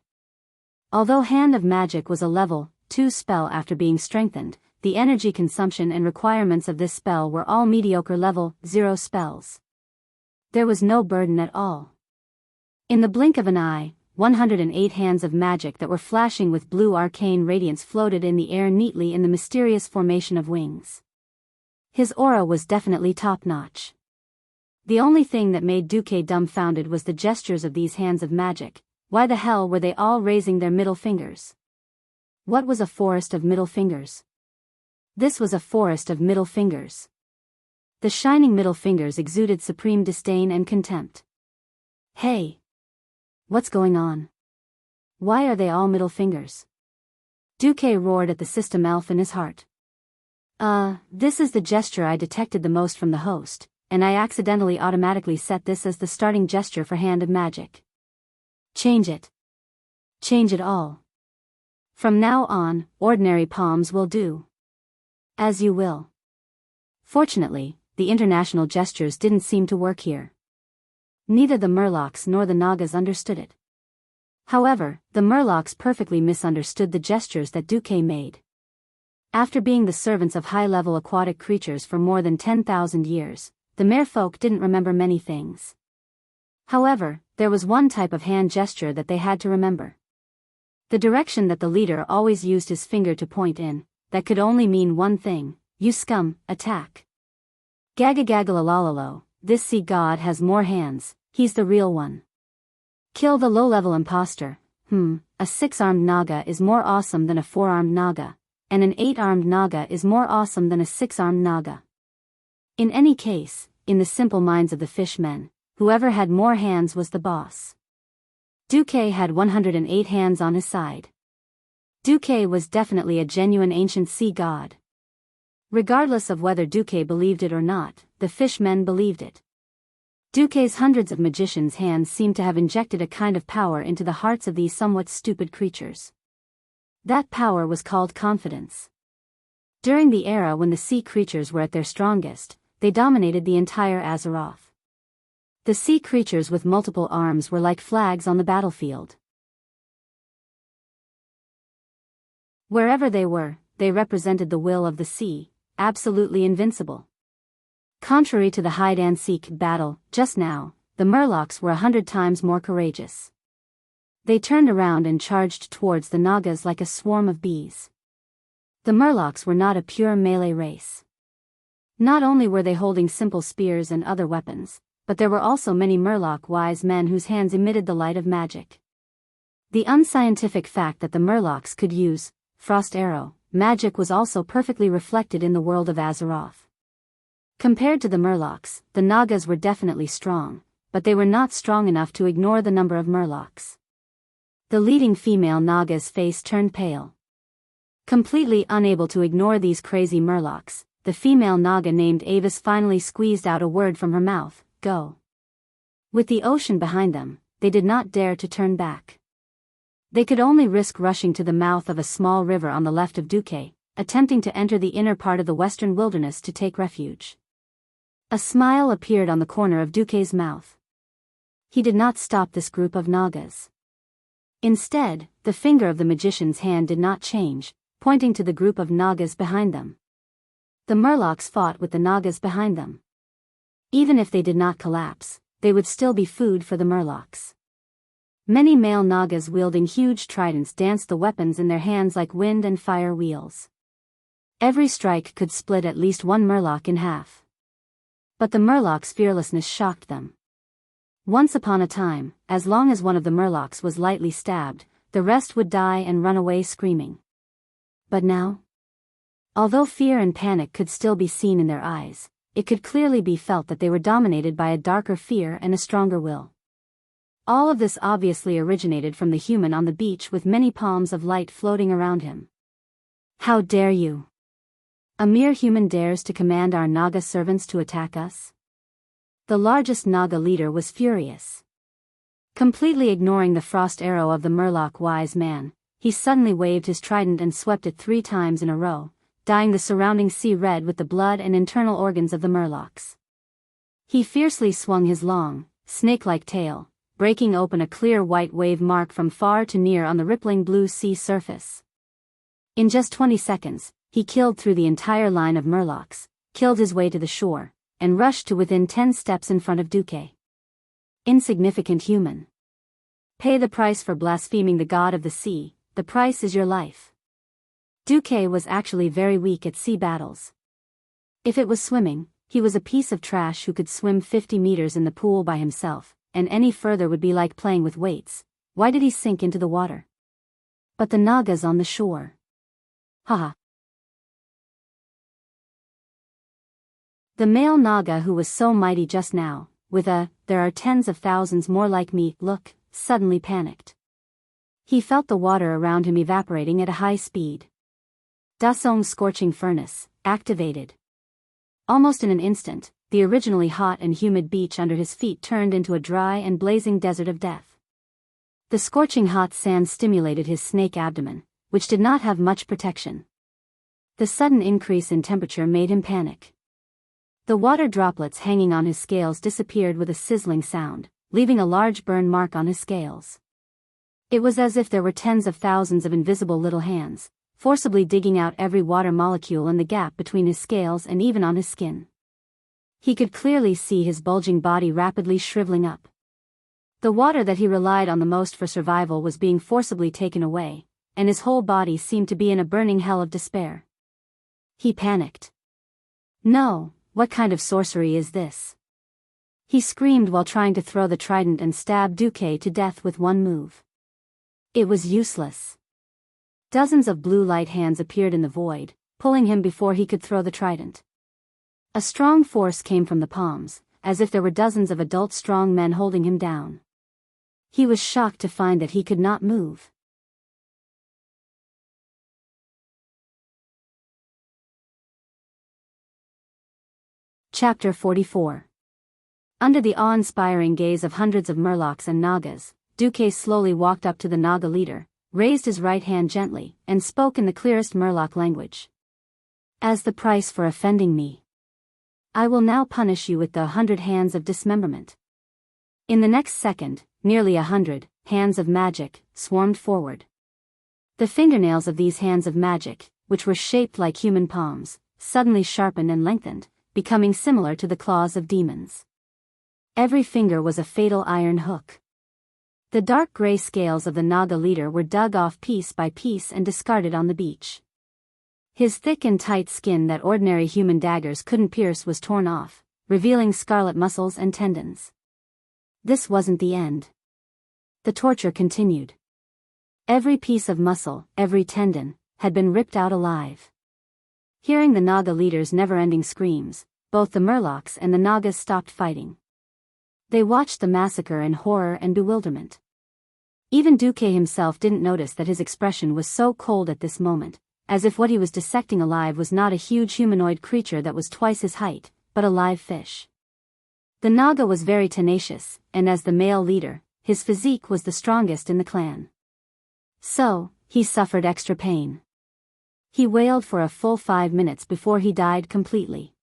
Although Hand of Magic was a level 2 spell after being strengthened, the energy consumption and requirements of this spell were all mediocre level 0 spells. There was no burden at all. In the blink of an eye, 108 hands of magic that were flashing with blue arcane radiance floated in the air neatly in the mysterious formation of wings. His aura was definitely top-notch. The only thing that made Duque dumbfounded was the gestures of these hands of magic. Why the hell were they all raising their middle fingers? What was a forest of middle fingers? This was a forest of middle fingers. The shining middle fingers exuded supreme disdain and contempt. Hey! What's going on? Why are they all middle fingers? Duque roared at the system elf in his heart. This is the gesture I detected the most from the host, and I accidentally automatically set this as the starting gesture for Hand of Magic. Change it. Change it all. From now on, ordinary palms will do. As you will. Fortunately, the international gestures didn't seem to work here. Neither the Murlocs nor the Nagas understood it. However, the Murlocs perfectly misunderstood the gestures that Duque made. After being the servants of high-level aquatic creatures for more than 10,000 years, the merfolk didn't remember many things. However, there was one type of hand gesture that they had to remember. The direction that the leader always used his finger to point in, that could only mean one thing: you scum, attack. Gagagagalalo, this sea god has more hands, he's the real one. Kill the low-level imposter. A 6-armed Naga is more awesome than a 4-armed Naga, and an 8-armed Naga is more awesome than a 6-armed Naga. In any case, in the simple minds of the fishmen, whoever had more hands was the boss. Duque had 108 hands on his side. Duque was definitely a genuine ancient sea god. Regardless of whether Duque believed it or not, the fishmen believed it. Duque's hundreds of magicians' hands seemed to have injected a kind of power into the hearts of these somewhat stupid creatures. That power was called confidence. During the era when the sea creatures were at their strongest, they dominated the entire Azeroth. The sea creatures with multiple arms were like flags on the battlefield. Wherever they were, they represented the will of the sea, absolutely invincible. Contrary to the hide-and-seek battle, just now, the Murlocs were 100 times more courageous. They turned around and charged towards the Nagas like a swarm of bees. The Murlocs were not a pure melee race. Not only were they holding simple spears and other weapons, but there were also many Murloc wise men whose hands emitted the light of magic. The unscientific fact that the Murlocs could use frost arrow magic was also perfectly reflected in the world of Azeroth. Compared to the Murlocs, the Nagas were definitely strong, but they were not strong enough to ignore the number of Murlocs. The leading female Naga's face turned pale. Completely unable to ignore these crazy Murlocs, the female Naga named Avis finally squeezed out a word from her mouth: go. With the ocean behind them, they did not dare to turn back. They could only risk rushing to the mouth of a small river on the left of Duque, attempting to enter the inner part of the western wilderness to take refuge. A smile appeared on the corner of Duque's mouth. He did not stop this group of Nagas. Instead, the finger of the magician's hand did not change, pointing to the group of Nagas behind them. The Murlocs fought with the Nagas behind them. Even if they did not collapse, they would still be food for the Murlocs. Many male Nagas wielding huge tridents danced the weapons in their hands like wind and fire wheels. Every strike could split at least one Murloc in half. But the Murloc's fearlessness shocked them. Once upon a time, as long as one of the Murlocs was lightly stabbed, the rest would die and run away screaming. But now? Although fear and panic could still be seen in their eyes, it could clearly be felt that they were dominated by a darker fear and a stronger will. All of this obviously originated from the human on the beach with many palms of light floating around him. How dare you? A mere human dares to command our Naga servants to attack us? The largest Naga leader was furious. Completely ignoring the frost arrow of the Murloc wise man, he suddenly waved his trident and swept it 3 times in a row, dyeing the surrounding sea red with the blood and internal organs of the Murlocs. He fiercely swung his long, snake-like tail, breaking open a clear white wave mark from far to near on the rippling blue sea surface. In just 20 seconds, he killed through the entire line of Murlocs, killed his way to the shore, and rushed to within 10 steps in front of Duque. Insignificant human. Pay the price for blaspheming the god of the sea, the price is your life. Duque was actually very weak at sea battles. If it was swimming, he was a piece of trash who could swim 50 meters in the pool by himself, and any further would be like playing with weights. Why did he sink into the water? But the Nagas on the shore. Haha. The male Naga who was so mighty just now, with a "there are tens of thousands more like me" look, suddenly panicked. He felt the water around him evaporating at a high speed. Dasong's scorching furnace, activated. Almost in an instant, the originally hot and humid beach under his feet turned into a dry and blazing desert of death. The scorching hot sand stimulated his snake abdomen, which did not have much protection. The sudden increase in temperature made him panic. The water droplets hanging on his scales disappeared with a sizzling sound, leaving a large burn mark on his scales. It was as if there were tens of thousands of invisible little hands, forcibly digging out every water molecule in the gap between his scales and even on his skin. He could clearly see his bulging body rapidly shriveling up. The water that he relied on the most for survival was being forcibly taken away, and his whole body seemed to be in a burning hell of despair. He panicked. No, what kind of sorcery is this? He screamed while trying to throw the trident and stab Duque to death with one move. It was useless. Dozens of blue light hands appeared in the void, pulling him before he could throw the trident. A strong force came from the palms, as if there were dozens of adult strong men holding him down. He was shocked to find that he could not move. Chapter 44. Under the awe-inspiring gaze of hundreds of murlocs and nagas, Duque slowly walked up to the naga leader, raised his right hand gently, and spoke in the clearest murloc language. As the price for offending me, I will now punish you with the 100 hands of dismemberment. In the next second, nearly 100 hands of magic swarmed forward. The fingernails of these hands of magic, which were shaped like human palms, suddenly sharpened and lengthened, becoming similar to the claws of demons. Every finger was a fatal iron hook. The dark gray scales of the naga leader were dug off piece by piece and discarded on the beach. His thick and tight skin that ordinary human daggers couldn't pierce was torn off, revealing scarlet muscles and tendons. This wasn't the end. The torture continued. Every piece of muscle, every tendon, had been ripped out alive. Hearing the naga leader's never-ending screams, both the murlocs and the nagas stopped fighting. They watched the massacre in horror and bewilderment. Even Duque himself didn't notice that his expression was so cold at this moment, as if what he was dissecting alive was not a huge humanoid creature that was twice his height, but a live fish. The naga was very tenacious, and as the male leader, his physique was the strongest in the clan. So, he suffered extra pain. He wailed for a full 5 minutes before he died completely.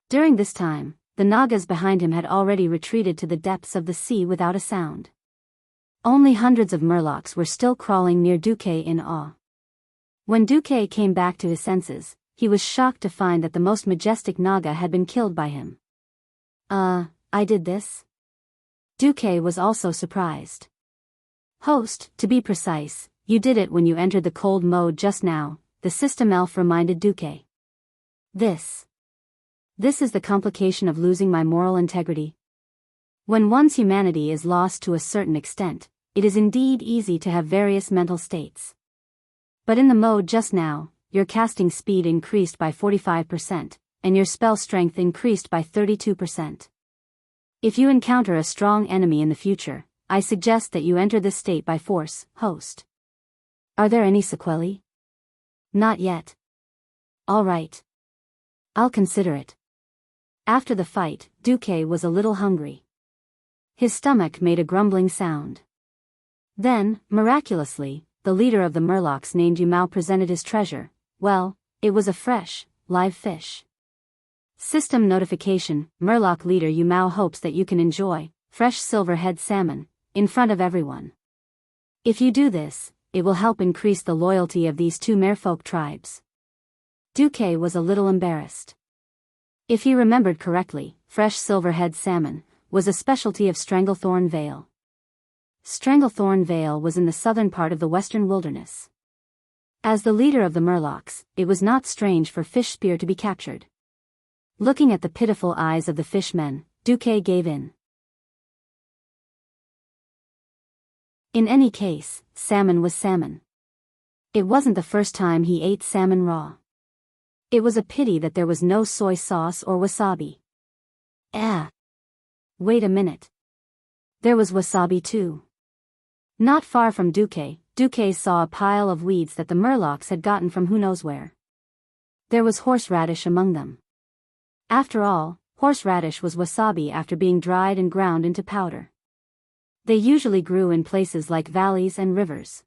During this time, the nagas behind him had already retreated to the depths of the sea without a sound. Only hundreds of murlocs were still crawling near Duque in awe. When Duque came back to his senses, he was shocked to find that the most majestic naga had been killed by him. I did this? Duque was also surprised. Host, to be precise, you did it when you entered the cold mode just now, the system elf reminded Duque. This is the complication of losing my moral integrity. When one's humanity is lost to a certain extent, it is indeed easy to have various mental states. But in the mode just now, your casting speed increased by 45%, and your spell strength increased by 32%. If you encounter a strong enemy in the future, I suggest that you enter this state by force, host. Are there any sequelae? Not yet. All right. I'll consider it. After the fight, Duque was a little hungry. His stomach made a grumbling sound. Then, miraculously, the leader of the murlocs named Yumao presented his treasure. Well, it was a fresh, live fish. System notification: Murloc leader Yumao hopes that you can enjoy fresh silverhead salmon in front of everyone. If you do this, it will help increase the loyalty of these two merfolk tribes. Duque was a little embarrassed. If he remembered correctly, fresh silverhead salmon was a specialty of Stranglethorn Vale. Stranglethorn Vale was in the southern part of the western wilderness. As the leader of the Murlocs, it was not strange for Fish Spear to be captured. Looking at the pitiful eyes of the fishmen, Duque gave in. In any case, salmon was salmon. It wasn't the first time he ate salmon raw. It was a pity that there was no soy sauce or wasabi. Wait a minute. There was wasabi too. Not far from Duque saw a pile of weeds that the Murlocs had gotten from who knows where. There was horseradish among them. After all, horseradish was wasabi after being dried and ground into powder. They usually grew in places like valleys and rivers.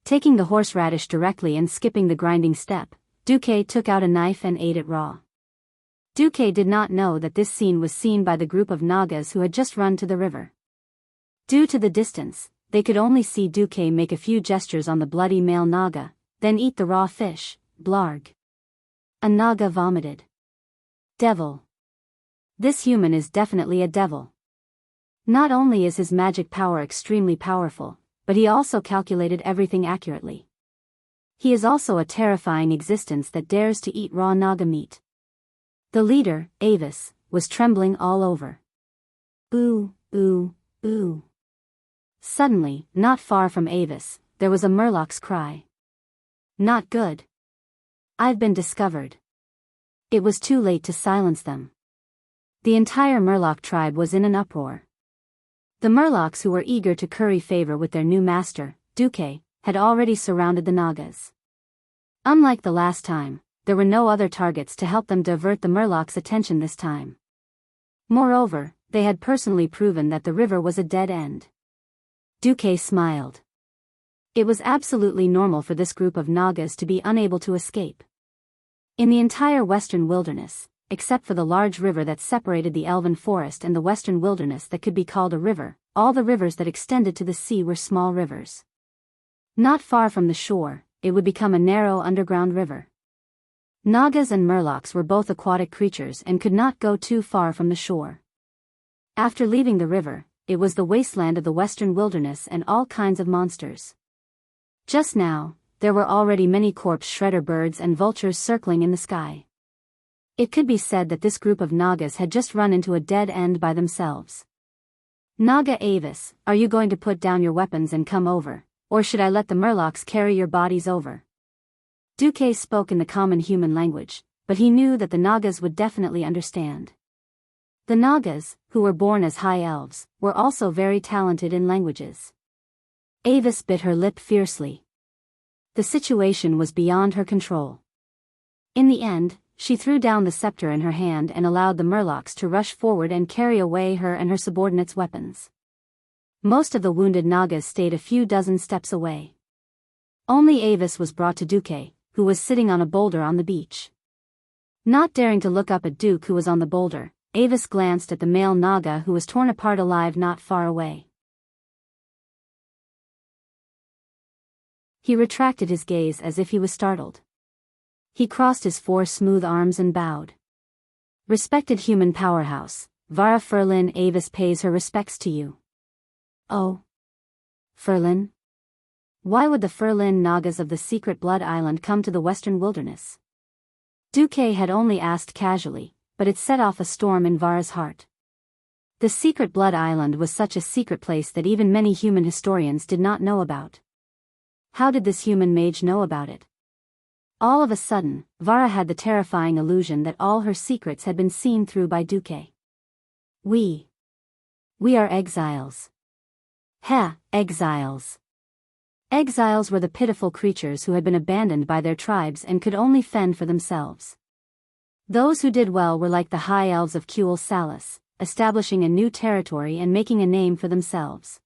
Taking the horseradish directly and skipping the grinding step, Duque took out a knife and ate it raw. Duque did not know that this scene was seen by the group of Nagas who had just run to the river. Due to the distance, they could only see Duque make a few gestures on the bloody male Naga, then eat the raw fish. Blarg. A Naga vomited. Devil. This human is definitely a devil. Not only is his magic power extremely powerful, but he also calculated everything accurately. He is also a terrifying existence that dares to eat raw Naga meat. The leader, Avis, was trembling all over. Ooh, ooh, ooh. Suddenly, not far from Avis, there was a Murloc's cry. Not good. I've been discovered. It was too late to silence them. The entire Murloc tribe was in an uproar. The Murlocs who were eager to curry favor with their new master, Duque, had already surrounded the Nagas. Unlike the last time, there were no other targets to help them divert the Murlocs' attention this time. Moreover, they had personally proven that the river was a dead end. Duque smiled. It was absolutely normal for this group of Nagas to be unable to escape. In the entire western wilderness, except for the large river that separated the elven forest and the western wilderness that could be called a river, all the rivers that extended to the sea were small rivers. Not far from the shore, it would become a narrow underground river. Nagas and Murlocs were both aquatic creatures and could not go too far from the shore. After leaving the river, it was the wasteland of the western wilderness and all kinds of monsters. Just now, there were already many corpse shredder birds and vultures circling in the sky. It could be said that this group of Nagas had just run into a dead end by themselves. Naga Avis, are you going to put down your weapons and come over, or should I let the Murlocs carry your bodies over? Duque spoke in the common human language, but he knew that the Nagas would definitely understand. The Nagas, who were born as high elves, were also very talented in languages. Avis bit her lip fiercely. The situation was beyond her control. In the end, she threw down the scepter in her hand and allowed the Murlocs to rush forward and carry away her and her subordinates' weapons. Most of the wounded Nagas stayed a few dozen steps away. Only Avis was brought to Duque, who was sitting on a boulder on the beach. Not daring to look up at Duque, who was on the boulder, Avis glanced at the male Naga who was torn apart alive not far away. He retracted his gaze as if he was startled. He crossed his four smooth arms and bowed. Respected human powerhouse, Vara Furlin, Avis pays her respects to you. Oh. Furlin? Why would the Furlin Nagas of the Secret Blood Island come to the western wilderness? Duque had only asked casually, but it set off a storm in Vara's heart. The Secret Blood Island was such a secret place that even many human historians did not know about. How did this human mage know about it? All of a sudden, Vara had the terrifying illusion that all her secrets had been seen through by Duque. We are exiles. Exiles. Exiles were the pitiful creatures who had been abandoned by their tribes and could only fend for themselves. Those who did well were like the high elves of Kuel Salis, establishing a new territory and making a name for themselves.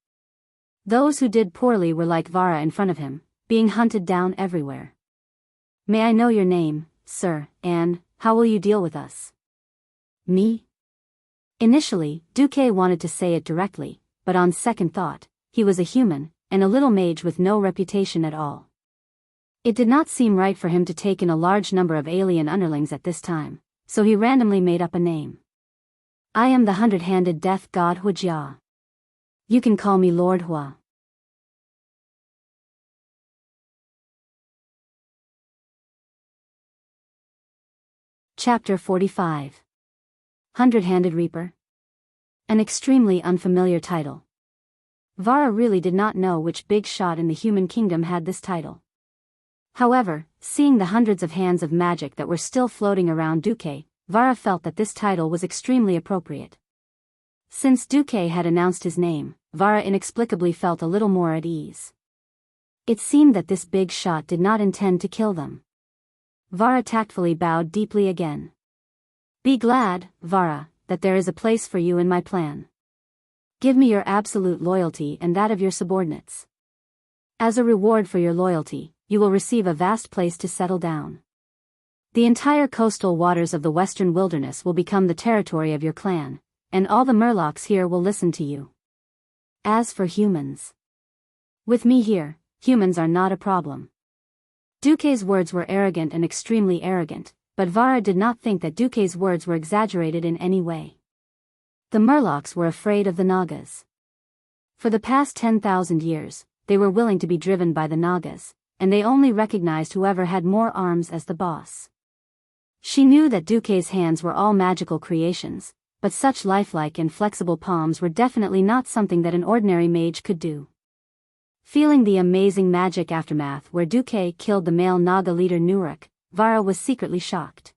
Those who did poorly were like Vara in front of him, being hunted down everywhere. May I know your name, sir, and how will you deal with us? Me? Initially, Duque wanted to say it directly, but on second thought, he was a human, and a little mage with no reputation at all. It did not seem right for him to take in a large number of alien underlings at this time, so he randomly made up a name. I am the hundred-handed death god Huijia. You can call me Lord Hua. Chapter 45. Hundred-Handed Reaper. An extremely unfamiliar title. Vara really did not know which big shot in the human kingdom had this title. However, seeing the hundreds of hands of magic that were still floating around Duque, Vara felt that this title was extremely appropriate. Since Duque had announced his name, Vara inexplicably felt a little more at ease. It seemed that this big shot did not intend to kill them. Vara tactfully bowed deeply again. Be glad, Vara, that there is a place for you in my plan. Give me your absolute loyalty and that of your subordinates. As a reward for your loyalty, you will receive a vast place to settle down. The entire coastal waters of the western wilderness will become the territory of your clan, and all the murlocs here will listen to you. As for humans, with me here, humans are not a problem. Duque's words were arrogant and extremely arrogant, but Vara did not think that Duque's words were exaggerated in any way. The murlocs were afraid of the Nagas. For the past 10,000 years, they were willing to be driven by the Nagas, and they only recognized whoever had more arms as the boss. She knew that Duque's hands were all magical creations, but such lifelike and flexible palms were definitely not something that an ordinary mage could do. Feeling the amazing magic aftermath where Duque killed the male Naga leader Nuruk, Vara was secretly shocked.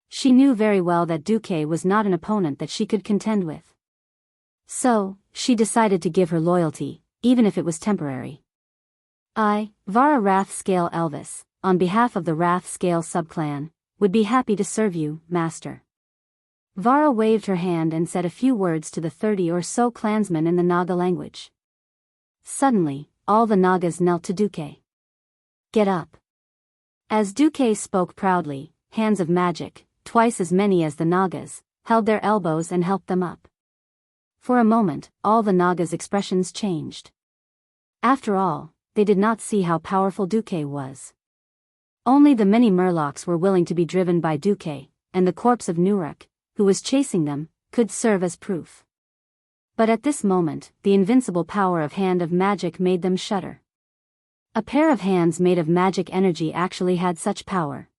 She knew very well that Duque was not an opponent that she could contend with. So, she decided to give her loyalty, even if it was temporary. I, Vara Wrath-Scale Elvis, on behalf of the Wrath-Scale subclan, would be happy to serve you, Master. Vara waved her hand and said a few words to the 30 or so clansmen in the Naga language. Suddenly, all the Nagas knelt to Duque. Get up. As Duque spoke proudly, hands of magic, twice as many as the Nagas, held their elbows and helped them up. For a moment, all the Nagas' expressions changed. After all, they did not see how powerful Duque was. Only the many murlocs were willing to be driven by Duque, and the corpse of Nuruk, who was chasing them, could serve as proof. But at this moment, the invincible power of Hand of Magic made them shudder. A pair of hands made of magic energy actually had such power.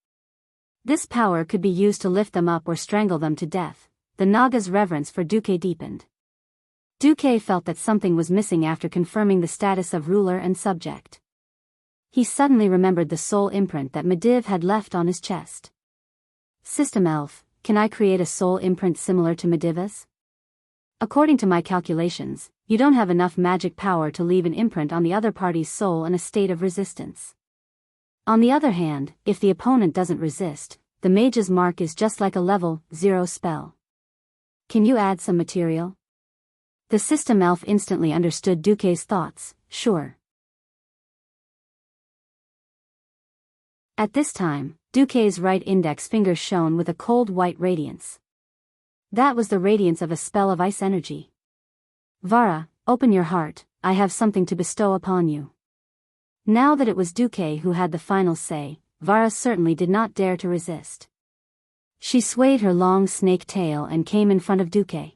This power could be used to lift them up or strangle them to death. The Naga's reverence for Duque deepened. Duque felt that something was missing after confirming the status of ruler and subject. He suddenly remembered the soul imprint that Mediv had left on his chest. System Elf, can I create a soul imprint similar to Mediv's? According to my calculations, you don't have enough magic power to leave an imprint on the other party's soul in a state of resistance. On the other hand, if the opponent doesn't resist, the mage's mark is just like a level 0 spell. Can you add some material? The system elf instantly understood Duque's thoughts. Sure. At this time, Duque's right index finger shone with a cold white radiance. That was the radiance of a spell of ice energy. Vara, open your heart, I have something to bestow upon you. Now that it was Duque who had the final say, Vara certainly did not dare to resist. She swayed her long snake tail and came in front of Duque.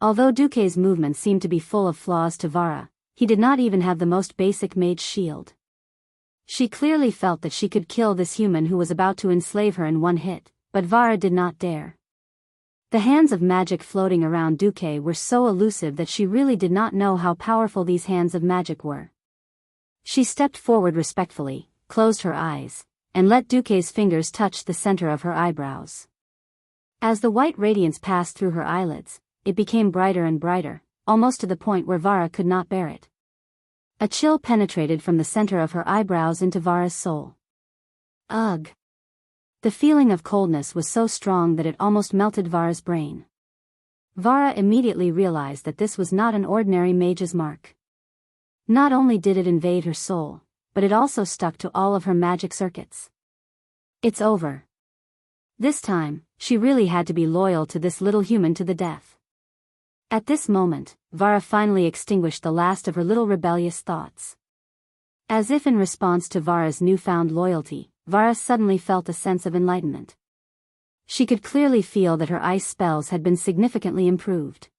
Although Duque's movements seemed to be full of flaws to Vara, he did not even have the most basic mage shield. She clearly felt that she could kill this human who was about to enslave her in one hit, but Vara did not dare. The hands of magic floating around Duque were so elusive that she really did not know how powerful these hands of magic were. She stepped forward respectfully, closed her eyes, and let Duque's fingers touch the center of her eyebrows. As the white radiance passed through her eyelids, it became brighter and brighter, almost to the point where Vara could not bear it. A chill penetrated from the center of her eyebrows into Vara's soul. Ugh! The feeling of coldness was so strong that it almost melted Vara's brain. Vara immediately realized that this was not an ordinary mage's mark. Not only did it invade her soul, but it also stuck to all of her magic circuits. It's over. This time, she really had to be loyal to this little human to the death. At this moment, Vara finally extinguished the last of her little rebellious thoughts. As if in response to Vara's newfound loyalty, Vara suddenly felt a sense of enlightenment. She could clearly feel that her ice spells had been significantly improved.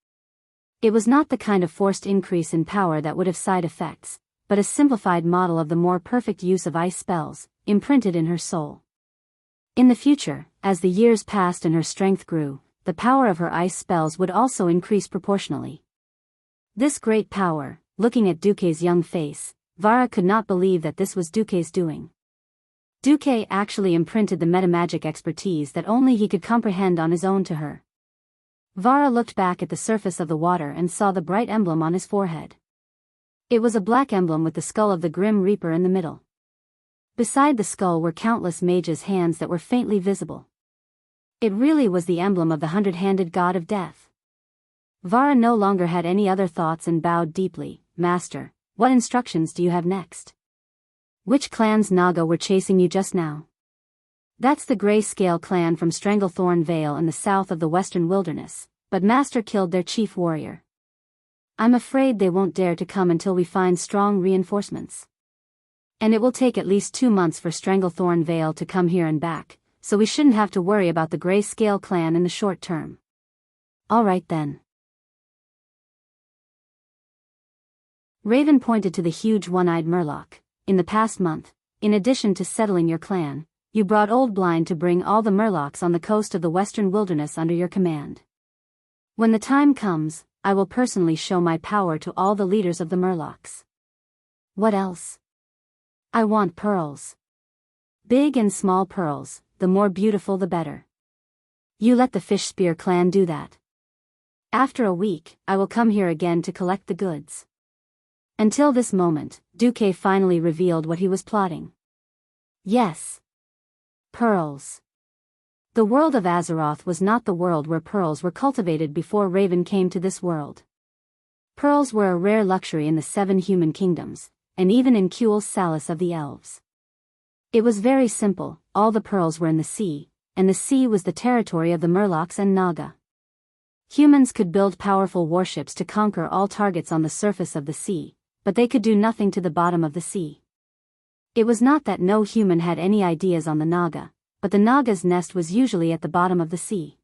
It was not the kind of forced increase in power that would have side effects, but a simplified model of the more perfect use of ice spells, imprinted in her soul. In the future, as the years passed and her strength grew, the power of her ice spells would also increase proportionally. This great power, looking at Duque's young face, Vara could not believe that this was Duque's doing. Duque actually imprinted the metamagic expertise that only he could comprehend on his own to her. Vara looked back at the surface of the water and saw the bright emblem on his forehead. It was a black emblem with the skull of the Grim Reaper in the middle. Beside the skull were countless mages' hands that were faintly visible. It really was the emblem of the hundred-handed god of death. Vara no longer had any other thoughts and bowed deeply. Master, What instructions do you have next? Which clan's Naga were chasing you just now? That's the Gray-Scale clan from Stranglethorn Vale in the south of the western wilderness, but Master killed their chief warrior. I'm afraid they won't dare to come until we find strong reinforcements. And it will take at least 2 months for Stranglethorn Vale to come here and back, so we shouldn't have to worry about the Gray-Scale clan in the short term. All right then. Raven pointed to the huge one-eyed Murloc. In the past month, in addition to settling your clan, you brought Old Blind to bring all the Murlocs on the coast of the western wilderness under your command. When the time comes, I will personally show my power to all the leaders of the Murlocs. What else? I want pearls. Big and small pearls, the more beautiful the better. You let the Fish Spear clan do that. After a week, I will come here again to collect the goods. Until this moment, Duque finally revealed what he was plotting. Yes. Pearls. The world of Azeroth was not the world where pearls were cultivated before Raven came to this world. Pearls were a rare luxury in the 7 human kingdoms, and even in Kuel's Salis of the elves. It was very simple, all the pearls were in the sea, and the sea was the territory of the Murlocs and Naga. Humans could build powerful warships to conquer all targets on the surface of the sea, but they could do nothing to the bottom of the sea. It was not that no human had any ideas on the Naga, but the Naga's nest was usually at the bottom of the sea.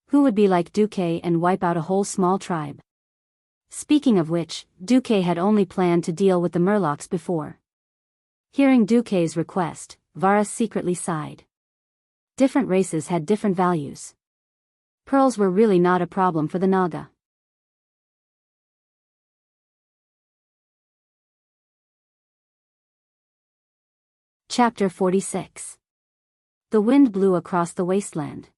Who would be like Duque and wipe out a whole small tribe? Speaking of which, Duque had only planned to deal with the Murlocs before. Hearing Duque's request, Varus secretly sighed. Different races had different values. Pearls were really not a problem for the Naga. Chapter 46. The wind blew across the wasteland.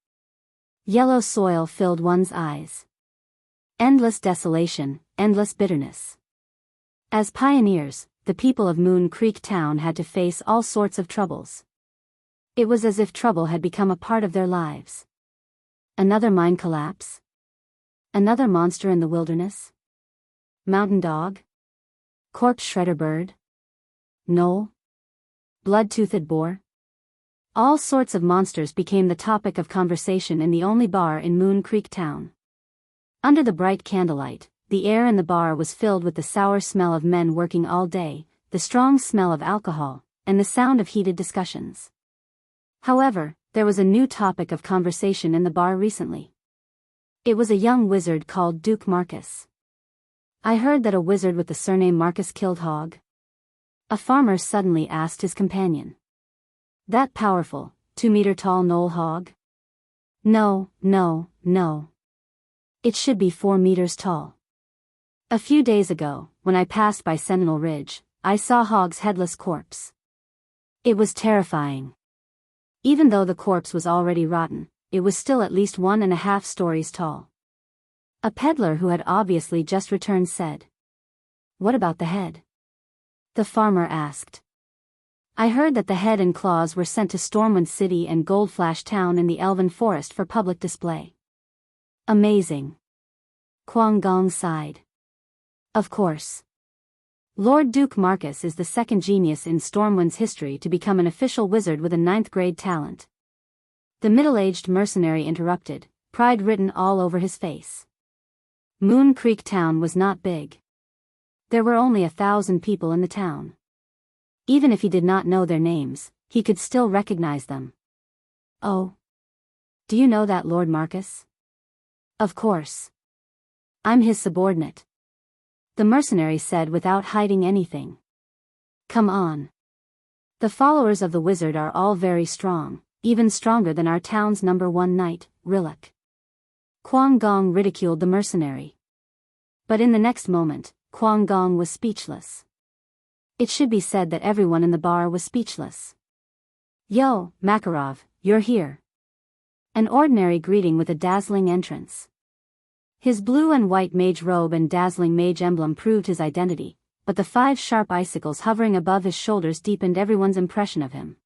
Yellow soil filled one's eyes. Endless desolation, endless bitterness. As pioneers, the people of Moon Creek Town had to face all sorts of troubles. It was as if trouble had become a part of their lives. Another mine collapse? Another monster in the wilderness? Mountain dog? Corpse shredder bird? Gnoll? Blood-toothed boar? All sorts of monsters became the topic of conversation in the only bar in Moon Creek Town. Under the bright candlelight, the air in the bar was filled with the sour smell of men working all day, the strong smell of alcohol, and the sound of heated discussions. However, there was a new topic of conversation in the bar recently. It was a young wizard called Duke Marcus. I heard that a wizard with the surname Marcus killed Hog. A farmer suddenly asked his companion. That powerful, 2-meter-tall Gnoll Hog? No. It should be 4 meters tall. A few days ago, when I passed by Sentinel Ridge, I saw Hog's headless corpse. It was terrifying. Even though the corpse was already rotten, it was still at least 1.5 stories tall. A peddler who had obviously just returned said. What about the head? The farmer asked. I heard that the head and claws were sent to Stormwind City and Goldflash Town in the Elven Forest for public display. Amazing. Quang Gong sighed. Of course. Lord Duke Marcus is the second genius in Stormwind's history to become an official wizard with a 9th-grade talent. The middle-aged mercenary interrupted, pride written all over his face. Moon Creek Town was not big. There were only 1,000 people in the town. Even if he did not know their names, he could still recognize them. Oh. Do you know that Lord Marcus? Of course. I'm his subordinate. The mercenary said without hiding anything. Come on. The followers of the wizard are all very strong, even stronger than our town's #1 knight, Rillick. Quang Gong ridiculed the mercenary. But in the next moment, Quang Gong was speechless. It should be said that everyone in the bar was speechless. Yo, Makarov, you're here. An ordinary greeting with a dazzling entrance. His blue and white mage robe and dazzling mage emblem proved his identity, but the 5 sharp icicles hovering above his shoulders deepened everyone's impression of him.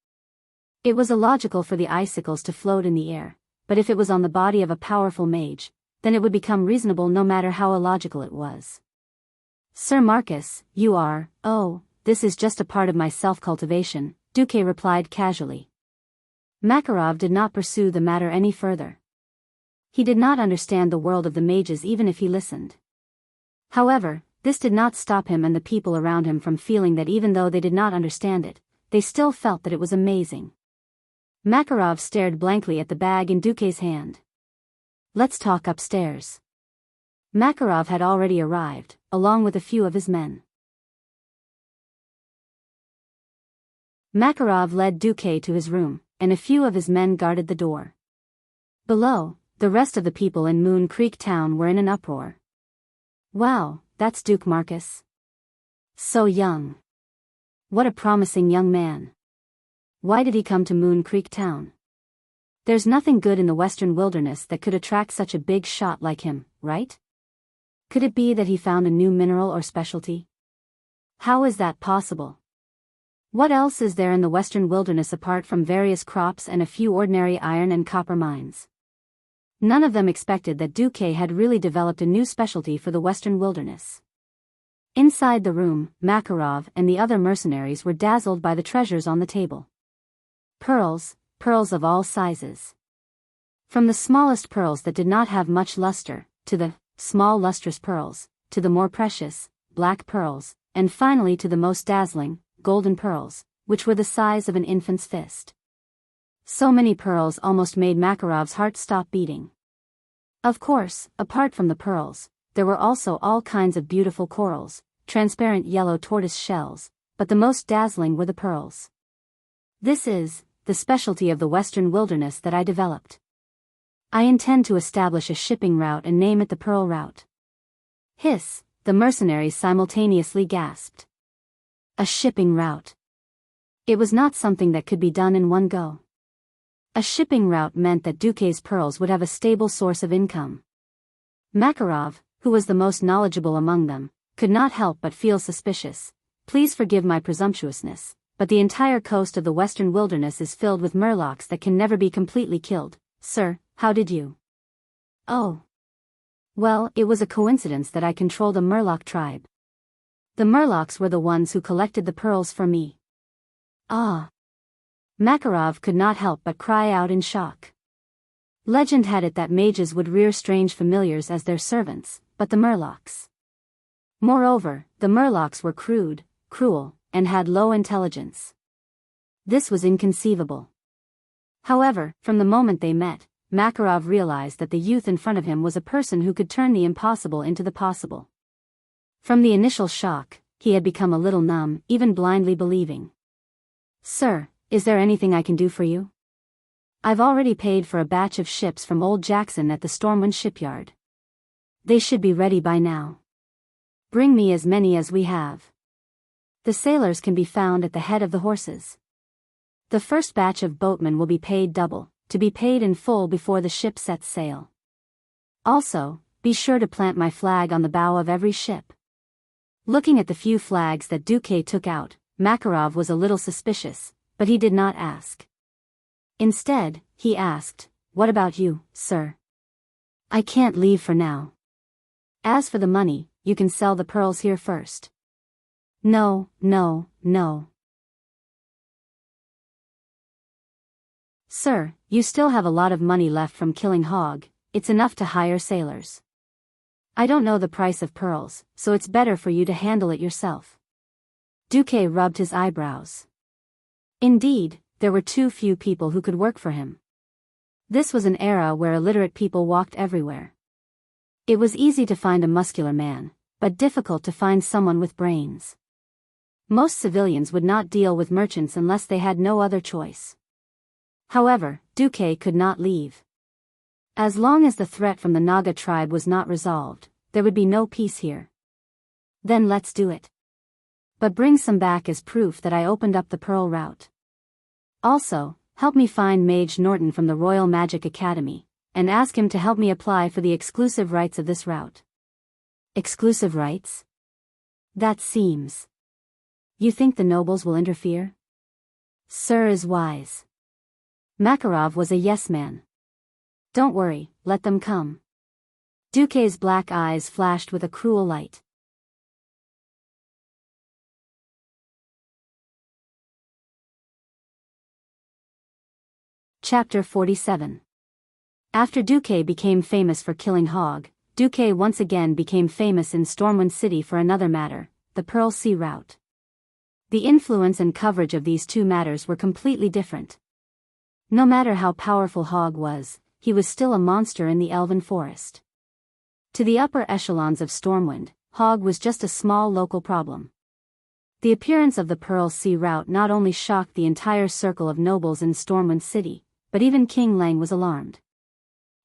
It was illogical for the icicles to float in the air, but if it was on the body of a powerful mage, then it would become reasonable no matter how illogical it was. Sir Marcus, you are, oh, this is just a part of my self-cultivation, Duque replied casually. Makarov did not pursue the matter any further. He did not understand the world of the mages even if he listened. However, this did not stop him and the people around him from feeling that even though they did not understand it, they still felt that it was amazing. Makarov stared blankly at the bag in Duque's hand. Let's talk upstairs. Makarov had already arrived, along with a few of his men. Makarov led Duque to his room, and a few of his men guarded the door. Below, the rest of the people in Moon Creek town were in an uproar. Wow, that's Duke Marcus. So young. What a promising young man. Why did he come to Moon Creek town? There's nothing good in the western wilderness that could attract such a big shot like him, right? Could it be that he found a new mineral or specialty? How is that possible? What else is there in the western wilderness apart from various crops and a few ordinary iron and copper mines? None of them expected that Duque had really developed a new specialty for the western wilderness. Inside the room, Makarov and the other mercenaries were dazzled by the treasures on the table. Pearls, pearls of all sizes. From the smallest pearls that did not have much luster, to the small lustrous pearls, to the more precious, black pearls, and finally to the most dazzling, golden pearls, which were the size of an infant's fist. So many pearls almost made Makarov's heart stop beating. Of course, apart from the pearls, there were also all kinds of beautiful corals, transparent yellow tortoise shells, but the most dazzling were the pearls. This is the specialty of the western wilderness that I developed. I intend to establish a shipping route and name it the Pearl Route. Hiss, the mercenaries simultaneously gasped. A shipping route. It was not something that could be done in one go. A shipping route meant that Duque's pearls would have a stable source of income. Makarov, who was the most knowledgeable among them, could not help but feel suspicious. Please forgive my presumptuousness, but the entire coast of the western wilderness is filled with murlocs that can never be completely killed. Sir, how did you? Oh. Well, it was a coincidence that I controlled a murloc tribe. The murlocs were the ones who collected the pearls for me. Ah. Makarov could not help but cry out in shock. Legend had it that mages would rear strange familiars as their servants, but the murlocs. Moreover, the murlocs were crude, cruel, and had low intelligence. This was inconceivable. However, from the moment they met, Makarov realized that the youth in front of him was a person who could turn the impossible into the possible. From the initial shock, he had become a little numb, even blindly believing. Sir, is there anything I can do for you? I've already paid for a batch of ships from Old Jackson at the Stormwind shipyard. They should be ready by now. Bring me as many as we have. The sailors can be found at the head of the horses. The first batch of boatmen will be paid double, to be paid in full before the ship sets sail. Also, be sure to plant my flag on the bow of every ship. Looking at the few flags that Duque took out, Makarov was a little suspicious, but he did not ask. Instead, he asked, "What about you, sir?" "I can't leave for now. As for the money, you can sell the pearls here first." No, no, no. Sir, you still have a lot of money left from killing Hog, it's enough to hire sailors. I don't know the price of pearls, so it's better for you to handle it yourself. Duque rubbed his eyebrows. Indeed, there were too few people who could work for him. This was an era where illiterate people walked everywhere. It was easy to find a muscular man, but difficult to find someone with brains. Most civilians would not deal with merchants unless they had no other choice. However, Duque could not leave. As long as the threat from the Naga tribe was not resolved, there would be no peace here. Then let's do it. But bring some back as proof that I opened up the Pearl Route. Also, help me find Mage Norton from the Royal Magic Academy, and ask him to help me apply for the exclusive rights of this route. Exclusive rights? That seems. You think the nobles will interfere? Sir is wise. Makarov was a yes man. Don't worry, let them come. Duque's black eyes flashed with a cruel light. Chapter 47. After Duque became famous for killing Hog, Duque once again became famous in Stormwind City for another matter, the Pearl Sea Route. The influence and coverage of these two matters were completely different. No matter how powerful Hog was, he was still a monster in the Elven Forest. To the upper echelons of Stormwind, Hog was just a small local problem. The appearance of the Pearl Sea Route not only shocked the entire circle of nobles in Stormwind City, but even King Lang was alarmed.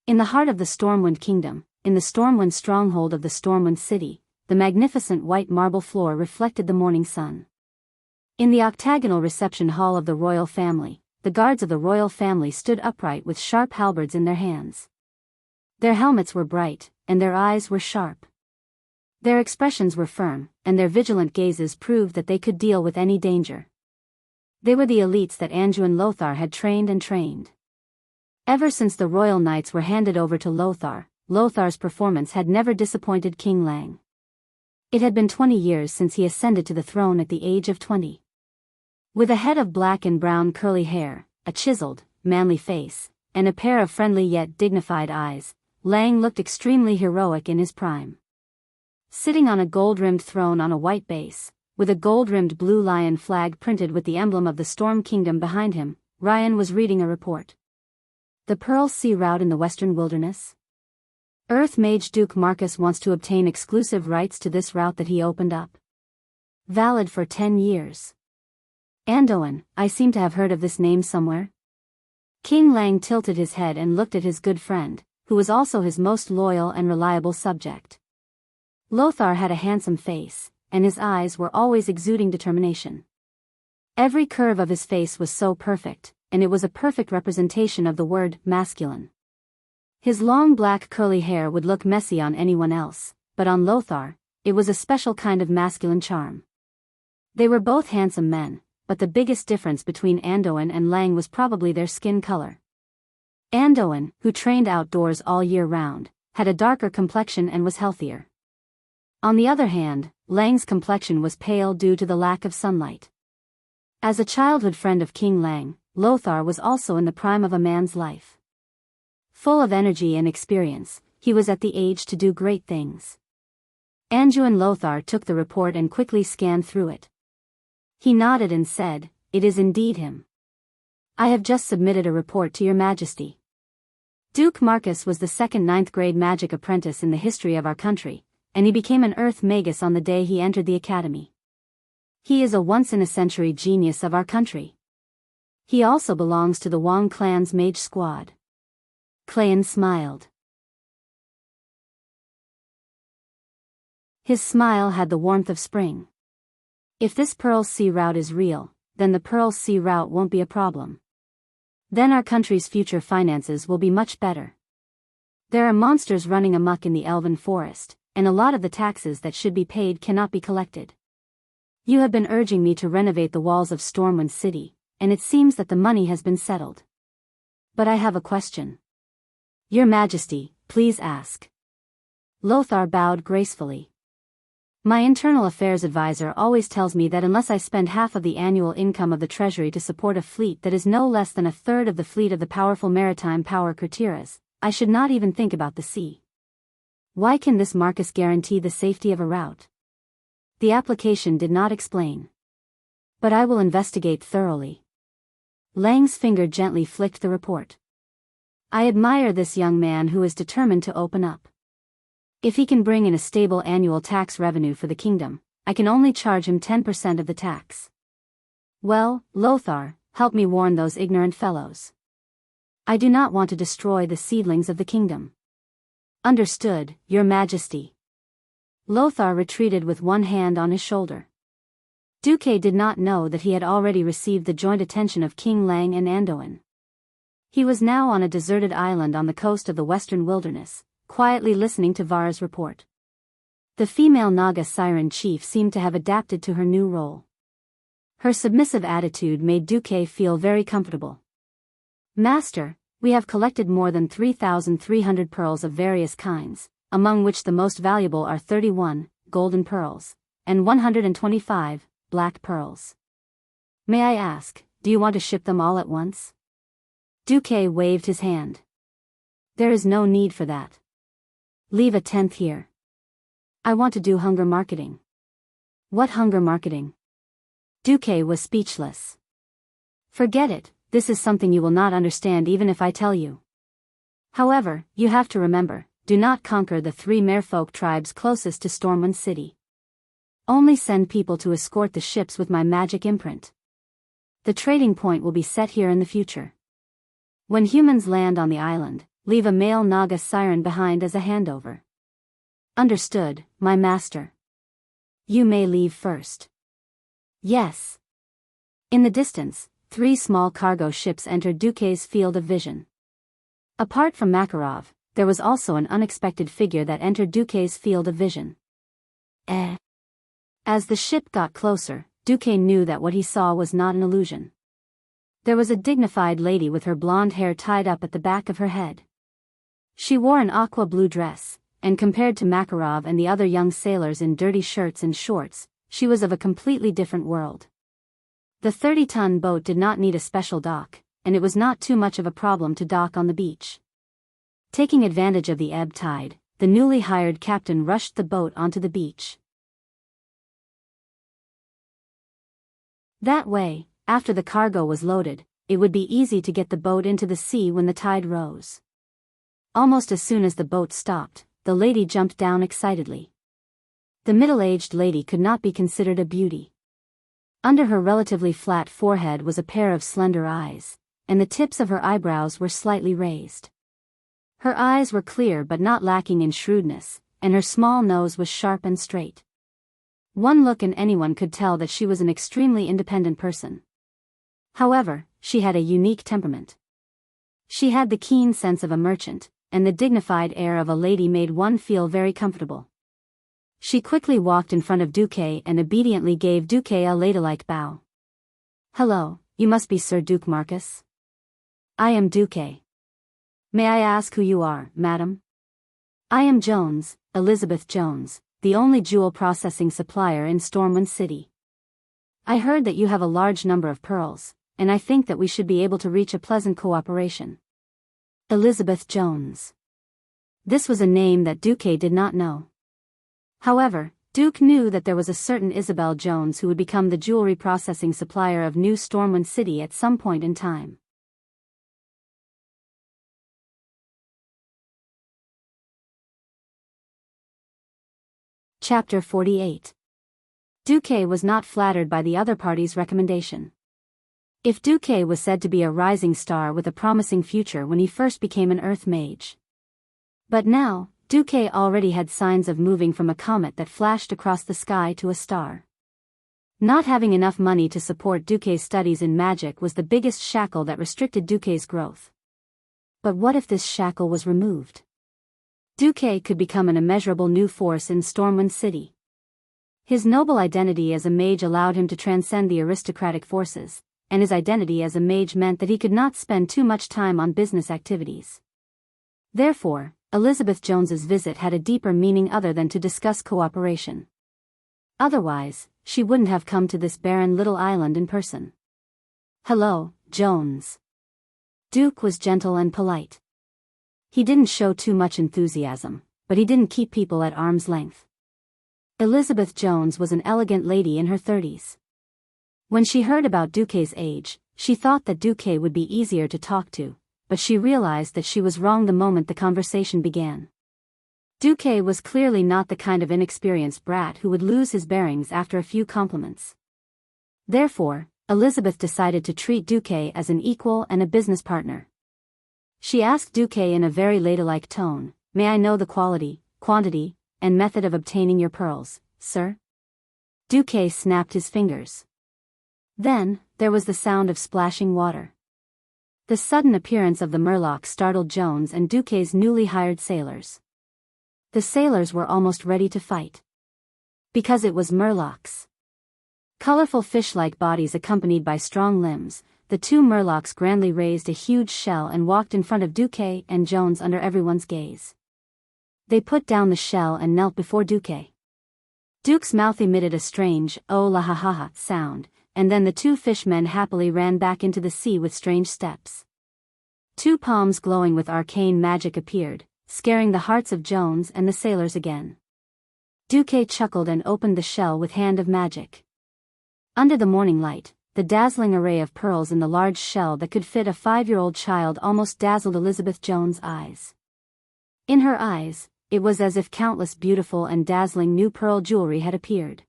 In the heart of the Stormwind Kingdom, in the Stormwind stronghold of the Stormwind City, the magnificent white marble floor reflected the morning sun. In the octagonal reception hall of the royal family, the guards of the royal family stood upright with sharp halberds in their hands. Their helmets were bright, and their eyes were sharp. Their expressions were firm, and their vigilant gazes proved that they could deal with any danger. They were the elites that Anduin Lothar had trained and trained. Ever since the royal knights were handed over to Lothar, Lothar's performance had never disappointed King Lang. It had been 20 years since he ascended to the throne at the age of 20. With a head of black and brown curly hair, a chiseled, manly face, and a pair of friendly yet dignified eyes, Lang looked extremely heroic in his prime. Sitting on a gold-rimmed throne on a white base, with a gold-rimmed blue lion flag printed with the emblem of the Storm Kingdom behind him, Ryan was reading a report. The Pearl Sea Route in the Western Wilderness? Earth Mage Duke Marcus wants to obtain exclusive rights to this route that he opened up. Valid for 10 years. Anduin, I seem to have heard of this name somewhere. King Lang tilted his head and looked at his good friend, who was also his most loyal and reliable subject. Lothar had a handsome face, and his eyes were always exuding determination. Every curve of his face was so perfect, and it was a perfect representation of the word masculine. His long black curly hair would look messy on anyone else, but on Lothar, it was a special kind of masculine charm. They were both handsome men, but the biggest difference between Anduin and Lang was probably their skin color. Anduin, who trained outdoors all year round, had a darker complexion and was healthier. On the other hand, Lang's complexion was pale due to the lack of sunlight. As a childhood friend of King Lang, Lothar was also in the prime of a man's life. Full of energy and experience, he was at the age to do great things. Anduin Lothar took the report and quickly scanned through it. He nodded and said, "It is indeed him. I have just submitted a report to your majesty." Duke Marcus was the second 9th grade magic apprentice in the history of our country, and he became an Earth Magus on the day he entered the academy. He is a once-in-a-century genius of our country. He also belongs to the Wang clan's mage squad. Clayan smiled. His smile had the warmth of spring. If this Pearl Sea Route is real, then the Pearl Sea Route won't be a problem. Then our country's future finances will be much better. There are monsters running amok in the Elven Forest, and a lot of the taxes that should be paid cannot be collected. You have been urging me to renovate the walls of Stormwind City, and it seems that the money has been settled. But I have a question. Your Majesty, please ask. Lothar bowed gracefully. My internal affairs advisor always tells me that unless I spend half of the annual income of the treasury to support a fleet that is no less than a third of the fleet of the powerful maritime power Kurtiras, I should not even think about the sea. Why can this Marcus guarantee the safety of a route? The application did not explain. But I will investigate thoroughly. Lang's finger gently flicked the report. I admire this young man who is determined to open up. If he can bring in a stable annual tax revenue for the kingdom, I can only charge him 10% of the tax. Well, Lothar, help me warn those ignorant fellows. I do not want to destroy the seedlings of the kingdom. Understood, Your Majesty. Lothar retreated with one hand on his shoulder. Duque did not know that he had already received the joint attention of King Lang and Anduin. He was now on a deserted island on the coast of the Western Wilderness, quietly listening to Vara's report. The female Naga Siren chief seemed to have adapted to her new role. Her submissive attitude made Duque feel very comfortable. Master, we have collected more than 3,300 pearls of various kinds, among which the most valuable are 31 golden pearls, and 125 black pearls. May I ask, do you want to ship them all at once? Duque waved his hand. There is no need for that. Leave a tenth here. I want to do hunger marketing. What hunger marketing? Duque was speechless. Forget it, this is something you will not understand even if I tell you. However, you have to remember, do not conquer the 3 merfolk tribes closest to Stormwind City. Only send people to escort the ships with my magic imprint. The trading point will be set here in the future. When humans land on the island, leave a male Naga siren behind as a handover. Understood, my master. You may leave first. Yes. In the distance, 3 small cargo ships entered Duque's field of vision. Apart from Makarov, there was also an unexpected figure that entered Duque's field of vision. As the ship got closer, Duque knew that what he saw was not an illusion. There was a dignified lady with her blonde hair tied up at the back of her head. She wore an aqua blue dress, and compared to Makarov and the other young sailors in dirty shirts and shorts, she was of a completely different world. The 30-ton boat did not need a special dock, and it was not too much of a problem to dock on the beach. Taking advantage of the ebb tide, the newly hired captain rushed the boat onto the beach. That way, after the cargo was loaded, it would be easy to get the boat into the sea when the tide rose. Almost as soon as the boat stopped, the lady jumped down excitedly. The middle-aged lady could not be considered a beauty. Under her relatively flat forehead was a pair of slender eyes, and the tips of her eyebrows were slightly raised. Her eyes were clear but not lacking in shrewdness, and her small nose was sharp and straight. One look and anyone could tell that she was an extremely independent person. However, she had a unique temperament. She had the keen sense of a merchant, and the dignified air of a lady made one feel very comfortable. She quickly walked in front of Duque and obediently gave Duque a ladylike bow. Hello, you must be Sir Duke Marcus? I am Duque. May I ask who you are, madam? I am Jones, Elizabeth Jones, the only jewel processing supplier in Stormwind City. I heard that you have a large number of pearls, and I think that we should be able to reach a pleasant cooperation. Elizabeth Jones. This was a name that Duque did not know. However, Duke knew that there was a certain Isabel Jones who would become the jewelry processing supplier of New Stormwind City at some point in time. Chapter 48. Duque was not flattered by the other party's recommendation. If Duque was said to be a rising star with a promising future when he first became an Earth mage. But now, Duque already had signs of moving from a comet that flashed across the sky to a star. Not having enough money to support Duque's studies in magic was the biggest shackle that restricted Duque's growth. But what if this shackle was removed? Duque could become an immeasurable new force in Stormwind City. His noble identity as a mage allowed him to transcend the aristocratic forces, and his identity as a mage meant that he could not spend too much time on business activities. Therefore, Elizabeth Jones's visit had a deeper meaning other than to discuss cooperation. Otherwise, she wouldn't have come to this barren little island in person. Hello, Jones. Duke was gentle and polite. He didn't show too much enthusiasm, but he didn't keep people at arm's length. Elizabeth Jones was an elegant lady in her 30s. When she heard about Duque's age, she thought that Duque would be easier to talk to, but she realized that she was wrong the moment the conversation began. Duque was clearly not the kind of inexperienced brat who would lose his bearings after a few compliments. Therefore, Elizabeth decided to treat Duque as an equal and a business partner. She asked Duque in a very ladylike tone, "May I know the quality, quantity, and method of obtaining your pearls, sir?" Duque snapped his fingers. Then, there was the sound of splashing water. The sudden appearance of the Murloc startled Jones and Duque's newly hired sailors. The sailors were almost ready to fight. Because it was Murlocs. Colorful fish-like bodies accompanied by strong limbs, the 2 Murlocs grandly raised a huge shell and walked in front of Duque and Jones under everyone's gaze. They put down the shell and knelt before Duque. Duke's mouth emitted a strange, "oh la ha ha ha" sound, and then the 2 fishmen happily ran back into the sea with strange steps. Two palms glowing with arcane magic appeared, scaring the hearts of Jones and the sailors again. Duque chuckled and opened the shell with hand of magic. Under the morning light, the dazzling array of pearls in the large shell that could fit a 5-year-old child almost dazzled Elizabeth Jones' eyes. In her eyes, it was as if countless beautiful and dazzling new pearl jewelry had appeared.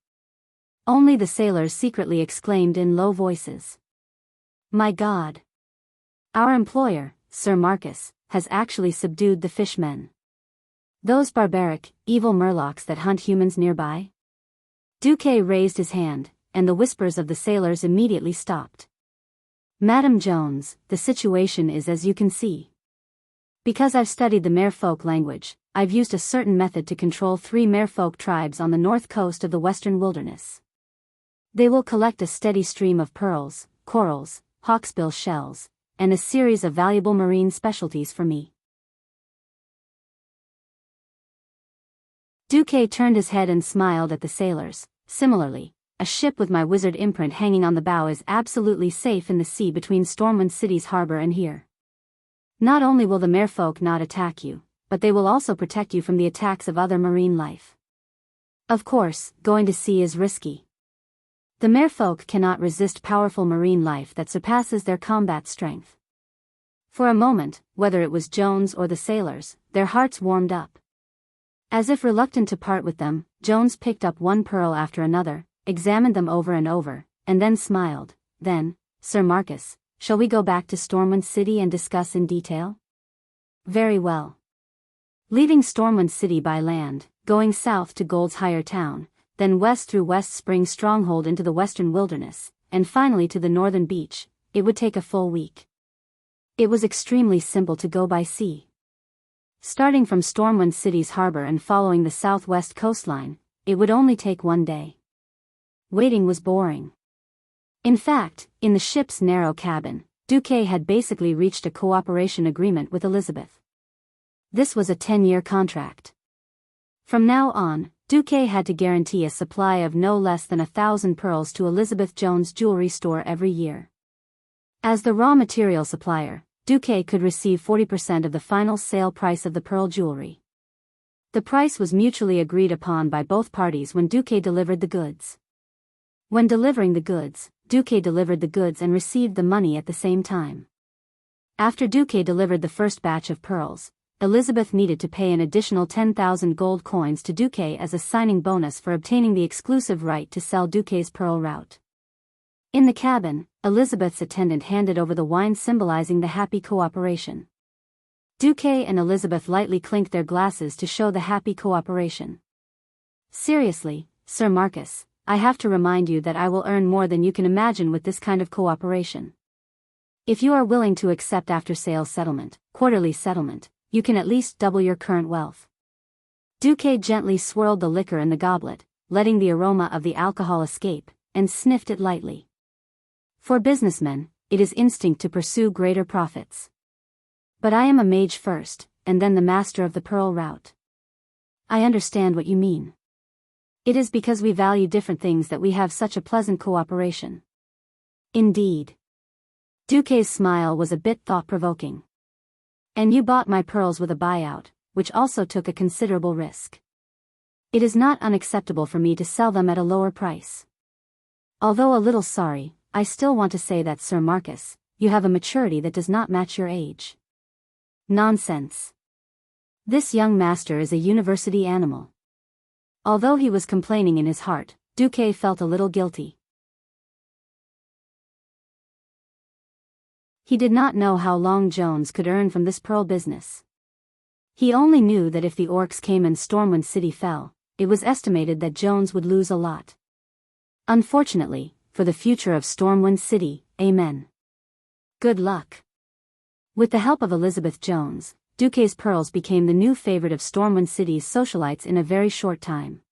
Only the sailors secretly exclaimed in low voices. "My God! Our employer, Sir Marcus, has actually subdued the fishmen. Those barbaric, evil murlocs that hunt humans nearby?" Duque raised his hand, and the whispers of the sailors immediately stopped. "Madam Jones, the situation is as you can see. Because I've studied the merfolk language, I've used a certain method to control 3 merfolk tribes on the north coast of the western wilderness. They will collect a steady stream of pearls, corals, hawksbill shells, and a series of valuable marine specialties for me." Duque turned his head and smiled at the sailors. "Similarly, a ship with my wizard imprint hanging on the bow is absolutely safe in the sea between Stormwind City's harbor and here. Not only will the merfolk not attack you, but they will also protect you from the attacks of other marine life. Of course, going to sea is risky. The merfolk cannot resist powerful marine life that surpasses their combat strength." For a moment, whether it was Jones or the sailors, their hearts warmed up. As if reluctant to part with them, Jones picked up one pearl after another, examined them over and over, and then smiled. "Then, Sir Marcus, shall we go back to Stormwind City and discuss in detail?" "Very well." Leaving Stormwind City by land, going south to Gold's Higher Town, then west through West Spring Stronghold into the western wilderness, and finally to the northern beach, it would take a full week. It was extremely simple to go by sea. Starting from Stormwind City's harbor and following the southwest coastline, it would only take 1 day. Waiting was boring. In fact, in the ship's narrow cabin, Duque had basically reached a cooperation agreement with Elizabeth. This was a 10-year contract. From now on, Duque had to guarantee a supply of no less than 1,000 pearls to Elizabeth Jones' jewelry store every year. As the raw material supplier, Duque could receive 40% of the final sale price of the pearl jewelry. The price was mutually agreed upon by both parties when Duque delivered the goods. When delivering the goods, Duque delivered the goods and received the money at the same time. After Duque delivered the first batch of pearls, Elizabeth needed to pay an additional 10,000 gold coins to Duque as a signing bonus for obtaining the exclusive right to sell Duque's pearl route. In the cabin, Elizabeth's attendant handed over the wine symbolizing the happy cooperation. Duque and Elizabeth lightly clinked their glasses to show the happy cooperation. "Seriously, Sir Marcus, I have to remind you that I will earn more than you can imagine with this kind of cooperation. If you are willing to accept after-sales settlement, quarterly settlement, you can at least double your current wealth." Duque gently swirled the liquor in the goblet, letting the aroma of the alcohol escape, and sniffed it lightly. For businessmen, it is instinct to pursue greater profits. But I am a mage first, and then the master of the pearl route. I understand what you mean. It is because we value different things that we have such a pleasant cooperation. Indeed. Duque's smile was a bit thought-provoking. And you bought my pearls with a buyout, which also took a considerable risk. It is not unacceptable for me to sell them at a lower price. Although a little sorry, I still want to say that, Sir Marcus, you have a maturity that does not match your age. Nonsense. This young master is a university animal. Although he was complaining in his heart, Duque felt a little guilty. He did not know how long Jones could earn from this pearl business. He only knew that if the orcs came and Stormwind City fell, it was estimated that Jones would lose a lot. Unfortunately, for the future of Stormwind City, amen. Good luck. With the help of Elizabeth Jones, Duque's pearls became the new favorite of Stormwind City's socialites in a very short time.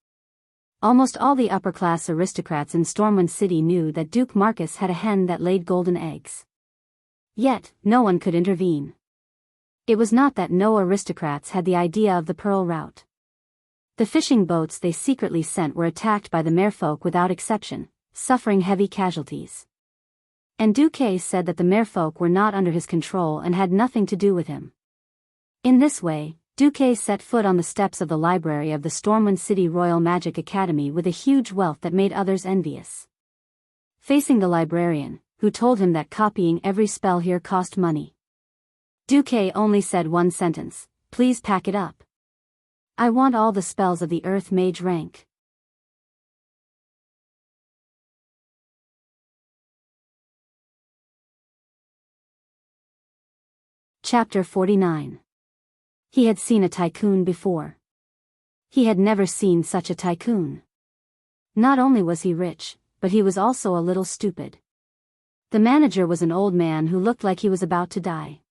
Almost all the upper-class aristocrats in Stormwind City knew that Duke Marcus had a hen that laid golden eggs. Yet, no one could intervene. It was not that no aristocrats had the idea of the pearl route. The fishing boats they secretly sent were attacked by the merfolk without exception, suffering heavy casualties. And Duque said that the merfolk were not under his control and had nothing to do with him. In this way, Duque set foot on the steps of the library of the Stormwind City Royal Magic Academy with a huge wealth that made others envious. Facing the librarian, who told him that copying every spell here cost money, Duque only said one sentence: "Please pack it up. I want all the spells of the Earth Mage rank." Chapter 49. He had seen a tycoon before. He had never seen such a tycoon. Not only was he rich, but he was also a little stupid. The manager was an old man who looked like he was about to die.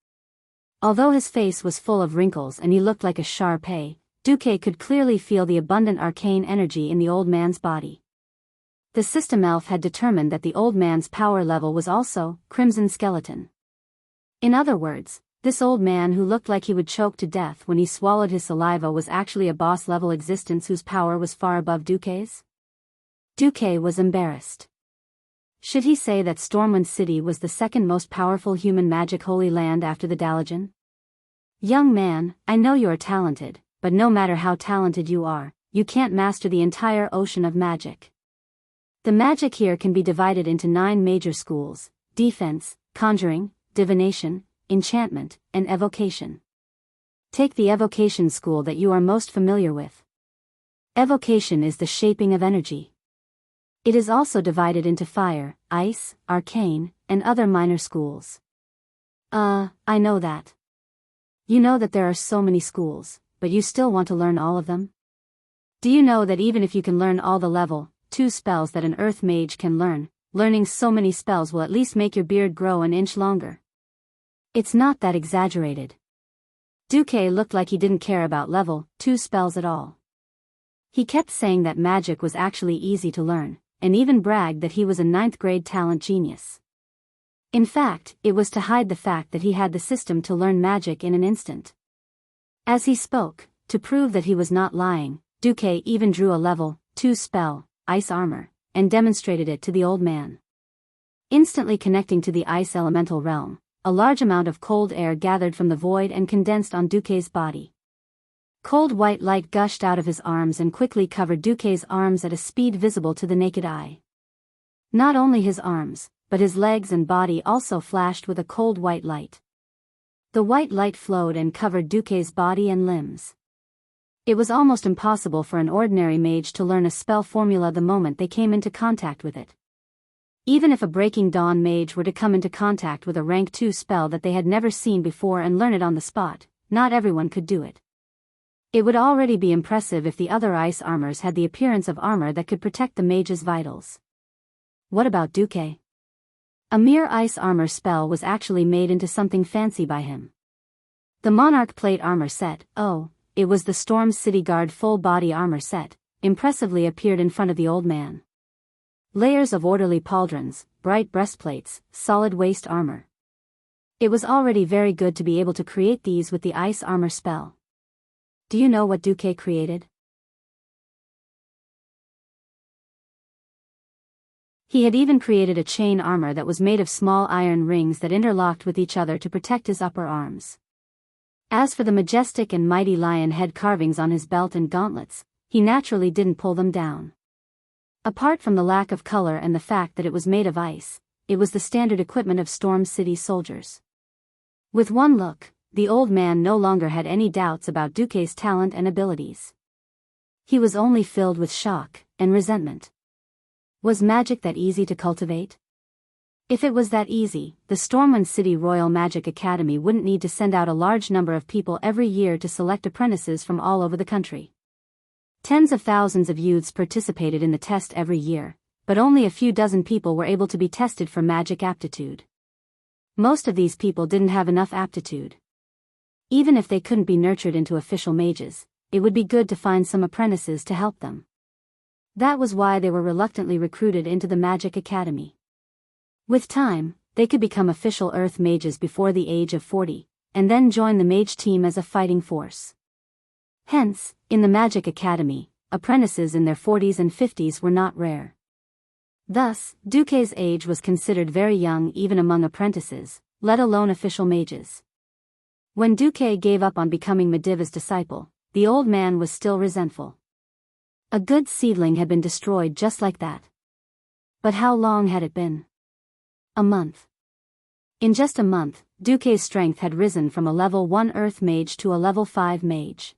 Although his face was full of wrinkles and he looked like a Shar-Pei, Duque could clearly feel the abundant arcane energy in the old man's body. The system elf had determined that the old man's power level was also Crimson Skeleton. In other words, this old man who looked like he would choke to death when he swallowed his saliva was actually a boss-level existence whose power was far above Duque's. Duque was embarrassed. Should he say that Stormwind City was the second most powerful human magic holy land after the Dalajan? "Young man, I know you are talented, but no matter how talented you are, you can't master the entire ocean of magic. The magic here can be divided into 9 major schools: defense, conjuring, divination, enchantment, and evocation. Take the evocation school that you are most familiar with. Evocation is the shaping of energy. It is also divided into fire, ice, arcane, and other minor schools." I know that. You know that there are so many schools, but you still want to learn all of them? Do you know that even if you can learn all the level 2 spells that an earth mage can learn, learning so many spells will at least make your beard grow an inch longer? It's not that exaggerated. Duque looked like he didn't care about level 2 spells at all. He kept saying that magic was actually easy to learn, and even bragged that he was a 9th grade talent genius. In fact, it was to hide the fact that he had the system to learn magic in an instant. As he spoke, to prove that he was not lying, Duque even drew a level 2 spell, ice armor, and demonstrated it to the old man. Instantly connecting to the ice elemental realm, a large amount of cold air gathered from the void and condensed on Duque's body. Cold white light gushed out of his arms and quickly covered Duque's arms at a speed visible to the naked eye. Not only his arms, but his legs and body also flashed with a cold white light. The white light flowed and covered Duque's body and limbs. It was almost impossible for an ordinary mage to learn a spell formula the moment they came into contact with it. Even if a Breaking Dawn mage were to come into contact with a rank 2 spell that they had never seen before and learn it on the spot, not everyone could do it. It would already be impressive if the other ice armors had the appearance of armor that could protect the mage's vitals. What about Duque? A mere ice armor spell was actually made into something fancy by him. The Monarch Plate armor set, it was the Storm City Guard full body armor set, impressively appeared in front of the old man. Layers of orderly pauldrons, bright breastplates, solid waist armor. It was already very good to be able to create these with the ice armor spell. Do you know what Duque created? He had even created a chain armor that was made of small iron rings that interlocked with each other to protect his upper arms. As for the majestic and mighty lion head carvings on his belt and gauntlets, he naturally didn't pull them down. Apart from the lack of color and the fact that it was made of ice, it was the standard equipment of Storm City soldiers. With one look, the old man no longer had any doubts about Duque's talent and abilities. He was only filled with shock and resentment. Was magic that easy to cultivate? If it was that easy, the Stormwind City Royal Magic Academy wouldn't need to send out a large number of people every year to select apprentices from all over the country. Tens of thousands of youths participated in the test every year, but only a few dozen people were able to be tested for magic aptitude. Most of these people didn't have enough aptitude. Even if they couldn't be nurtured into official mages, it would be good to find some apprentices to help them. That was why they were reluctantly recruited into the Magic Academy. With time, they could become official Earth mages before the age of 40, and then join the mage team as a fighting force. Hence, in the Magic Academy, apprentices in their 40s and 50s were not rare. Thus, Duque's age was considered very young even among apprentices, let alone official mages. When Duque gave up on becoming Mediva's disciple, the old man was still resentful. A good seedling had been destroyed just like that. But how long had it been? A month. In just a month, Duque's strength had risen from a level 1 Earth mage to a level 5 mage.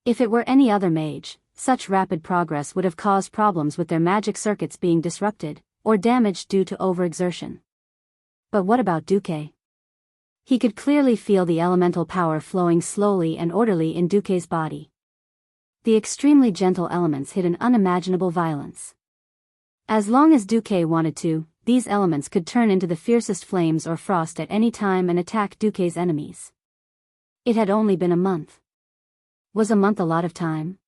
If it were any other mage, such rapid progress would have caused problems with their magic circuits being disrupted, or damaged due to overexertion. But what about Duque? He could clearly feel the elemental power flowing slowly and orderly in Duque's body. The extremely gentle elements hid an unimaginable violence. As long as Duque wanted to, these elements could turn into the fiercest flames or frost at any time and attack Duque's enemies. It had only been a month. Was a month a lot of time?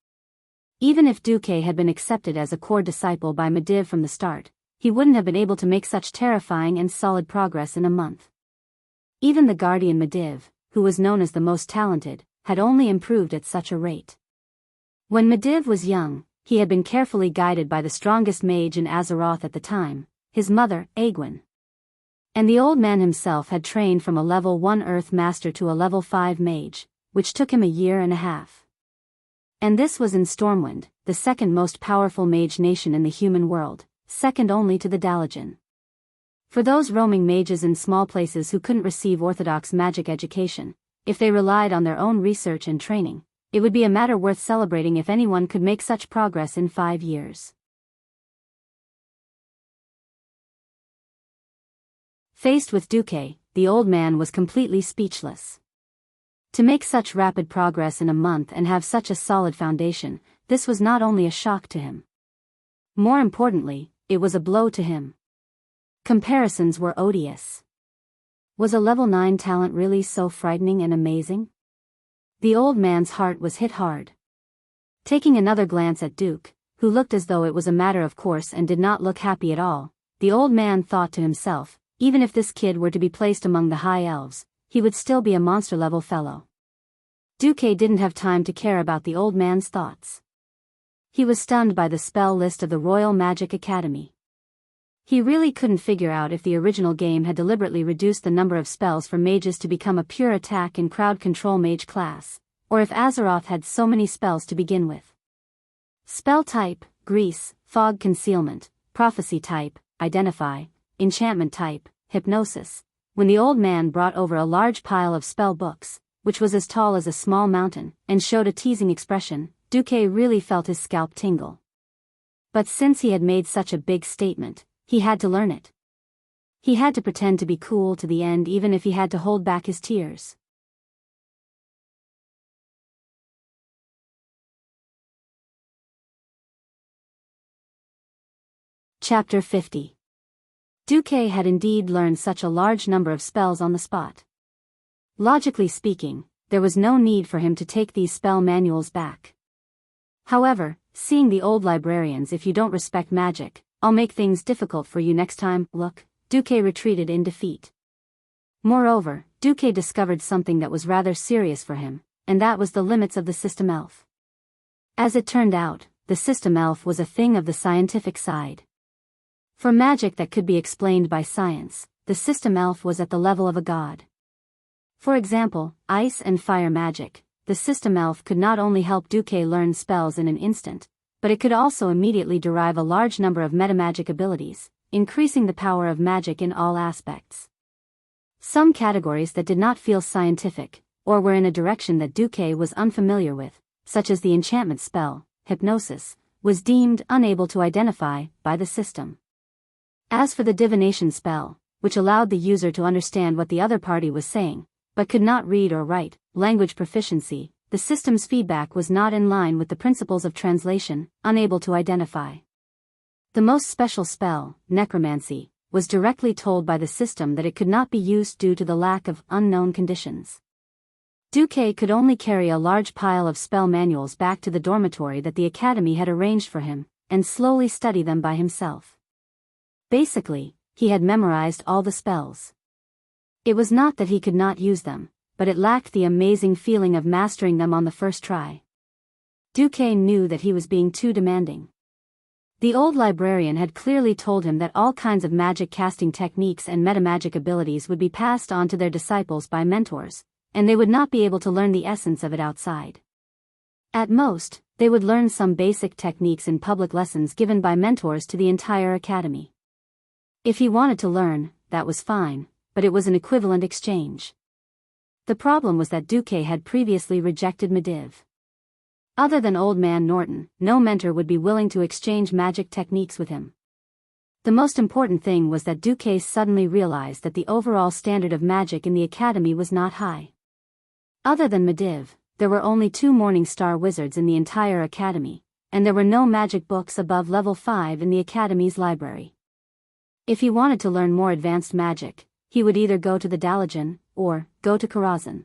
Even if Duque had been accepted as a core disciple by Mediv from the start, he wouldn't have been able to make such terrifying and solid progress in a month. Even the guardian Mediv, who was known as the most talented, had only improved at such a rate. When Mediv was young, he had been carefully guided by the strongest mage in Azeroth at the time, his mother, Aegwynn. And the old man himself had trained from a level 1 Earth master to a level 5 mage, which took him a year and a half. And this was in Stormwind, the second most powerful mage nation in the human world, second only to the Dalajan. For those roaming mages in small places who couldn't receive orthodox magic education, if they relied on their own research and training, it would be a matter worth celebrating if anyone could make such progress in 5 years. Faced with Duque, the old man was completely speechless. To make such rapid progress in a month and have such a solid foundation, this was not only a shock to him. More importantly, it was a blow to him. Comparisons were odious. Was a level 9 talent really so frightening and amazing? The old man's heart was hit hard. Taking another glance at Duke, who looked as though it was a matter of course and did not look happy at all, the old man thought to himself, even if this kid were to be placed among the high elves, he would still be a monster-level fellow. Duque didn't have time to care about the old man's thoughts. He was stunned by the spell list of the Royal Magic Academy. He really couldn't figure out if the original game had deliberately reduced the number of spells for mages to become a pure attack and crowd control mage class, or if Azeroth had so many spells to begin with. Spell type, Grease, Fog Concealment, Prophecy type, Identify, Enchantment type, Hypnosis. When the old man brought over a large pile of spell books, which was as tall as a small mountain, and showed a teasing expression, Duque really felt his scalp tingle. But since he had made such a big statement, he had to learn it. He had to pretend to be cool to the end even if he had to hold back his tears. Chapter 50. Duque had indeed learned such a large number of spells on the spot. Logically speaking, there was no need for him to take these spell manuals back. However, seeing the old librarians "if you don't respect magic, I'll make things difficult for you next time" look, Duque retreated in defeat. Moreover, Duque discovered something that was rather serious for him, and that was the limits of the system elf. As it turned out, the system elf was a thing of the scientific side. For magic that could be explained by science, the system elf was at the level of a god. For example, ice and fire magic, the system elf could not only help Duque learn spells in an instant, but it could also immediately derive a large number of metamagic abilities, increasing the power of magic in all aspects. Some categories that did not feel scientific, or were in a direction that Duque was unfamiliar with, such as the enchantment spell, Hypnosis, was deemed unable to identify by the system. As for the divination spell, which allowed the user to understand what the other party was saying, but could not read or write, language proficiency, the system's feedback was not in line with the principles of translation, unable to identify. The most special spell, Necromancy, was directly told by the system that it could not be used due to the lack of unknown conditions. Duque could only carry a large pile of spell manuals back to the dormitory that the academy had arranged for him, and slowly study them by himself. Basically, he had memorized all the spells. It was not that he could not use them, but it lacked the amazing feeling of mastering them on the first try. Duque knew that he was being too demanding. The old librarian had clearly told him that all kinds of magic casting techniques and metamagic abilities would be passed on to their disciples by mentors, and they would not be able to learn the essence of it outside. At most, they would learn some basic techniques in public lessons given by mentors to the entire academy. If he wanted to learn, that was fine, but it was an equivalent exchange. The problem was that Duque had previously rejected Mediv. Other than Old Man Norton, no mentor would be willing to exchange magic techniques with him. The most important thing was that Duque suddenly realized that the overall standard of magic in the academy was not high. Other than Mediv, there were only 2 Morning Star wizards in the entire academy, and there were no magic books above level 5 in the academy's library. If he wanted to learn more advanced magic, he would either go to the Dalajan, or go to Karazhan.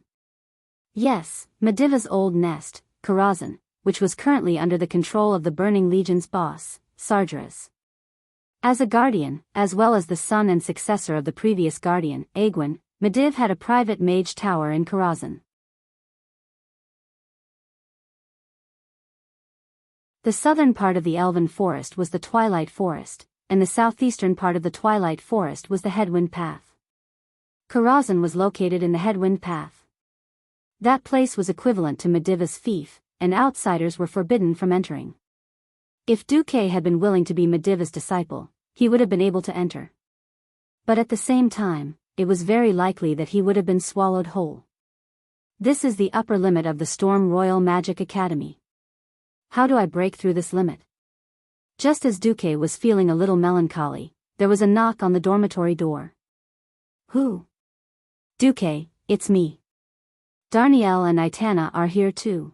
Yes, Medivh's old nest, Karazhan, which was currently under the control of the Burning Legion's boss, Sargeras. As a guardian, as well as the son and successor of the previous guardian, Aegwin, Mediv had a private mage tower in Karazhan. The southern part of the Elven Forest was the Twilight Forest, and the southeastern part of the Twilight Forest was the Headwind Path. Karazhan was located in the Headwind Path. That place was equivalent to Medivh's fief, and outsiders were forbidden from entering. If Duque had been willing to be Medivh's disciple, he would have been able to enter. But at the same time, it was very likely that he would have been swallowed whole. This is the upper limit of the Storm Royal Magic Academy. How do I break through this limit? Just as Duque was feeling a little melancholy, there was a knock on the dormitory door. Who? Duque, it's me. Darnielle and Itana are here too.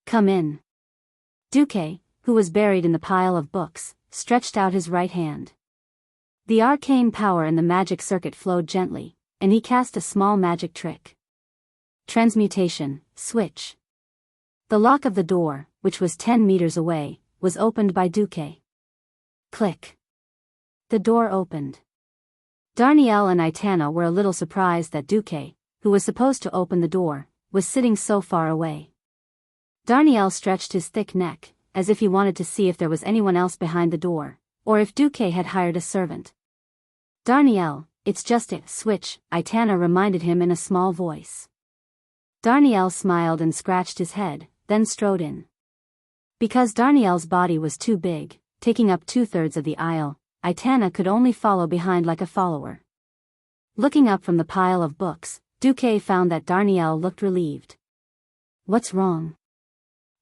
Come in. Duque, who was buried in the pile of books, stretched out his right hand. The arcane power in the magic circuit flowed gently, and he cast a small magic trick. Transmutation, switch. The lock of the door, which was 10 meters away, was opened by Duque. Click. The door opened. Darnielle and Itana were a little surprised that Duque, who was supposed to open the door, was sitting so far away. Darnielle stretched his thick neck, as if he wanted to see if there was anyone else behind the door, or if Duque had hired a servant. Darnielle, it's just a switch, Itana reminded him in a small voice. Darnielle smiled and scratched his head, then strode in. Because Darnielle's body was too big, taking up 2/3 of the aisle, Itana could only follow behind like a follower. Looking up from the pile of books, Duque found that Darnielle looked relieved. What's wrong?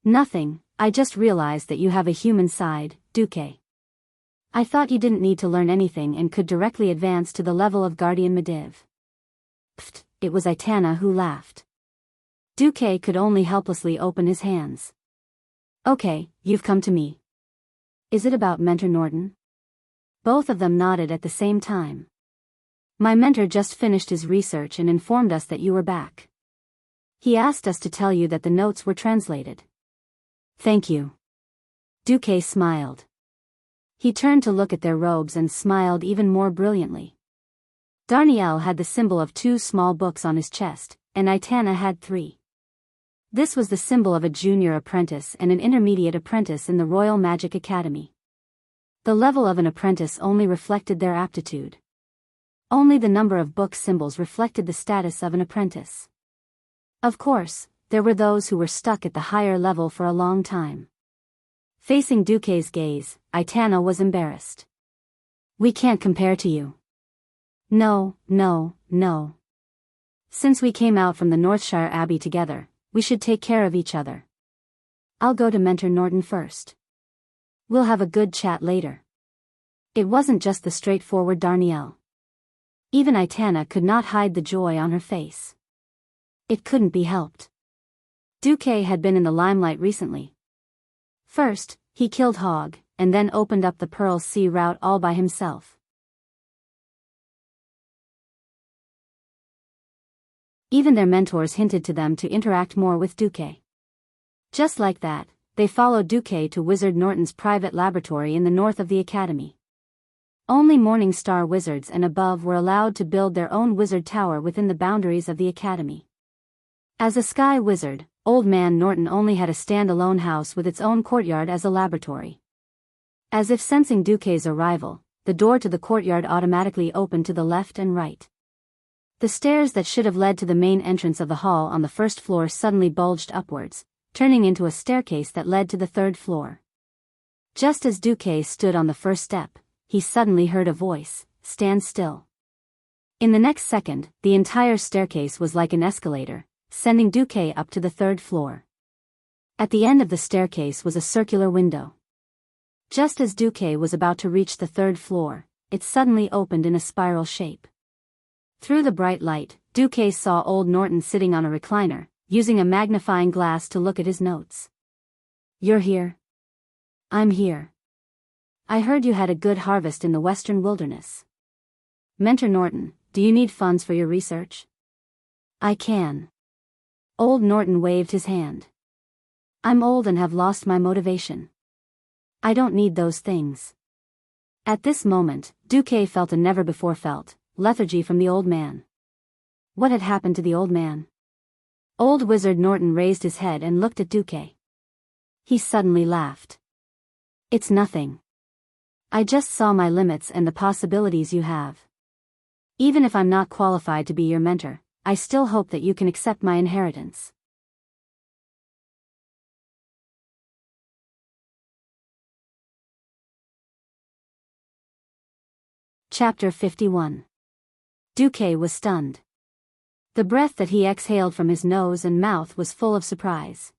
Nothing, I just realized that you have a human side, Duque. I thought you didn't need to learn anything and could directly advance to the level of Guardian Mediv. Pfft, it was Itana who laughed. Duque could only helplessly open his hands. Okay, you've come to me. Is it about Mentor Norton? Both of them nodded at the same time. My mentor just finished his research and informed us that you were back. He asked us to tell you that the notes were translated. Thank you. Duque smiled. He turned to look at their robes and smiled even more brilliantly. Darnielle had the symbol of 2 small books on his chest, and Itana had 3. This was the symbol of a junior apprentice and an intermediate apprentice in the Royal Magic Academy. The level of an apprentice only reflected their aptitude. Only the number of book symbols reflected the status of an apprentice. Of course, there were those who were stuck at the higher level for a long time. Facing Duque's gaze, Itana was embarrassed. We can't compare to you. No. Since we came out from the Northshire Abbey together, we should take care of each other. I'll go to Mentor Norton first. We'll have a good chat later. It wasn't just the straightforward Darnielle. Even Itana could not hide the joy on her face. It couldn't be helped. Duque had been in the limelight recently. First, he killed Hogg, and then opened up the Pearl Sea route all by himself. Even their mentors hinted to them to interact more with Duque. Just like that, they followed Duque to Wizard Norton's private laboratory in the north of the academy. Only Morning Star wizards and above were allowed to build their own wizard tower within the boundaries of the academy. As a sky wizard, Old Man Norton only had a stand-alone house with its own courtyard as a laboratory. As if sensing Duque's arrival, the door to the courtyard automatically opened to the left and right. The stairs that should have led to the main entrance of the hall on the first floor suddenly bulged upwards, turning into a staircase that led to the third floor. Just as Duque stood on the first step, he suddenly heard a voice, "Stand still." In the next second, the entire staircase was like an escalator, sending Duque up to the third floor. At the end of the staircase was a circular window. Just as Duque was about to reach the third floor, it suddenly opened in a spiral shape. Through the bright light, Duque saw old Norton sitting on a recliner, using a magnifying glass to look at his notes. "You're here?" "I'm here. I heard you had a good harvest in the western wilderness." "Mentor Norton, do you need funds for your research?" "I can." Old Norton waved his hand. "I'm old and have lost my motivation. I don't need those things." At this moment, Duque felt a never-before-felt lethargy from the old man. What had happened to the old man? Old Wizard Norton raised his head and looked at Duque. He suddenly laughed. "It's nothing. I just saw my limits and the possibilities you have. Even if I'm not qualified to be your mentor, I still hope that you can accept my inheritance." Chapter 51. Duque was stunned. The breath that he exhaled from his nose and mouth was full of surprise.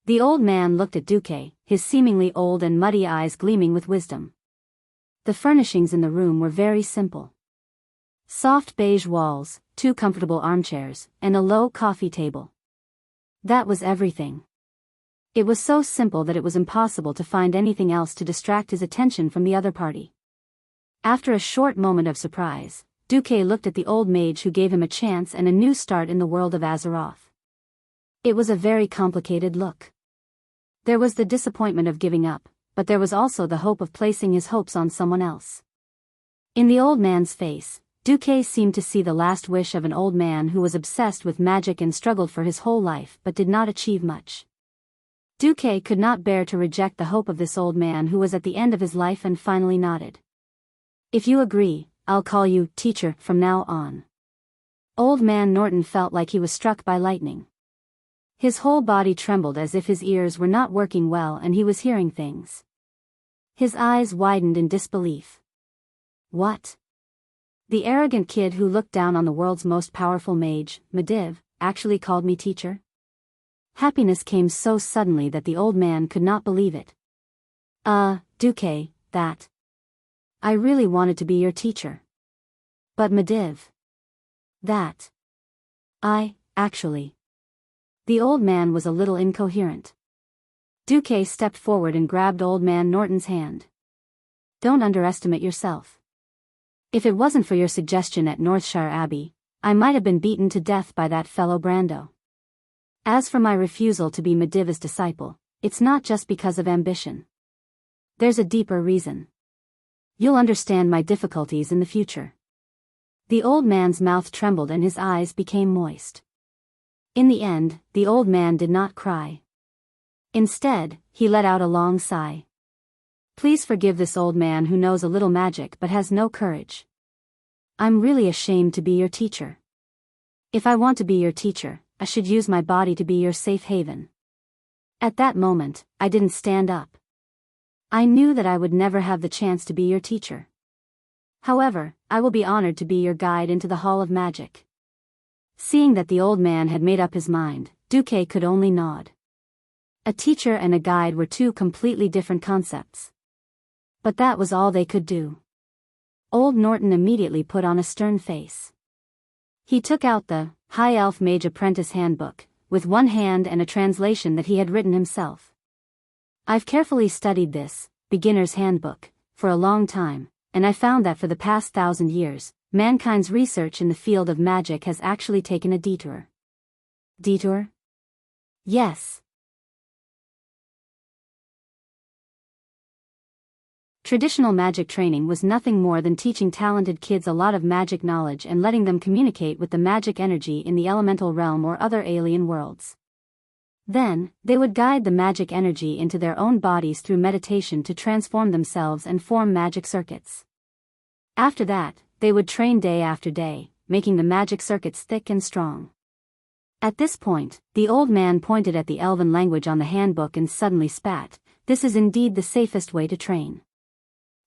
The old man looked at Duque, his seemingly old and muddy eyes gleaming with wisdom. The furnishings in the room were very simple. Soft beige walls, 2 comfortable armchairs, and a low coffee table. That was everything. It was so simple that it was impossible to find anything else to distract his attention from the other party. After a short moment of surprise, Duque looked at the old mage who gave him a chance and a new start in the world of Azeroth. It was a very complicated look. There was the disappointment of giving up, but there was also the hope of placing his hopes on someone else. In the old man's face, Duque seemed to see the last wish of an old man who was obsessed with magic and struggled for his whole life but did not achieve much. Duque could not bear to reject the hope of this old man who was at the end of his life and finally nodded. "If you agree, I'll call you teacher from now on." Old man Norton felt like he was struck by lightning. His whole body trembled as if his ears were not working well and he was hearing things. His eyes widened in disbelief. What? The arrogant kid who looked down on the world's most powerful mage, Medivh, actually called me teacher? Happiness came so suddenly that the old man could not believe it. Duque, that. I really wanted to be your teacher. But Medivh. That. Actually. The old man was a little incoherent. Duque stepped forward and grabbed old man Norton's hand. "Don't underestimate yourself. If it wasn't for your suggestion at Northshire Abbey, I might have been beaten to death by that fellow Brando. As for my refusal to be Medivh's disciple, it's not just because of ambition. There's a deeper reason. You'll understand my difficulties in the future." The old man's mouth trembled and his eyes became moist. In the end, the old man did not cry. Instead, he let out a long sigh. "Please forgive this old man who knows a little magic but has no courage. I'm really ashamed to be your teacher. If I want to be your teacher, I should use my body to be your safe haven." At that moment, I didn't stand up. I knew that I would never have the chance to be your teacher. However, I will be honored to be your guide into the Hall of Magic. Seeing that the old man had made up his mind, Duque could only nod. A teacher and a guide were 2 completely different concepts. But that was all they could do. Old Norton immediately put on a stern face. He took out the High Elf Mage Apprentice Handbook, with one hand and a translation that he had written himself. "I've carefully studied this, beginner's handbook, for a long time, and I found that for the past 1,000 years, mankind's research in the field of magic has actually taken a detour." Detour? Yes. Traditional magic training was nothing more than teaching talented kids a lot of magic knowledge and letting them communicate with the magic energy in the elemental realm or other alien worlds. Then, they would guide the magic energy into their own bodies through meditation to transform themselves and form magic circuits. After that, they would train day after day, making the magic circuits thick and strong. At this point, the old man pointed at the elven language on the handbook and suddenly spat. This is indeed the safest way to train.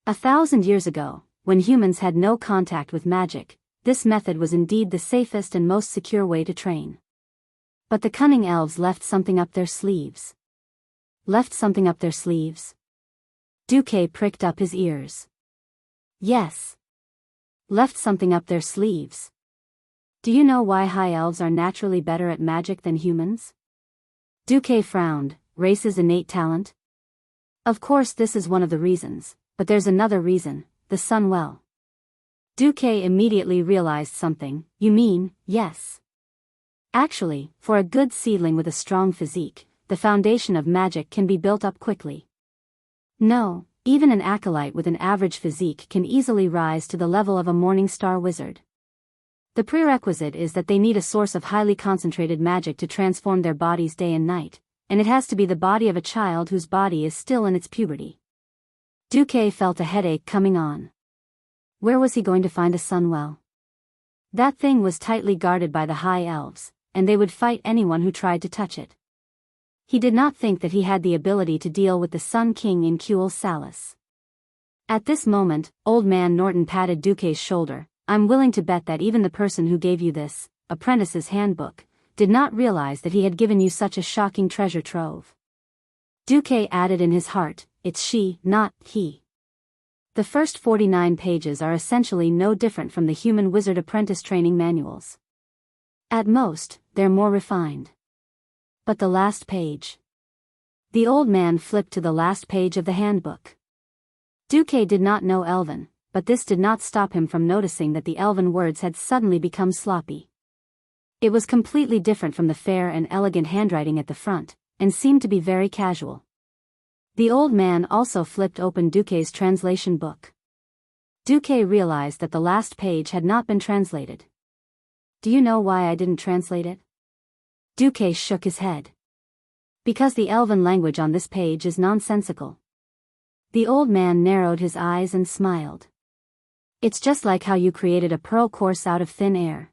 1,000 years ago, when humans had no contact with magic, this method was indeed the safest and most secure way to train. But the cunning elves left something up their sleeves. Left something up their sleeves? Duque pricked up his ears. Yes. Left something up their sleeves. Do you know why high elves are naturally better at magic than humans? Duque frowned. Race's innate talent? Of course this is one of the reasons, but there's another reason, the sun well. Duque immediately realized something. You mean, yes. Actually, for a good seedling with a strong physique, the foundation of magic can be built up quickly. No, even an acolyte with an average physique can easily rise to the level of a morning star wizard. The prerequisite is that they need a source of highly concentrated magic to transform their bodies day and night, and it has to be the body of a child whose body is still in its puberty. Duque felt a headache coming on. Where was he going to find a sun well? That thing was tightly guarded by the high elves, and they would fight anyone who tried to touch it. He did not think that he had the ability to deal with the Sun King in Cul Salis. At this moment, Old Man Norton patted Duque's shoulder. I'm willing to bet that even the person who gave you this, Apprentice's Handbook, did not realize that he had given you such a shocking treasure trove. Duque added in his heart, it's she, not he. The first 49 pages are essentially no different from the human wizard apprentice training manuals. At most, they're more refined. But the last page. The old man flipped to the last page of the handbook. Duque did not know Elven, but this did not stop him from noticing that the Elven words had suddenly become sloppy. It was completely different from the fair and elegant handwriting at the front, and seemed to be very casual. The old man also flipped open Duque's translation book. Duque realized that the last page had not been translated. Do you know why I didn't translate it? Duque shook his head. Because the Elven language on this page is nonsensical. The old man narrowed his eyes and smiled. It's just like how you created a pearl course out of thin air.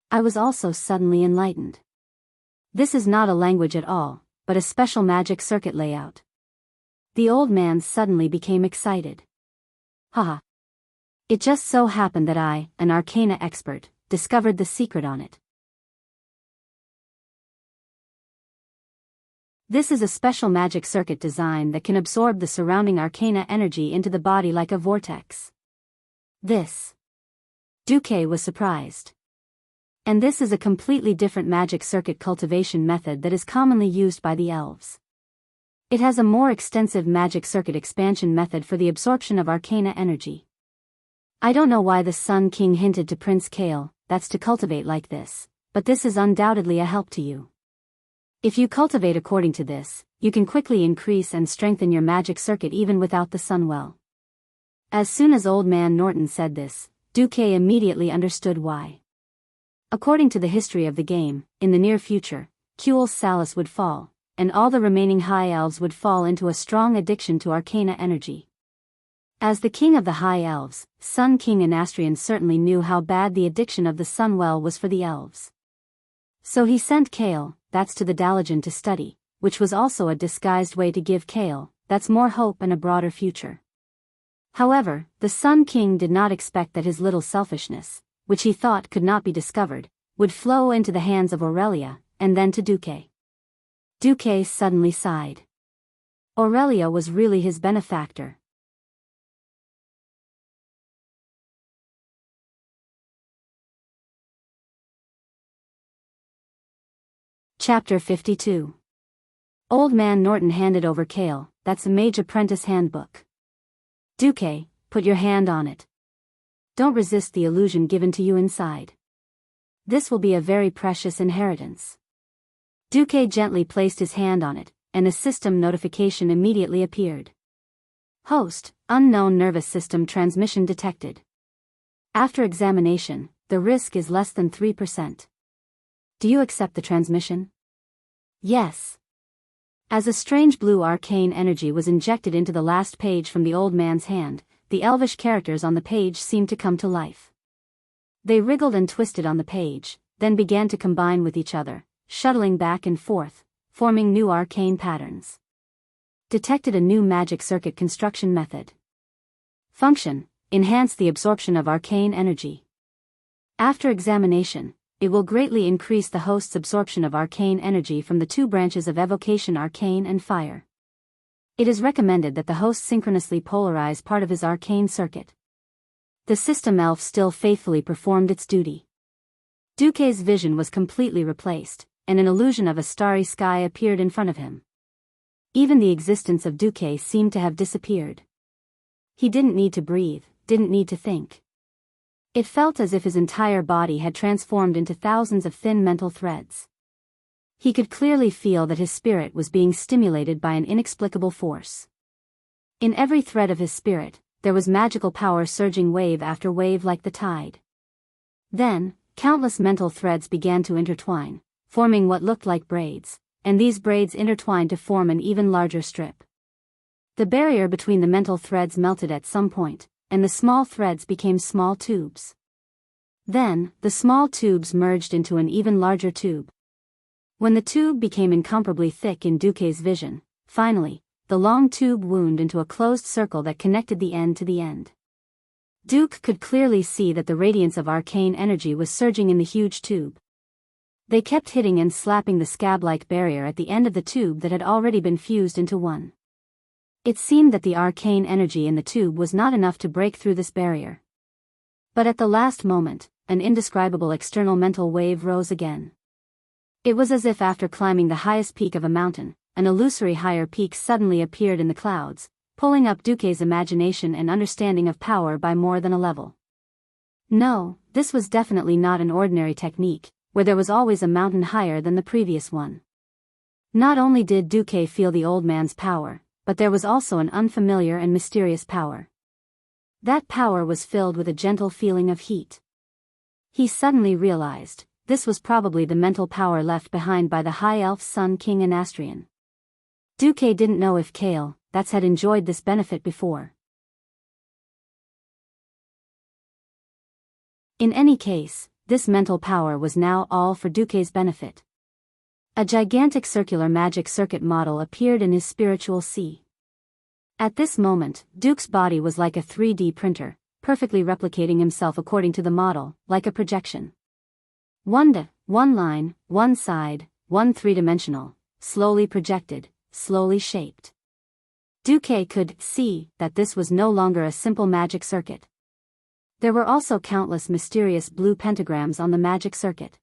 I was also suddenly enlightened. This is not a language at all, but a special magic circuit layout. The old man suddenly became excited. Haha. It just so happened that I, an arcana expert, discovered the secret on it. This is a special magic circuit design that can absorb the surrounding arcana energy into the body like a vortex. This. Duque was surprised. And this is a completely different magic circuit cultivation method that is commonly used by the elves. It has a more extensive magic circuit expansion method for the absorption of arcana energy. I don't know why the Sun King hinted to Prince Kale, that's to cultivate like this, but this is undoubtedly a help to you. If you cultivate according to this, you can quickly increase and strengthen your magic circuit even without the sunwell. As soon as Old Man Norton said this, Duque immediately understood why. According to the history of the game, in the near future, Cul Salis would fall, and all the remaining high elves would fall into a strong addiction to arcana energy. As the king of the high elves, Sun King Anastrian certainly knew how bad the addiction of the sunwell was for the elves. So he sent Kale, that's to the Dalajan to study, which was also a disguised way to give Kale, that's more hope and a broader future. However, the Sun King did not expect that his little selfishness, which he thought could not be discovered, would flow into the hands of Aurelia, and then to Duque. Duque suddenly sighed. Aurelia was really his benefactor. Chapter 52. Old Man Norton handed over Kale, that's a Mage Apprentice Handbook. Duque, put your hand on it. Don't resist the illusion given to you inside. This will be a very precious inheritance. Duque gently placed his hand on it, and a system notification immediately appeared. Host, unknown nervous system transmission detected. After examination, the risk is less than 3%. Do you accept the transmission? Yes. As a strange blue arcane energy was injected into the last page from the old man's hand, the elvish characters on the page seemed to come to life. They wriggled and twisted on the page, then began to combine with each other, shuttling back and forth, forming new arcane patterns. Detected a new magic circuit construction method. Function: enhance the absorption of arcane energy. After examination, it will greatly increase the host's absorption of arcane energy from the two branches of evocation, arcane and fire. It is recommended that the host synchronously polarize part of his arcane circuit. The system elf still faithfully performed its duty. Duque's vision was completely replaced, and an illusion of a starry sky appeared in front of him. Even the existence of Duque seemed to have disappeared. He didn't need to breathe, didn't need to think. It felt as if his entire body had transformed into thousands of thin mental threads. He could clearly feel that his spirit was being stimulated by an inexplicable force. In every thread of his spirit, there was magical power surging wave after wave like the tide. Then, countless mental threads began to intertwine, forming what looked like braids, and these braids intertwined to form an even larger strip. The barrier between the mental threads melted at some point, and the small threads became small tubes. Then, the small tubes merged into an even larger tube. When the tube became incomparably thick in Duque's vision, finally, the long tube wound into a closed circle that connected the end to the end. Duke could clearly see that the radiance of arcane energy was surging in the huge tube. They kept hitting and slapping the scab-like barrier at the end of the tube that had already been fused into one. It seemed that the arcane energy in the tube was not enough to break through this barrier. But at the last moment, an indescribable external mental wave rose again. It was as if after climbing the highest peak of a mountain, an illusory higher peak suddenly appeared in the clouds, pulling up Duque's imagination and understanding of power by more than a level. No, this was definitely not an ordinary technique, where there was always a mountain higher than the previous one. Not only did Duque feel the old man's power, but there was also an unfamiliar and mysterious power. That power was filled with a gentle feeling of heat. He suddenly realized, this was probably the mental power left behind by the High Elf Sun King Anastrian. Duque didn't know if Kale, that's had enjoyed this benefit before. In any case, this mental power was now all for Duque's benefit. A gigantic circular magic circuit model appeared in his spiritual sea. At this moment, Duke's body was like a 3D printer, perfectly replicating himself according to the model, like a projection. One line, one side, one three-dimensional, slowly projected, slowly shaped. Duque could see that this was no longer a simple magic circuit. There were also countless mysterious blue pentagrams on the magic circuit.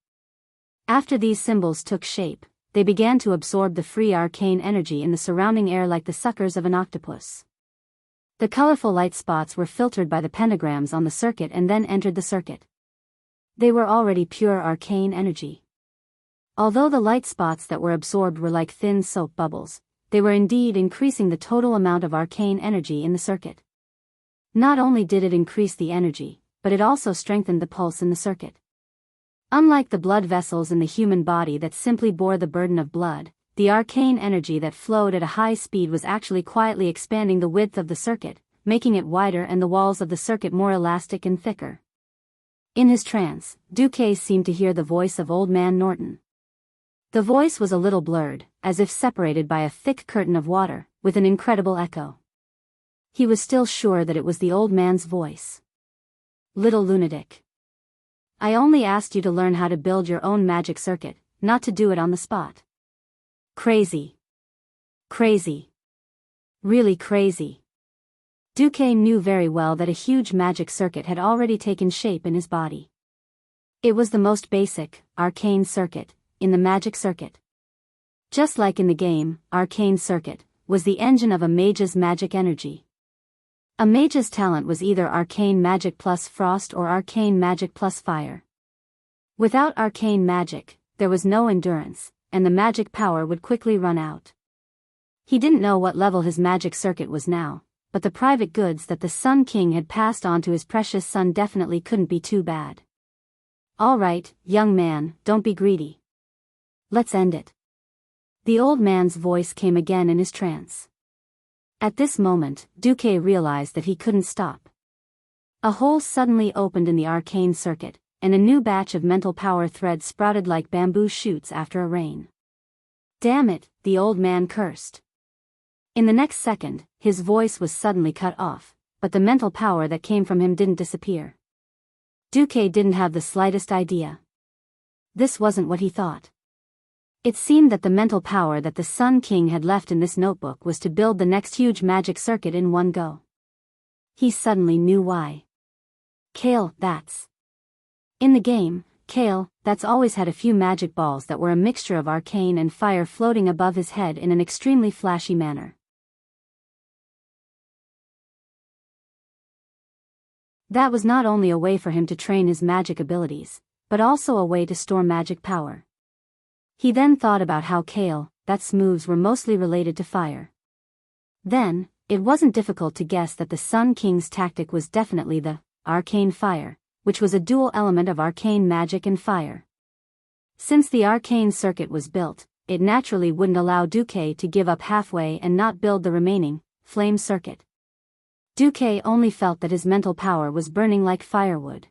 After these symbols took shape, they began to absorb the free arcane energy in the surrounding air like the suckers of an octopus. The colorful light spots were filtered by the pentagrams on the circuit and then entered the circuit. They were already pure arcane energy. Although the light spots that were absorbed were like thin soap bubbles, they were indeed increasing the total amount of arcane energy in the circuit. Not only did it increase the energy, but it also strengthened the pulse in the circuit. Unlike the blood vessels in the human body that simply bore the burden of blood, the arcane energy that flowed at a high speed was actually quietly expanding the width of the circuit, making it wider and the walls of the circuit more elastic and thicker. In his trance, Duque seemed to hear the voice of Old Man Norton. The voice was a little blurred, as if separated by a thick curtain of water, with an incredible echo. He was still sure that it was the old man's voice. Little lunatic. I only asked you to learn how to build your own magic circuit, not to do it on the spot. Crazy. Crazy. Really crazy. Duque knew very well that a huge magic circuit had already taken shape in his body. It was the most basic, arcane circuit, in the magic circuit. Just like in the game, arcane circuit was the engine of a mage's magic energy. A mage's talent was either arcane magic plus frost or arcane magic plus fire. Without arcane magic, there was no endurance, and the magic power would quickly run out. He didn't know what level his magic circuit was now, but the private goods that the Sun King had passed on to his precious son definitely couldn't be too bad. All right, young man, don't be greedy. Let's end it. The old man's voice came again in his trance. At this moment, Duque realized that he couldn't stop. A hole suddenly opened in the arcane circuit, and a new batch of mental power threads sprouted like bamboo shoots after a rain. Damn it, the old man cursed. In the next second, his voice was suddenly cut off, but the mental power that came from him didn't disappear. Duque didn't have the slightest idea. This wasn't what he thought. It seemed that the mental power that the Sun King had left in this notebook was to build the next huge magic circuit in one go. He suddenly knew why. Kale, that's. In the game, Kale, that's always had a few magic balls that were a mixture of arcane and fire floating above his head in an extremely flashy manner. That was not only a way for him to train his magic abilities, but also a way to store magic power. He then thought about how Kale, that's moves were mostly related to fire. Then, it wasn't difficult to guess that the Sun King's tactic was definitely the arcane fire, which was a dual element of arcane magic and fire. Since the arcane circuit was built, it naturally wouldn't allow Duque to give up halfway and not build the remaining flame circuit. Duque only felt that his mental power was burning like firewood.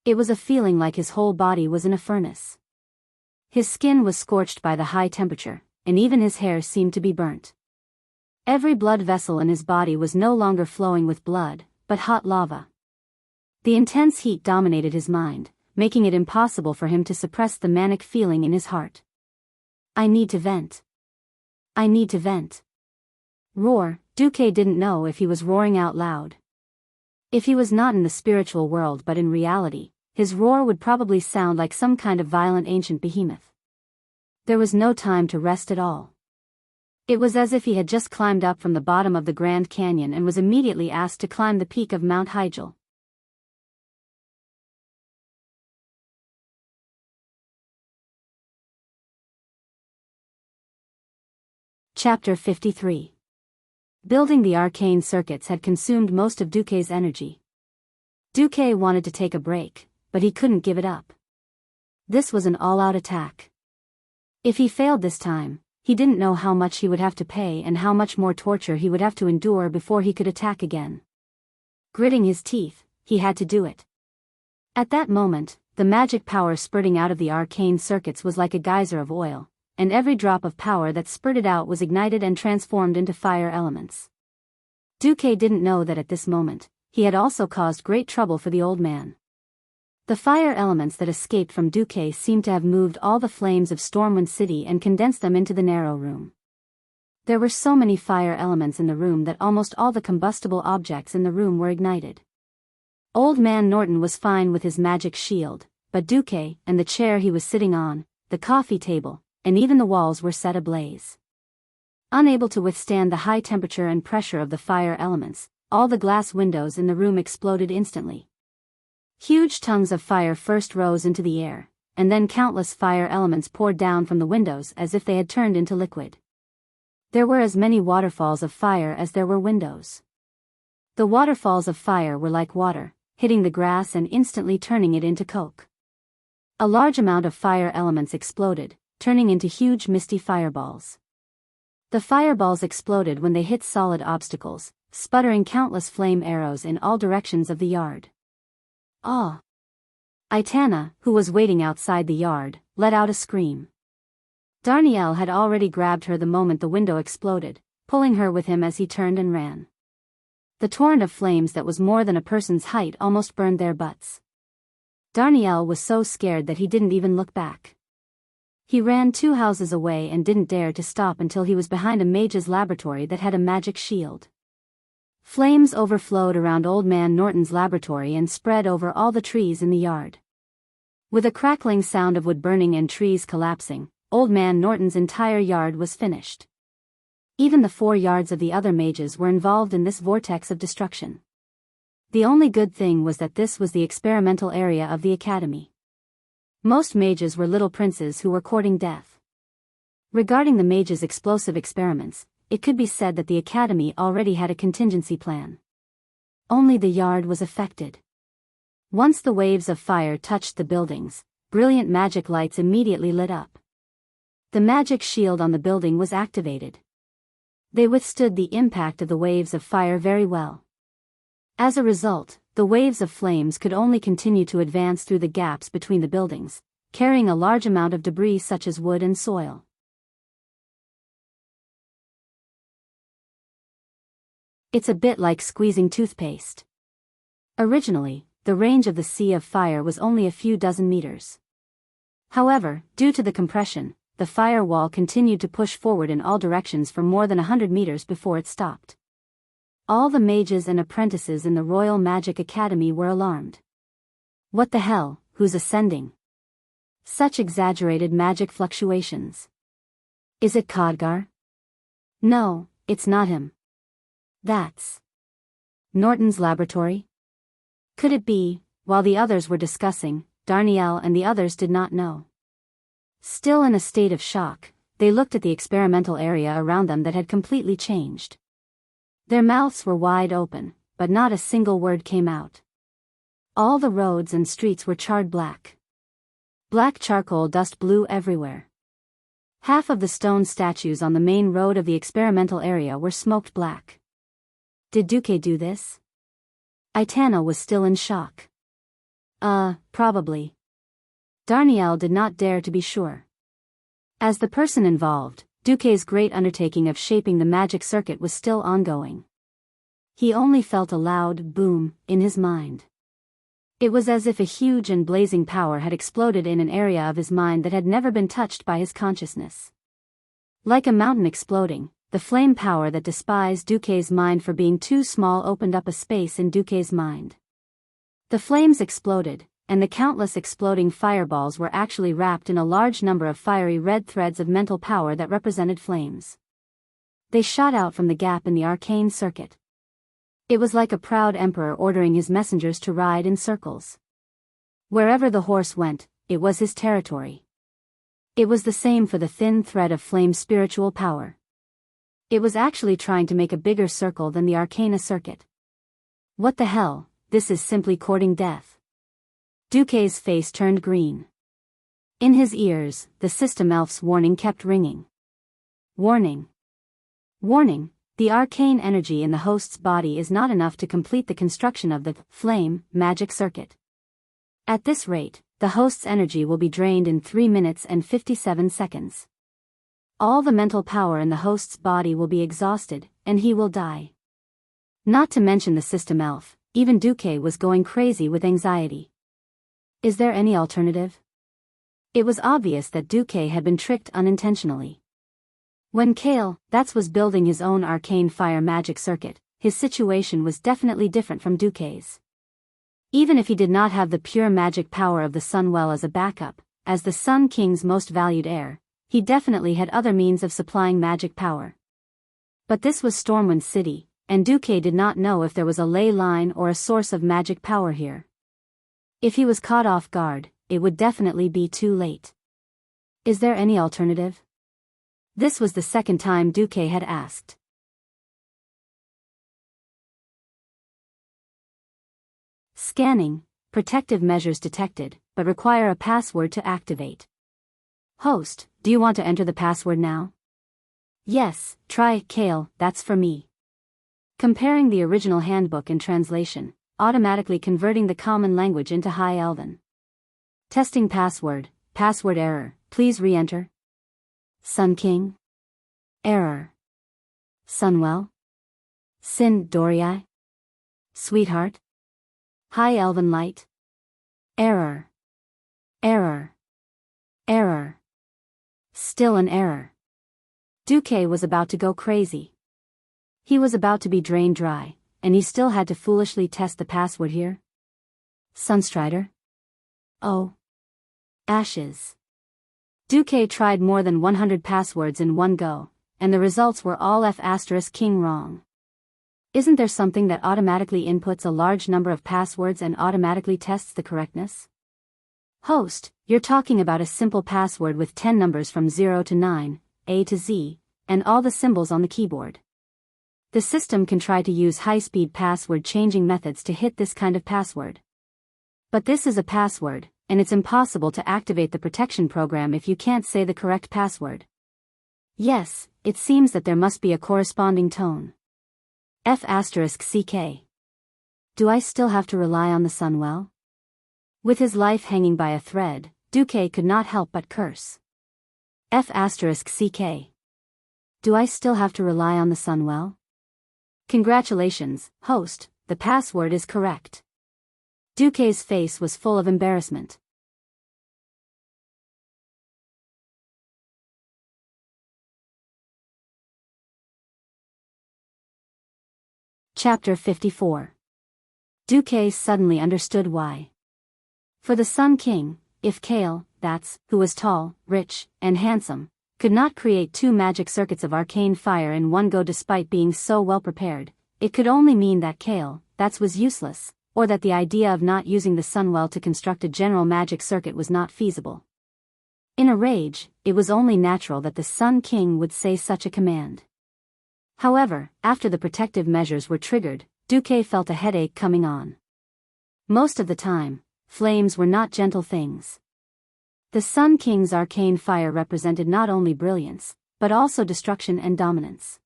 It was a feeling like his whole body was in a furnace. His skin was scorched by the high temperature, and even his hair seemed to be burnt. Every blood vessel in his body was no longer flowing with blood, but hot lava. The intense heat dominated his mind, making it impossible for him to suppress the manic feeling in his heart. I need to vent. I need to vent. Roar. Duque didn't know if he was roaring out loud. If he was not in the spiritual world but in reality, his roar would probably sound like some kind of violent ancient behemoth. There was no time to rest at all. It was as if he had just climbed up from the bottom of the Grand Canyon and was immediately asked to climb the peak of Mount Hyjal. Chapter 53. Building the arcane circuits had consumed most of Duque's energy. Duque wanted to take a break, but he couldn't give it up. This was an all-out attack. If he failed this time, he didn't know how much he would have to pay and how much more torture he would have to endure before he could attack again. Gritting his teeth, he had to do it. At that moment, the magic power spurting out of the arcane circuits was like a geyser of oil, and every drop of power that spurted out was ignited and transformed into fire elements. Duque didn't know that at this moment, he had also caused great trouble for the old man. The fire elements that escaped from Duque seemed to have moved all the flames of Stormwind City and condensed them into the narrow room. There were so many fire elements in the room that almost all the combustible objects in the room were ignited. Old Man Norton was fine with his magic shield, but Duque, and the chair he was sitting on, the coffee table, and even the walls were set ablaze. Unable to withstand the high temperature and pressure of the fire elements, all the glass windows in the room exploded instantly. Huge tongues of fire first rose into the air, and then countless fire elements poured down from the windows as if they had turned into liquid. There were as many waterfalls of fire as there were windows. The waterfalls of fire were like water, hitting the grass and instantly turning it into coke. A large amount of fire elements exploded, turning into huge misty fireballs. The fireballs exploded when they hit solid obstacles, sputtering countless flame arrows in all directions of the yard. Ah! Aitana, who was waiting outside the yard, let out a scream. Darnielle had already grabbed her the moment the window exploded, pulling her with him as he turned and ran. The torrent of flames that was more than a person's height almost burned their butts. Darnielle was so scared that he didn't even look back. He ran 2 houses away and didn't dare to stop until he was behind a mage's laboratory that had a magic shield. Flames overflowed around Old Man Norton's laboratory and spread over all the trees in the yard. With a crackling sound of wood burning and trees collapsing, Old Man Norton's entire yard was finished. Even the 4 yards of the other mages were involved in this vortex of destruction. The only good thing was that this was the experimental area of the academy. Most mages were little princes who were courting death. Regarding the mages' explosive experiments, it could be said that the academy already had a contingency plan. Only the yard was affected. Once the waves of fire touched the buildings, brilliant magic lights immediately lit up. The magic shield on the building was activated. They withstood the impact of the waves of fire very well. As a result, the waves of flames could only continue to advance through the gaps between the buildings, carrying a large amount of debris such as wood and soil. It's a bit like squeezing toothpaste. Originally, the range of the sea of fire was only a few dozen meters. However, due to the compression, the fire wall continued to push forward in all directions for more than 100 meters before it stopped. All the mages and apprentices in the Royal Magic Academy were alarmed. What the hell, who's ascending? Such exaggerated magic fluctuations. Is it Khadgar? No, it's not him. That's Norton's laboratory? Could it be? While the others were discussing, Darnielle and the others did not know. Still in a state of shock, they looked at the experimental area around them that had completely changed. Their mouths were wide open, but not a single word came out. All the roads and streets were charred black. Black charcoal dust blew everywhere. Half of the stone statues on the main road of the experimental area were smoked black. Did Duque do this? Aitana was still in shock. Probably. Darnielle did not dare to be sure. As the person involved, Duque's great undertaking of shaping the magic circuit was still ongoing. He only felt a loud boom in his mind. It was as if a huge and blazing power had exploded in an area of his mind that had never been touched by his consciousness. Like a mountain exploding, the flame power that despised Duque's mind for being too small opened up a space in Duque's mind. The flames exploded, and the countless exploding fireballs were actually wrapped in a large number of fiery red threads of mental power that represented flames. They shot out from the gap in the arcane circuit. It was like a proud emperor ordering his messengers to ride in circles. Wherever the horse went, it was his territory. It was the same for the thin thread of flame's spiritual power. It was actually trying to make a bigger circle than the arcana circuit. What the hell, this is simply courting death. Duque's face turned green. In his ears, the system elf's warning kept ringing. Warning. Warning, the arcane energy in the host's body is not enough to complete the construction of the flame magic circuit. At this rate, the host's energy will be drained in 3 minutes and 57 seconds. All the mental power in the host's body will be exhausted, and he will die. Not to mention the system elf, even Duque was going crazy with anxiety. Is there any alternative? It was obvious that Duque had been tricked unintentionally. When Kale, was building his own arcane fire magic circuit, his situation was definitely different from Duque's. Even if he did not have the pure magic power of the Sunwell as a backup, as the Sun King's most valued heir, he definitely had other means of supplying magic power. But this was Stormwind City, and Duque did not know if there was a ley line or a source of magic power here. If he was caught off guard, it would definitely be too late. Is there any alternative? This was the second time Duque had asked. Scanning, protective measures detected, but require a password to activate. Host, do you want to enter the password now? Yes, try, Kale, that's for me. Comparing the original handbook and translation, automatically converting the common language into High Elven. Testing password error, please re-enter. Sun King? Error. Sunwell? Sin Dorii? Sweetheart? High Elven Light? Error. Error. Error. Still an error. Duque was about to go crazy. He was about to be drained dry, and he still had to foolishly test the password here? Sunstrider? Oh. Ashes. Duque tried more than 100 passwords in one go, and the results were all F*King wrong. Isn't there something that automatically inputs a large number of passwords and automatically tests the correctness? Host, you're talking about a simple password with 10 numbers from 0 to 9, A to Z, and all the symbols on the keyboard. The system can try to use high-speed password changing methods to hit this kind of password. But this is a password, and it's impossible to activate the protection program if you can't say the correct password. Yes, it seems that there must be a corresponding tone. F***CK. Do I still have to rely on the Sunwell? With his life hanging by a thread, Duque could not help but curse. F***CK. Do I still have to rely on the Sunwell? Congratulations, host, the password is correct. Duque's face was full of embarrassment. Chapter 54. Duque suddenly understood why. For the Sun King, if Kale, that's, who was tall, rich, and handsome, could not create 2 magic circuits of arcane fire in one go despite being so well prepared, it could only mean that Kale, that's was useless, or that the idea of not using the Sunwell to construct a general magic circuit was not feasible. In a rage, it was only natural that the Sun King would say such a command. However, after the protective measures were triggered, Duque felt a headache coming on. Most of the time, flames were not gentle things. The Sun King's arcane fire represented not only brilliance, but also destruction and dominance.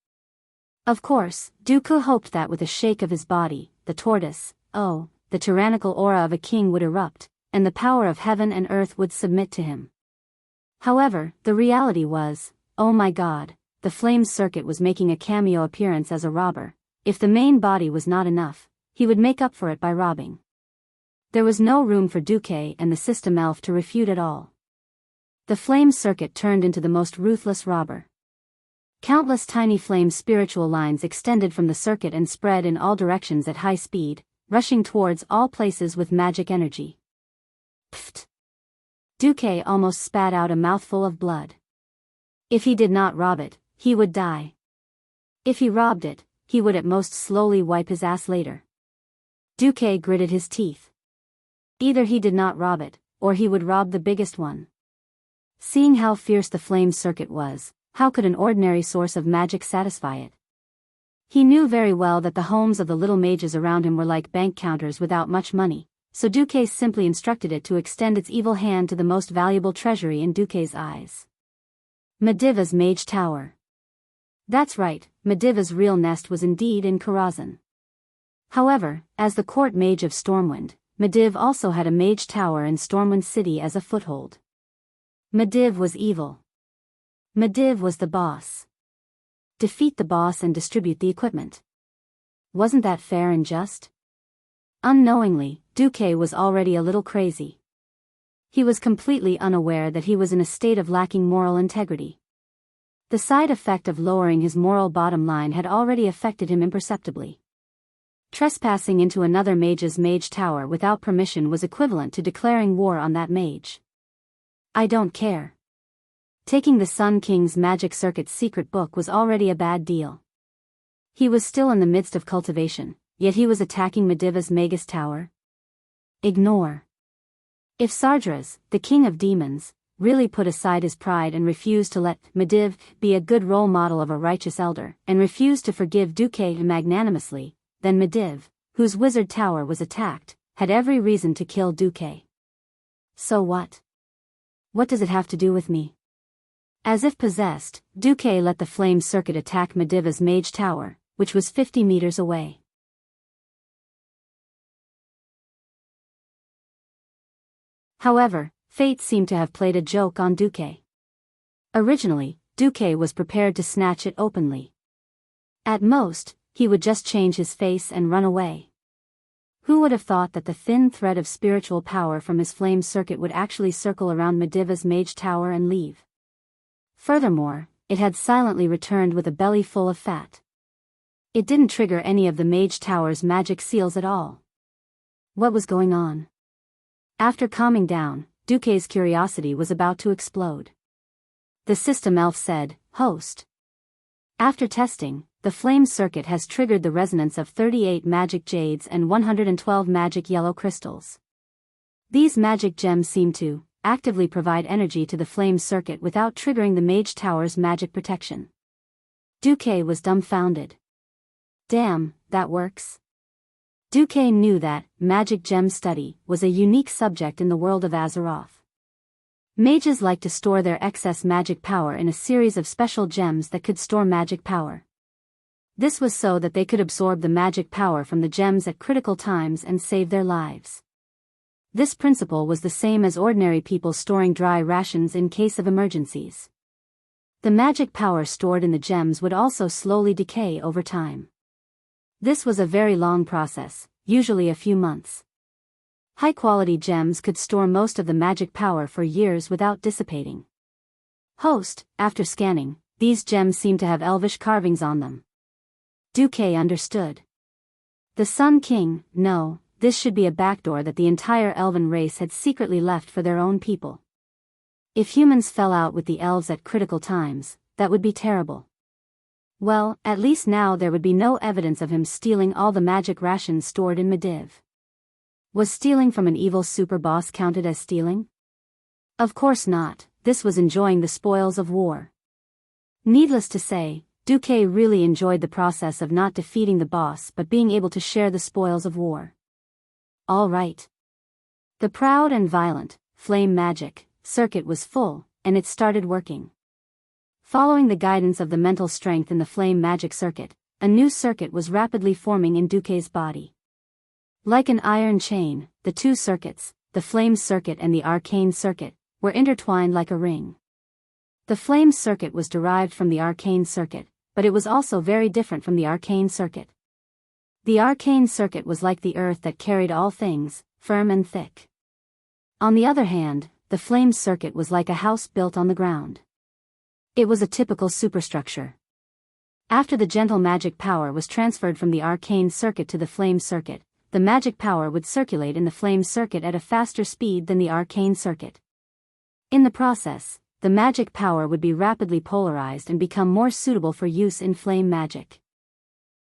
Of course, Duque hoped that with a shake of his body, the tortoise, the tyrannical aura of a king would erupt, and the power of heaven and earth would submit to him. However, the reality was, oh my God, the flame circuit was making a cameo appearance as a robber. If the main body was not enough, he would make up for it by robbing. There was no room for Duque and the system elf to refute at all. The flame circuit turned into the most ruthless robber. Countless tiny flame spiritual lines extended from the circuit and spread in all directions at high speed, rushing towards all places with magic energy. Pfft! Duque almost spat out a mouthful of blood. If he did not rob it, he would die. If he robbed it, he would at most slowly wipe his ass later. Duque gritted his teeth. Either he did not rob it, or he would rob the biggest one. Seeing how fierce the flame circuit was, how could an ordinary source of magic satisfy it? He knew very well that the homes of the little mages around him were like bank counters without much money, so Duque simply instructed it to extend its evil hand to the most valuable treasury in Duque's eyes. Mediva's Mage Tower. That's right, Mediva's real nest was indeed in Karazhan. However, as the court mage of Stormwind, Mediv also had a mage tower in Stormwind City as a foothold. Mediv was evil. Mediv was the boss. Defeat the boss and distribute the equipment. Wasn't that fair and just? Unknowingly, Duque was already a little crazy. He was completely unaware that he was in a state of lacking moral integrity. The side effect of lowering his moral bottom line had already affected him imperceptibly. Trespassing into another mage's mage tower without permission was equivalent to declaring war on that mage. I don't care. Taking the Sun King's magic circuit's secret book was already a bad deal. He was still in the midst of cultivation, yet he was attacking Mediva's Magus Tower. Ignore. If Sardras, the king of demons, really put aside his pride and refused to let Mediv be a good role model of a righteous elder, and refused to forgive Duque magnanimously, then Mediv, whose wizard tower was attacked, had every reason to kill Duque. So what? What does it have to do with me? As if possessed, Duque let the flame circuit attack Mediva's mage tower, which was 50 meters away. However, fate seemed to have played a joke on Duque. Originally, Duque was prepared to snatch it openly. At most, he would just change his face and run away. Who would have thought that the thin thread of spiritual power from his flame circuit would actually circle around Mediva's mage tower and leave? Furthermore, it had silently returned with a belly full of fat. It didn't trigger any of the mage tower's magic seals at all. What was going on? After calming down, Duque's curiosity was about to explode. The system elf said, "Host. After testing, the flame circuit has triggered the resonance of 38 magic jades and 112 magic yellow crystals. These magic gems seem to actively provide energy to the flame circuit without triggering the mage tower's magic protection." Duque was dumbfounded. Damn, that works. Duque knew that magic gem study was a unique subject in the world of Azeroth. Mages like to store their excess magic power in a series of special gems that could store magic power. This was so that they could absorb the magic power from the gems at critical times and save their lives. This principle was the same as ordinary people storing dry rations in case of emergencies. The magic power stored in the gems would also slowly decay over time. This was a very long process, usually a few months. High-quality gems could store most of the magic power for years without dissipating. Host, after scanning, these gems seemed to have elvish carvings on them. Duque understood. The Sun King, no, this should be a backdoor that the entire elven race had secretly left for their own people. If humans fell out with the elves at critical times, that would be terrible. Well, at least now there would be no evidence of him stealing all the magic rations stored in Mediv. Was stealing from an evil super boss counted as stealing? Of course not, this was enjoying the spoils of war. Needless to say, Duque really enjoyed the process of not defeating the boss but being able to share the spoils of war. All right. The proud and violent, flame magic, circuit was full, and it started working. Following the guidance of the mental strength in the flame magic circuit, a new circuit was rapidly forming in Duque's body. Like an iron chain, the two circuits, the flame circuit and the arcane circuit, were intertwined like a ring. The flame circuit was derived from the arcane circuit, but it was also very different from the arcane circuit. The arcane circuit was like the earth that carried all things, firm and thick. On the other hand, the flame circuit was like a house built on the ground. It was a typical superstructure. After the gentle magic power was transferred from the arcane circuit to the flame circuit, the magic power would circulate in the flame circuit at a faster speed than the arcane circuit. In the process, the magic power would be rapidly polarized and become more suitable for use in flame magic.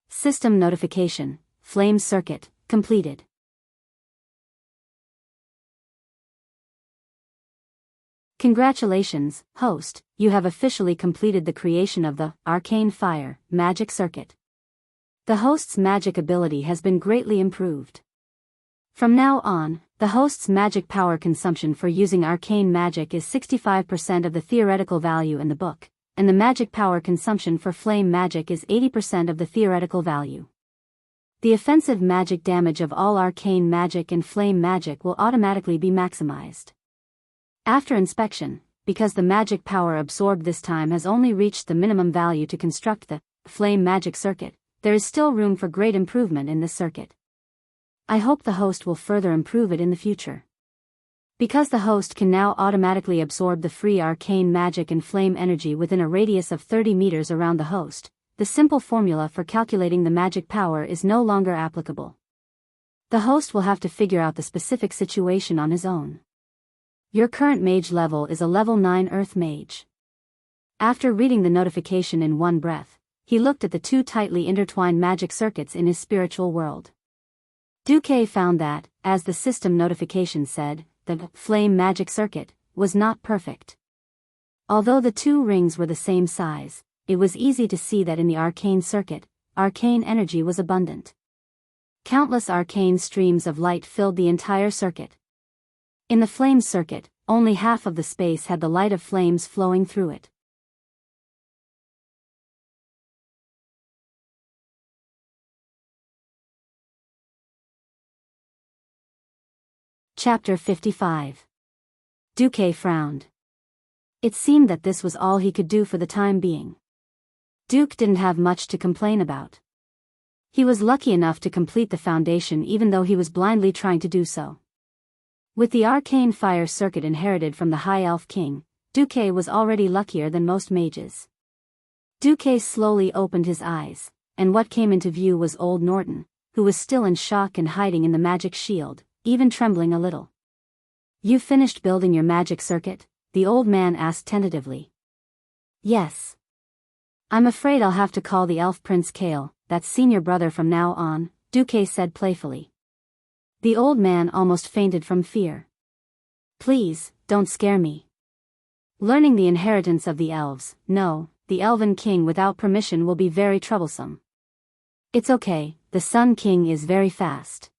System notification, flame circuit, completed. Congratulations, host, you have officially completed the creation of the Arcane Fire magic circuit. The host's magic ability has been greatly improved. From now on, the host's magic power consumption for using arcane magic is 65% of the theoretical value in the book, and the magic power consumption for flame magic is 80% of the theoretical value. The offensive magic damage of all arcane magic and flame magic will automatically be maximized. After inspection, because the magic power absorbed this time has only reached the minimum value to construct the flame magic circuit, there is still room for great improvement in this circuit. I hope the host will further improve it in the future. Because the host can now automatically absorb the free arcane magic and flame energy within a radius of 30 meters around the host, the simple formula for calculating the magic power is no longer applicable. The host will have to figure out the specific situation on his own. Your current mage level is a level 9 Earth Mage. After reading the notification in one breath, he looked at the two tightly intertwined magic circuits in his spiritual world. Duque found that, as the system notification said, the flame magic circuit was not perfect. Although the two rings were the same size, it was easy to see that in the arcane circuit, arcane energy was abundant. Countless arcane streams of light filled the entire circuit. In the flame circuit, only half of the space had the light of flames flowing through it. Chapter 55. Duque frowned. It seemed that this was all he could do for the time being. Duque didn't have much to complain about. He was lucky enough to complete the foundation even though he was blindly trying to do so. With the arcane fire circuit inherited from the High Elf King, Duque was already luckier than most mages. Duque slowly opened his eyes, and what came into view was old Norton, who was still in shock and hiding in the magic shield, even trembling a little. "You finished building your magic circuit?" the old man asked tentatively. "Yes. I'm afraid I'll have to call the elf Prince Kale, that's senior brother from now on," Duque said playfully. The old man almost fainted from fear. "Please, don't scare me. Learning the inheritance of the elves, no, the elven king without permission will be very troublesome." "It's okay," the Sun King is very fast.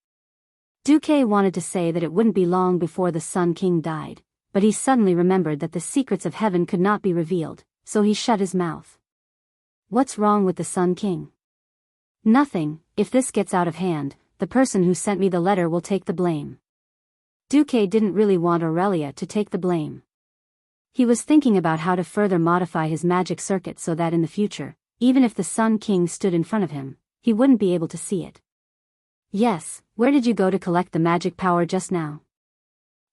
Duque wanted to say that it wouldn't be long before the Sun King died, but he suddenly remembered that the secrets of heaven could not be revealed, so he shut his mouth. What's wrong with the Sun King? Nothing. If this gets out of hand, the person who sent me the letter will take the blame. Duque didn't really want Aurelia to take the blame. He was thinking about how to further modify his magic circuit so that in the future, even if the Sun King stood in front of him, he wouldn't be able to see it. Yes, where did you go to collect the magic power just now?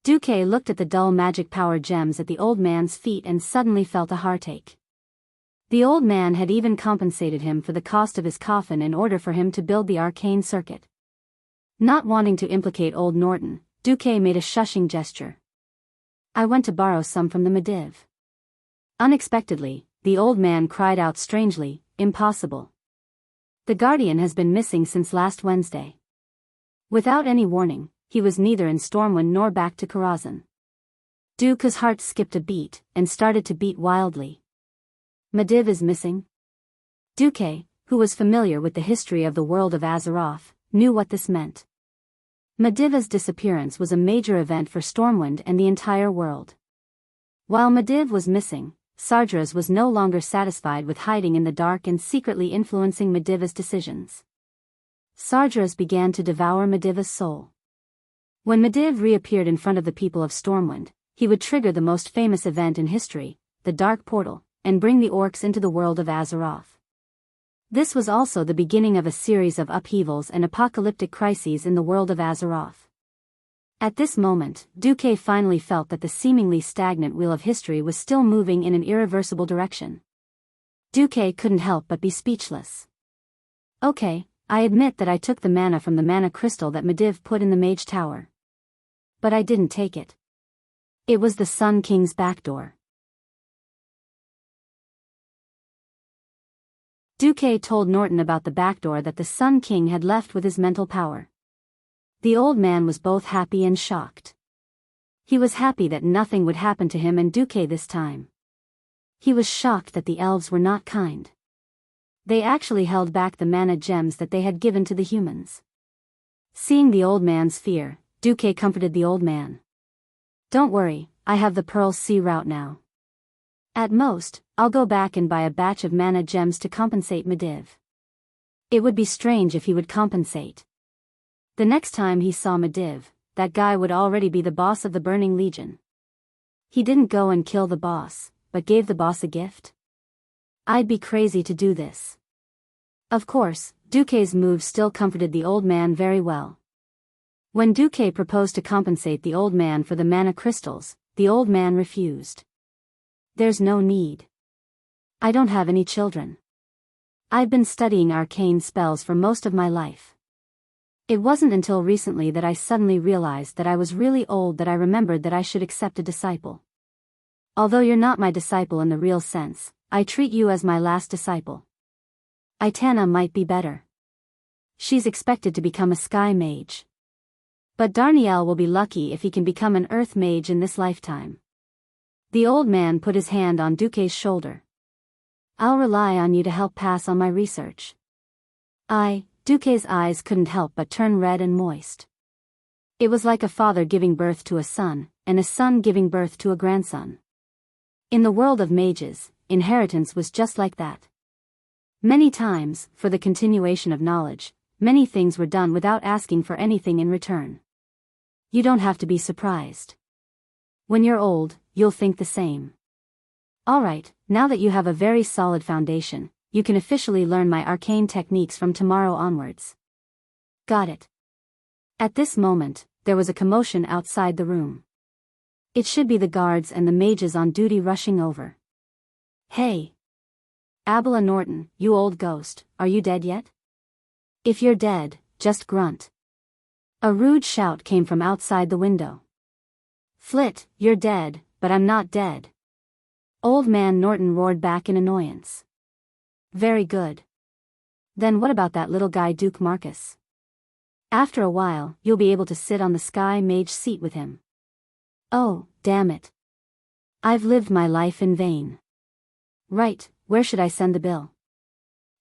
Duque looked at the dull magic power gems at the old man's feet and suddenly felt a heartache. The old man had even compensated him for the cost of his coffin in order for him to build the arcane circuit. Not wanting to implicate old Norton, Duque made a shushing gesture. I went to borrow some from the Mediv. Unexpectedly, the old man cried out strangely, impossible. The Guardian has been missing since last Wednesday. Without any warning, he was neither in Stormwind nor back to Karazhan. Duque's heart skipped a beat, and started to beat wildly. Mediv is missing? Duque, who was familiar with the history of the world of Azeroth, knew what this meant. Medivh's disappearance was a major event for Stormwind and the entire world. While Mediv was missing, Sardras was no longer satisfied with hiding in the dark and secretly influencing Medivh's decisions. Sardras began to devour Medivh's soul. When Mediv reappeared in front of the people of Stormwind, he would trigger the most famous event in history, the Dark Portal, and bring the orcs into the world of Azeroth. This was also the beginning of a series of upheavals and apocalyptic crises in the world of Azeroth. At this moment, Duque finally felt that the seemingly stagnant wheel of history was still moving in an irreversible direction. Duque couldn't help but be speechless. Okay, I admit that I took the mana from the mana crystal that Mediv put in the Mage Tower. But I didn't take it. It was the Sun King's backdoor. Duque told Norton about the backdoor that the Sun King had left with his mental power. The old man was both happy and shocked. He was happy that nothing would happen to him and Duque this time. He was shocked that the elves were not kind. They actually held back the mana gems that they had given to the humans. Seeing the old man's fear, Duque comforted the old man. Don't worry, I have the Pearl Sea route now. At most, I'll go back and buy a batch of mana gems to compensate Mediv. It would be strange if he would compensate. The next time he saw Mediv, that guy would already be the boss of the Burning Legion. He didn't go and kill the boss, but gave the boss a gift? I'd be crazy to do this. Of course, Duque's move still comforted the old man very well. When Duque proposed to compensate the old man for the mana crystals, the old man refused. There's no need. I don't have any children. I've been studying arcane spells for most of my life. It wasn't until recently that I suddenly realized that I was really old that I remembered that I should accept a disciple. Although you're not my disciple in the real sense, I treat you as my last disciple. Itana might be better. She's expected to become a sky mage. But Darnielle will be lucky if he can become an earth mage in this lifetime. The old man put his hand on Duque's shoulder. I'll rely on you to help pass on my research. Duque's eyes couldn't help but turn red and moist. It was like a father giving birth to a son, and a son giving birth to a grandson. In the world of mages, inheritance was just like that. Many times, for the continuation of knowledge, many things were done without asking for anything in return. You don't have to be surprised. When you're old, you'll think the same. Alright, now that you have a very solid foundation, you can officially learn my arcane techniques from tomorrow onwards. Got it. At this moment, there was a commotion outside the room. It should be the guards and the mages on duty rushing over. Hey! Abela Norton, you old ghost, are you dead yet? If you're dead, just grunt. A rude shout came from outside the window. Flit, you're dead, but I'm not dead. Old man Norton roared back in annoyance. Very good. Then what about that little guy Duke Marcus? After a while, you'll be able to sit on the Sky Mage seat with him. Oh, damn it. I've lived my life in vain. Right, where should I send the bill?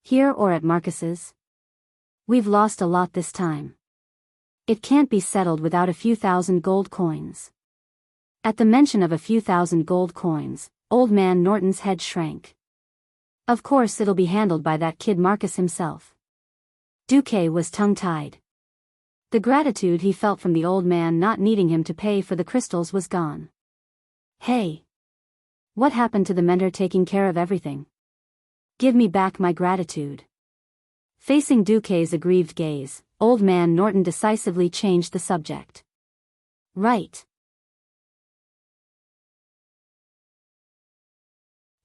Here or at Marcus's? We've lost a lot this time. It can't be settled without a few thousand gold coins. At the mention of a few thousand gold coins, Old Man Norton's head shrank. Of course it'll be handled by that kid Marcus himself. Duque was tongue-tied. The gratitude he felt from the old man not needing him to pay for the crystals was gone. Hey! What happened to the mentor taking care of everything? Give me back my gratitude. Facing Duque's aggrieved gaze, Old Man Norton decisively changed the subject. Right.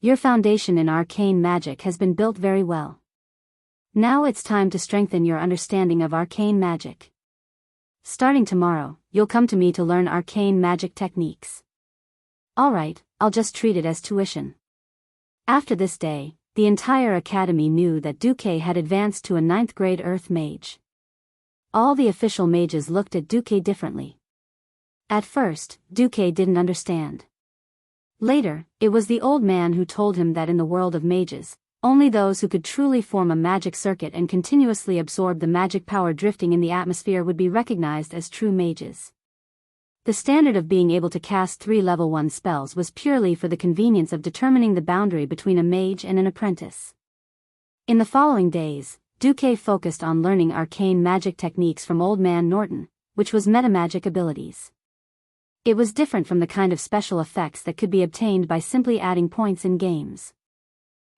Your foundation in arcane magic has been built very well. Now it's time to strengthen your understanding of arcane magic. Starting tomorrow, you'll come to me to learn arcane magic techniques. Alright, I'll just treat it as tuition. After this day, the entire academy knew that Duque had advanced to a 9th grade Earth Mage. All the official mages looked at Duque differently. At first, Duque didn't understand. Later, it was the old man who told him that in the world of mages, only those who could truly form a magic circuit and continuously absorb the magic power drifting in the atmosphere would be recognized as true mages. The standard of being able to cast 3 level 1 spells was purely for the convenience of determining the boundary between a mage and an apprentice. In the following days, Duque focused on learning arcane magic techniques from Old Man Norton, which was metamagic abilities. It was different from the kind of special effects that could be obtained by simply adding points in games.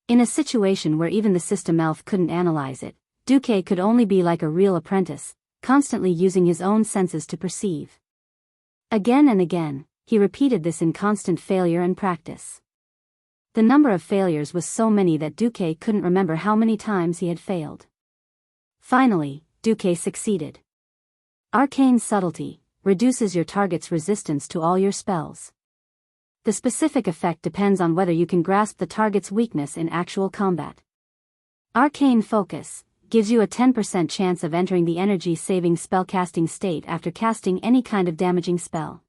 In a situation where even the system elf couldn't analyze it, Duque could only be like a real apprentice, constantly using his own senses to perceive. Again and again, he repeated this in constant failure and practice. The number of failures was so many that Duque couldn't remember how many times he had failed. Finally, Duque succeeded. Arcane subtlety reduces your target's resistance to all your spells. The specific effect depends on whether you can grasp the target's weakness in actual combat. Arcane focus gives you a 10% chance of entering the energy-saving spellcasting state after casting any kind of damaging spell.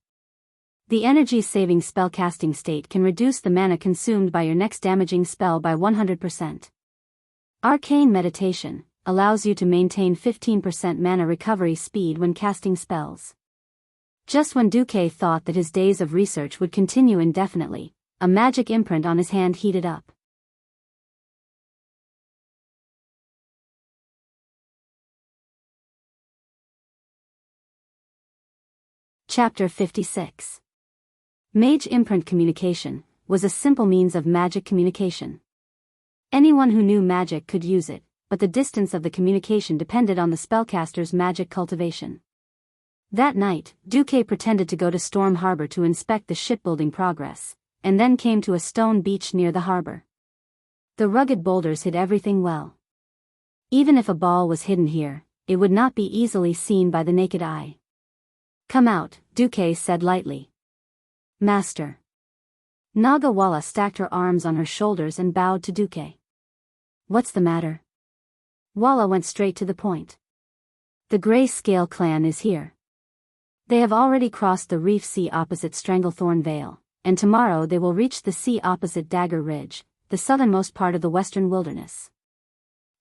The energy-saving spellcasting state can reduce the mana consumed by your next damaging spell by 100%. Arcane meditation allows you to maintain 15% mana recovery speed when casting spells. Just when Duque thought that his days of research would continue indefinitely, a magic imprint on his hand heated up. Chapter 56. Mage imprint communication was a simple means of magic communication. Anyone who knew magic could use it, but the distance of the communication depended on the spellcaster's magic cultivation. That night, Duque pretended to go to Storm Harbor to inspect the shipbuilding progress, and then came to a stone beach near the harbor. The rugged boulders hid everything well. Even if a ball was hidden here, it would not be easily seen by the naked eye. Come out, Duque said lightly. Master. Naga Walla stacked her arms on her shoulders and bowed to Duque. What's the matter? Walla went straight to the point. The Grey Scale clan is here. They have already crossed the reef sea opposite Stranglethorn Vale, and tomorrow they will reach the sea opposite Dagger Ridge, the southernmost part of the western wilderness.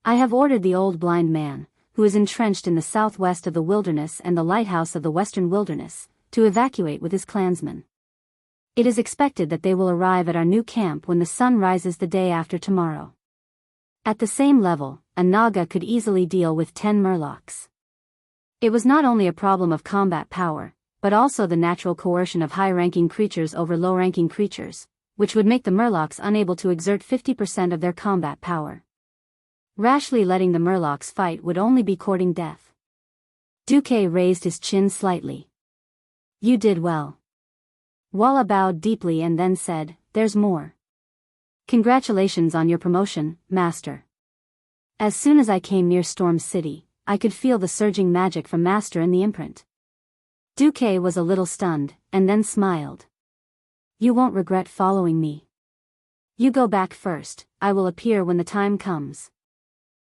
I have ordered the old blind man, who is entrenched in the southwest of the wilderness and the lighthouse of the western wilderness, to evacuate with his clansmen. It is expected that they will arrive at our new camp when the sun rises the day after tomorrow. At the same level, a Naga could easily deal with 10 Murlocs. It was not only a problem of combat power, but also the natural coercion of high-ranking creatures over low-ranking creatures, which would make the Murlocs unable to exert 50% of their combat power. Rashly letting the Murlocs fight would only be courting death. Duque raised his chin slightly. You did well. Walla bowed deeply and then said, There's more. Congratulations on your promotion, Master. As soon as I came near Storm City, I could feel the surging magic from Master in the imprint. Duque was a little stunned, and then smiled. You won't regret following me. You go back first, I will appear when the time comes.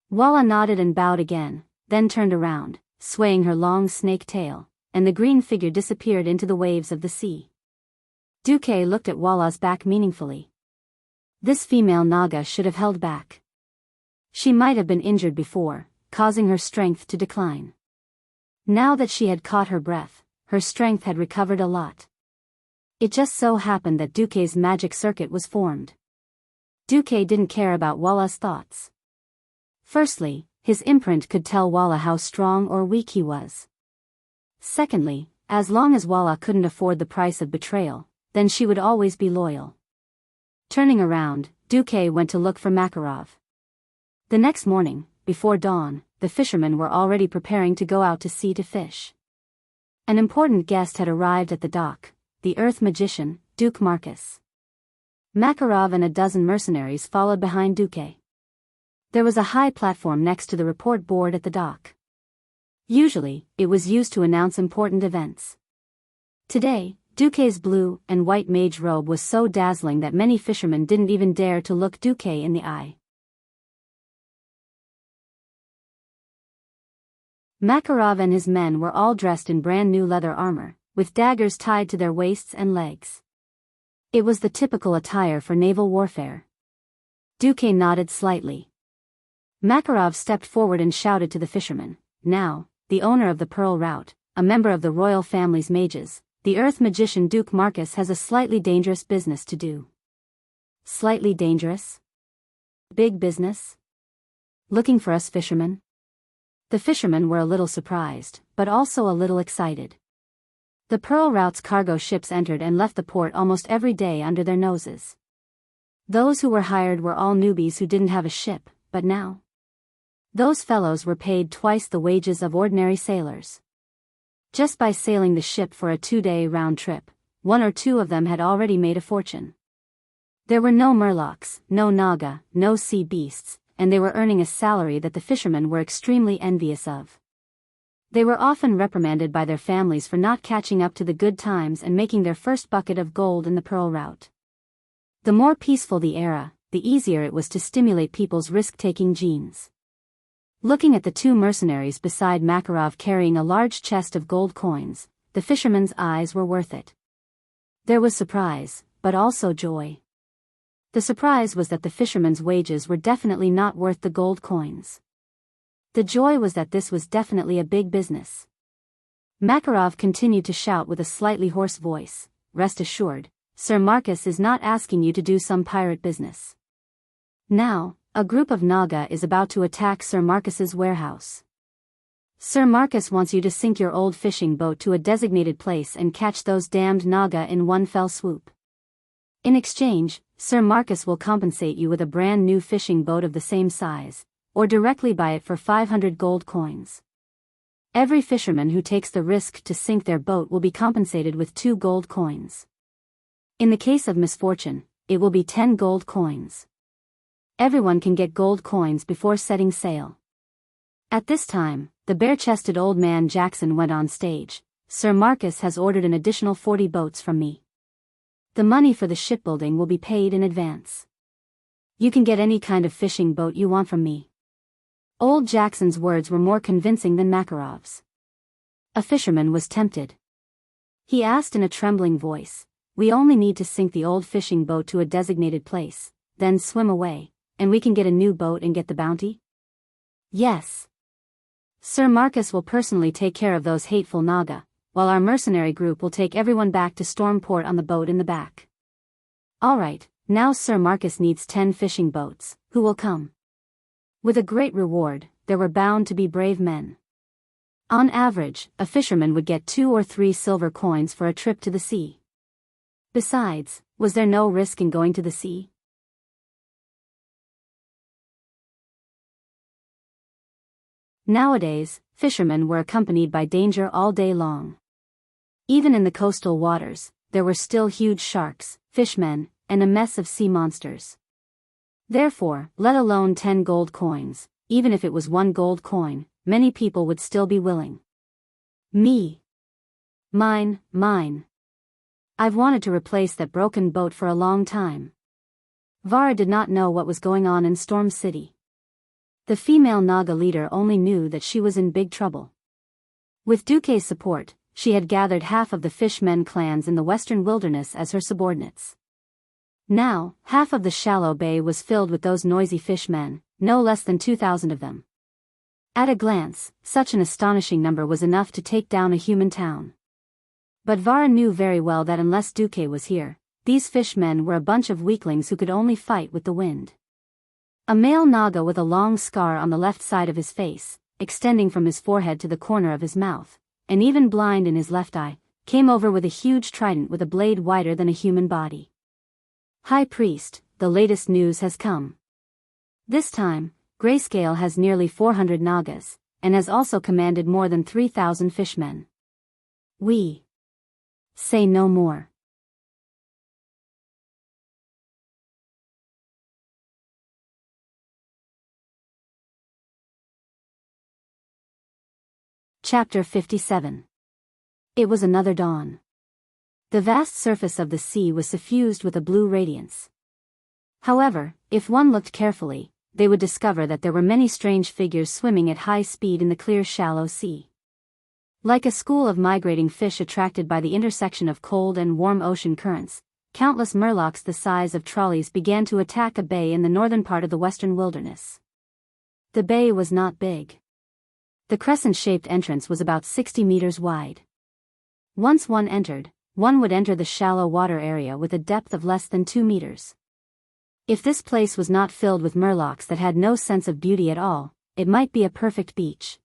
Walla nodded and bowed again, then turned around, swaying her long snake tail, and the green figure disappeared into the waves of the sea. Duque looked at Walla's back meaningfully. This female Naga should have held back. She might have been injured before, causing her strength to decline. Now that she had caught her breath, her strength had recovered a lot. It just so happened that Duke's magic circuit was formed. Duke didn't care about Walla's thoughts. Firstly, his imprint could tell Walla how strong or weak he was. Secondly, as long as Walla couldn't afford the price of betrayal, then she would always be loyal. Turning around, Duke went to look for Makarov. The next morning, before dawn, the fishermen were already preparing to go out to sea to fish. An important guest had arrived at the dock, the Earth magician, Duke Marcus. Makarov and a dozen mercenaries followed behind Duke. There was a high platform next to the report board at the dock. Usually, it was used to announce important events. Today, Duke's blue and white mage robe was so dazzling that many fishermen didn't even dare to look Duke in the eye. Makarov and his men were all dressed in brand new leather armor, with daggers tied to their waists and legs. It was the typical attire for naval warfare. Duke nodded slightly. Makarov stepped forward and shouted to the fishermen, "Now, the owner of the Pearl Route, a member of the royal family's mages, the Earth magician Duke Marcus has a slightly dangerous business to do." Slightly dangerous? Big business? Looking for us fishermen? The fishermen were a little surprised, but also a little excited. The Pearl Route's cargo ships entered and left the port almost every day under their noses. Those who were hired were all newbies who didn't have a ship, but now those fellows were paid twice the wages of ordinary sailors. Just by sailing the ship for a 2-day round trip, one or two of them had already made a fortune. There were no murlocs, no naga, no sea beasts, and they were earning a salary that the fishermen were extremely envious of. They were often reprimanded by their families for not catching up to the good times and making their first bucket of gold in the Pearl Route. The more peaceful the era, the easier it was to stimulate people's risk-taking genes. Looking at the two mercenaries beside Makarov carrying a large chest of gold coins, the fishermen's eyes were worth it. There was surprise, but also joy. The surprise was that the fishermen's wages were definitely not worth the gold coins. The joy was that this was definitely a big business. Makarov continued to shout with a slightly hoarse voice, "Rest assured, Sir Marcus is not asking you to do some pirate business. Now, a group of Naga is about to attack Sir Marcus's warehouse. Sir Marcus wants you to sink your old fishing boat to a designated place and catch those damned Naga in one fell swoop. In exchange, Sir Marcus will compensate you with a brand new fishing boat of the same size, or directly buy it for 500 gold coins. Every fisherman who takes the risk to sink their boat will be compensated with 2 gold coins. In the case of misfortune, it will be 10 gold coins. Everyone can get gold coins before setting sail." At this time, the bare-chested old man Jackson went on stage. "Sir Marcus has ordered an additional 40 boats from me. The money for the shipbuilding will be paid in advance. You can get any kind of fishing boat you want from me." Old Jackson's words were more convincing than Makarov's. A fisherman was tempted. He asked in a trembling voice, "We only need to sink the old fishing boat to a designated place, then swim away, and we can get a new boat and get the bounty?" "Yes. Sir Marcus will personally take care of those hateful Naga, while our mercenary group will take everyone back to Stormport on the boat in the back." "All right, now Sir Marcus needs 10 fishing boats. Who will come?" With a great reward, there were bound to be brave men. On average, a fisherman would get 2 or 3 silver coins for a trip to the sea. Besides, was there no risk in going to the sea? Nowadays, fishermen were accompanied by danger all day long. Even in the coastal waters, there were still huge sharks, fishmen, and a mess of sea monsters. Therefore, let alone 10 gold coins, even if it was 1 gold coin, many people would still be willing. "Me. Mine. I've wanted to replace that broken boat for a long time." Vara did not know what was going on in Storm City. The female Naga leader only knew that she was in big trouble. With Duke's support, she had gathered half of the fishmen clans in the western wilderness as her subordinates. Now, half of the shallow bay was filled with those noisy fishmen, no less than 2,000 of them. At a glance, such an astonishing number was enough to take down a human town. But Vara knew very well that unless Duque was here, these fishmen were a bunch of weaklings who could only fight with the wind. A male Naga with a long scar on the left side of his face, extending from his forehead to the corner of his mouth, and even blind in his left eye, came over with a huge trident with a blade wider than a human body. High Priest, the latest news has come. This time, Grayscale has nearly 400 Nagas, and has also commanded more than 3,000 fishmen. We say no more. Chapter 57. It was another dawn. The vast surface of the sea was suffused with a blue radiance. However, if one looked carefully, they would discover that there were many strange figures swimming at high speed in the clear shallow sea. Like a school of migrating fish attracted by the intersection of cold and warm ocean currents, countless murlocs the size of trolleys began to attack a bay in the northern part of the western wilderness. The bay was not big. The crescent-shaped entrance was about 60 meters wide. Once one entered, one would enter the shallow water area with a depth of less than 2 meters. If this place was not filled with murlocs that had no sense of beauty at all, it might be a perfect beach.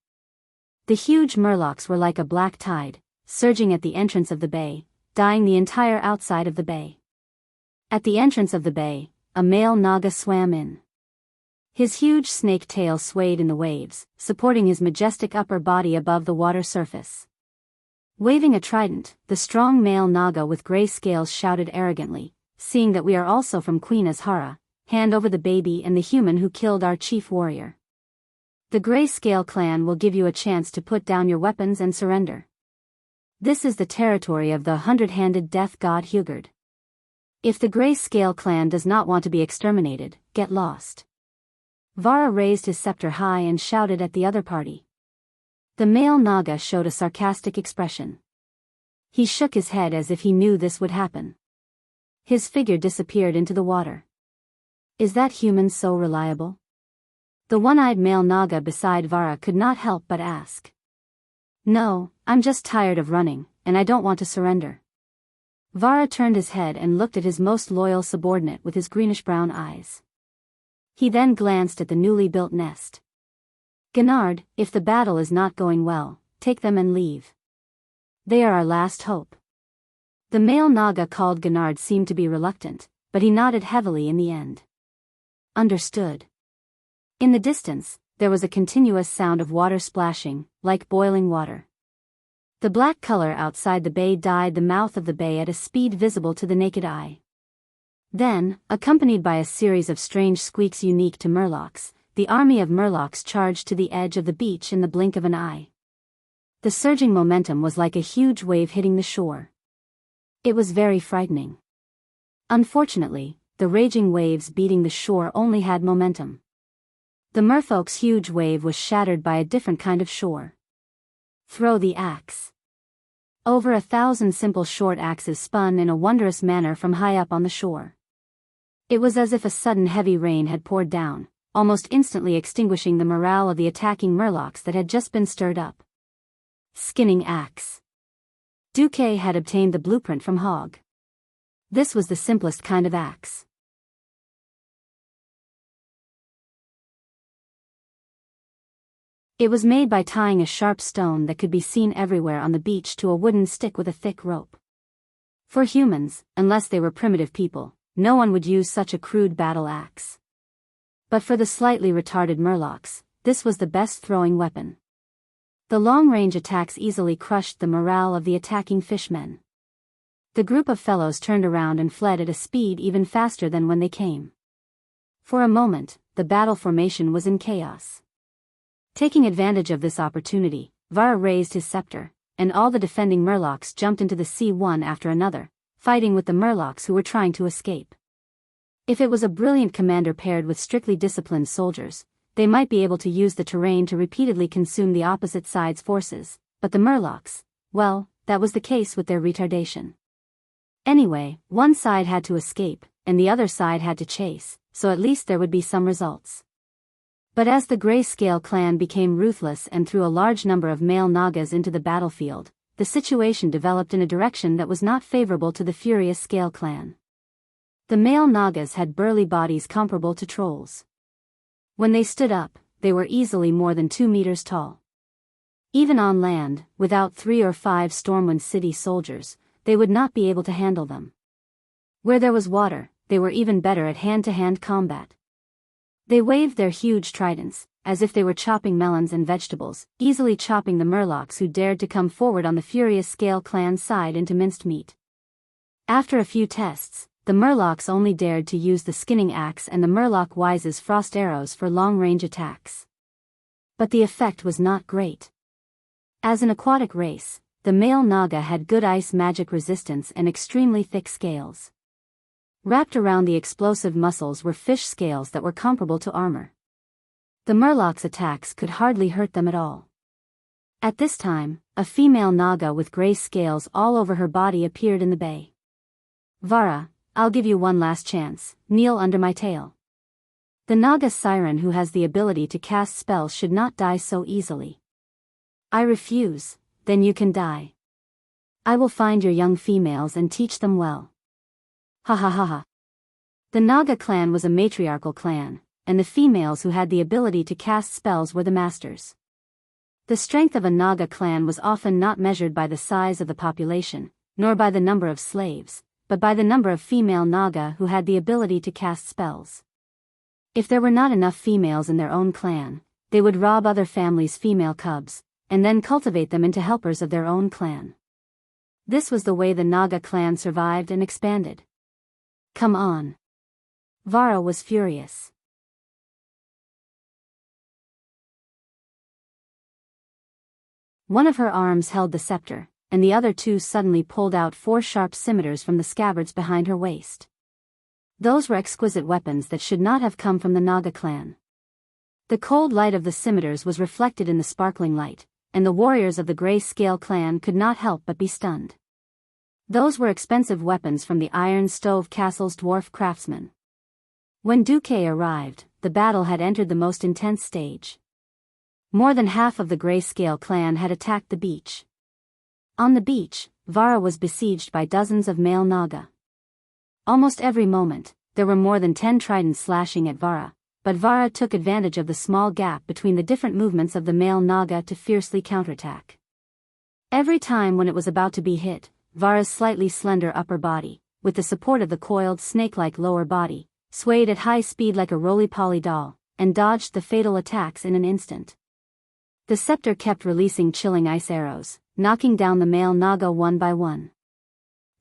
The huge murlocs were like a black tide, surging at the entrance of the bay, dyeing the entire outside of the bay. At the entrance of the bay, a male Naga swam in. His huge snake tail swayed in the waves, supporting his majestic upper body above the water surface. Waving a trident, the strong male Naga with gray scales shouted arrogantly, "Seeing that we are also from Queen Azhara, hand over the baby and the human who killed our chief warrior. The Gray Scale clan will give you a chance to put down your weapons and surrender. This is the territory of the hundred-handed death god Hugard. If the Gray Scale clan does not want to be exterminated, get lost." Vara raised his scepter high and shouted at the other party. The male Naga showed a sarcastic expression. He shook his head as if he knew this would happen. His figure disappeared into the water. Is that human so reliable? The one-eyed male Naga beside Vara could not help but ask. No, I'm just tired of running, and I don't want to surrender. Vara turned his head and looked at his most loyal subordinate with his greenish-brown eyes. He then glanced at the newly built nest. Gennard, if the battle is not going well, take them and leave. They are our last hope. The male Naga called Gennard seemed to be reluctant, but he nodded heavily in the end. Understood. In the distance, there was a continuous sound of water splashing, like boiling water. The black color outside the bay dyed the mouth of the bay at a speed visible to the naked eye. Then, accompanied by a series of strange squeaks unique to murlocs, the army of murlocs charged to the edge of the beach in the blink of an eye. The surging momentum was like a huge wave hitting the shore. It was very frightening. Unfortunately, the raging waves beating the shore only had momentum. The merfolk's huge wave was shattered by a different kind of shore. Throw the axe. Over 1,000 simple short axes spun in a wondrous manner from high up on the shore. It was as if a sudden heavy rain had poured down, almost instantly extinguishing the morale of the attacking murlocs that had just been stirred up. Skinning axe. Duque had obtained the blueprint from Hogg. This was the simplest kind of axe. It was made by tying a sharp stone that could be seen everywhere on the beach to a wooden stick with a thick rope. For humans, unless they were primitive people, no one would use such a crude battle axe. But for the slightly retarded murlocs, this was the best throwing weapon. The long-range attacks easily crushed the morale of the attacking fishmen. The group of fellows turned around and fled at a speed even faster than when they came. For a moment, the battle formation was in chaos. Taking advantage of this opportunity, Vara raised his scepter, and all the defending murlocs jumped into the sea one after another, fighting with the murlocs who were trying to escape. If it was a brilliant commander paired with strictly disciplined soldiers, they might be able to use the terrain to repeatedly consume the opposite side's forces, but the murlocs, well, that was the case with their retardation. Anyway, one side had to escape, and the other side had to chase, so at least there would be some results. But as the Grayscale clan became ruthless and threw a large number of male Nagas into the battlefield, the situation developed in a direction that was not favorable to the furious Scale clan. The male Nagas had burly bodies comparable to trolls. When they stood up, they were easily more than 2 meters tall. Even on land, without 3 or 5 Stormwind City soldiers, they would not be able to handle them. Where there was water, they were even better at hand-to-hand combat. They waved their huge tridents, as if they were chopping melons and vegetables, easily chopping the murlocs who dared to come forward on the furious Scale clan's side into minced meat. After a few tests, the murlocs only dared to use the skinning axe and the murloc wise's frost arrows for long-range attacks. But the effect was not great. As an aquatic race, the male Naga had good ice magic resistance and extremely thick scales. Wrapped around the explosive muscles were fish scales that were comparable to armor. The murlocs' attacks could hardly hurt them at all. At this time, a female Naga with gray scales all over her body appeared in the bay. "Vara, I'll give you one last chance, kneel under my tail." The Naga siren who has the ability to cast spells should not die so easily. "I refuse, then you can die. I will find your young females and teach them well." Ha ha ha ha. The Naga clan was a matriarchal clan, and the females who had the ability to cast spells were the masters. The strength of a Naga clan was often not measured by the size of the population, nor by the number of slaves, but by the number of female Naga who had the ability to cast spells. If there were not enough females in their own clan, they would rob other families' female cubs, and then cultivate them into helpers of their own clan. This was the way the Naga clan survived and expanded. "Come on." Vara was furious. One of her arms held the scepter, and the other two suddenly pulled out 4 sharp scimitars from the scabbards behind her waist. Those were exquisite weapons that should not have come from the Naga clan. The cold light of the scimitars was reflected in the sparkling light, and the warriors of the Grayscale clan could not help but be stunned. Those were expensive weapons from the Iron Stove Castle's dwarf craftsmen. When Duque arrived, the battle had entered the most intense stage. More than half of the Grayscale clan had attacked the beach. On the beach, Vara was besieged by dozens of male Naga. Almost every moment, there were more than 10 tridents slashing at Vara, but Vara took advantage of the small gap between the different movements of the male Naga to fiercely counterattack. Every time when it was about to be hit, Vara's slightly slender upper body, with the support of the coiled snake-like lower body, swayed at high speed like a roly-poly doll, and dodged the fatal attacks in an instant. The scepter kept releasing chilling ice arrows, knocking down the male Naga one by one.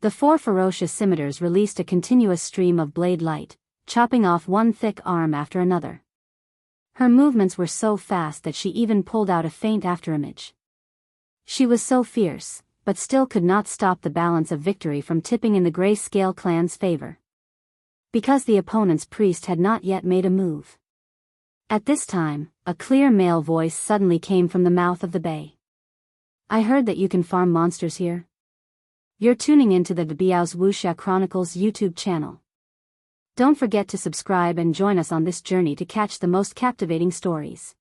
The 4 ferocious scimitars released a continuous stream of blade light, chopping off one thick arm after another. Her movements were so fast that she even pulled out a faint afterimage. She was so fierce, but still could not stop the balance of victory from tipping in the Grayscale clan's favor. Because the opponent's priest had not yet made a move. At this time, a clear male voice suddenly came from the mouth of the bay. "I heard that you can farm monsters here. You're tuning into the Biyao's Wuxia Chronicles YouTube channel. Don't forget to subscribe and join us on this journey to catch the most captivating stories."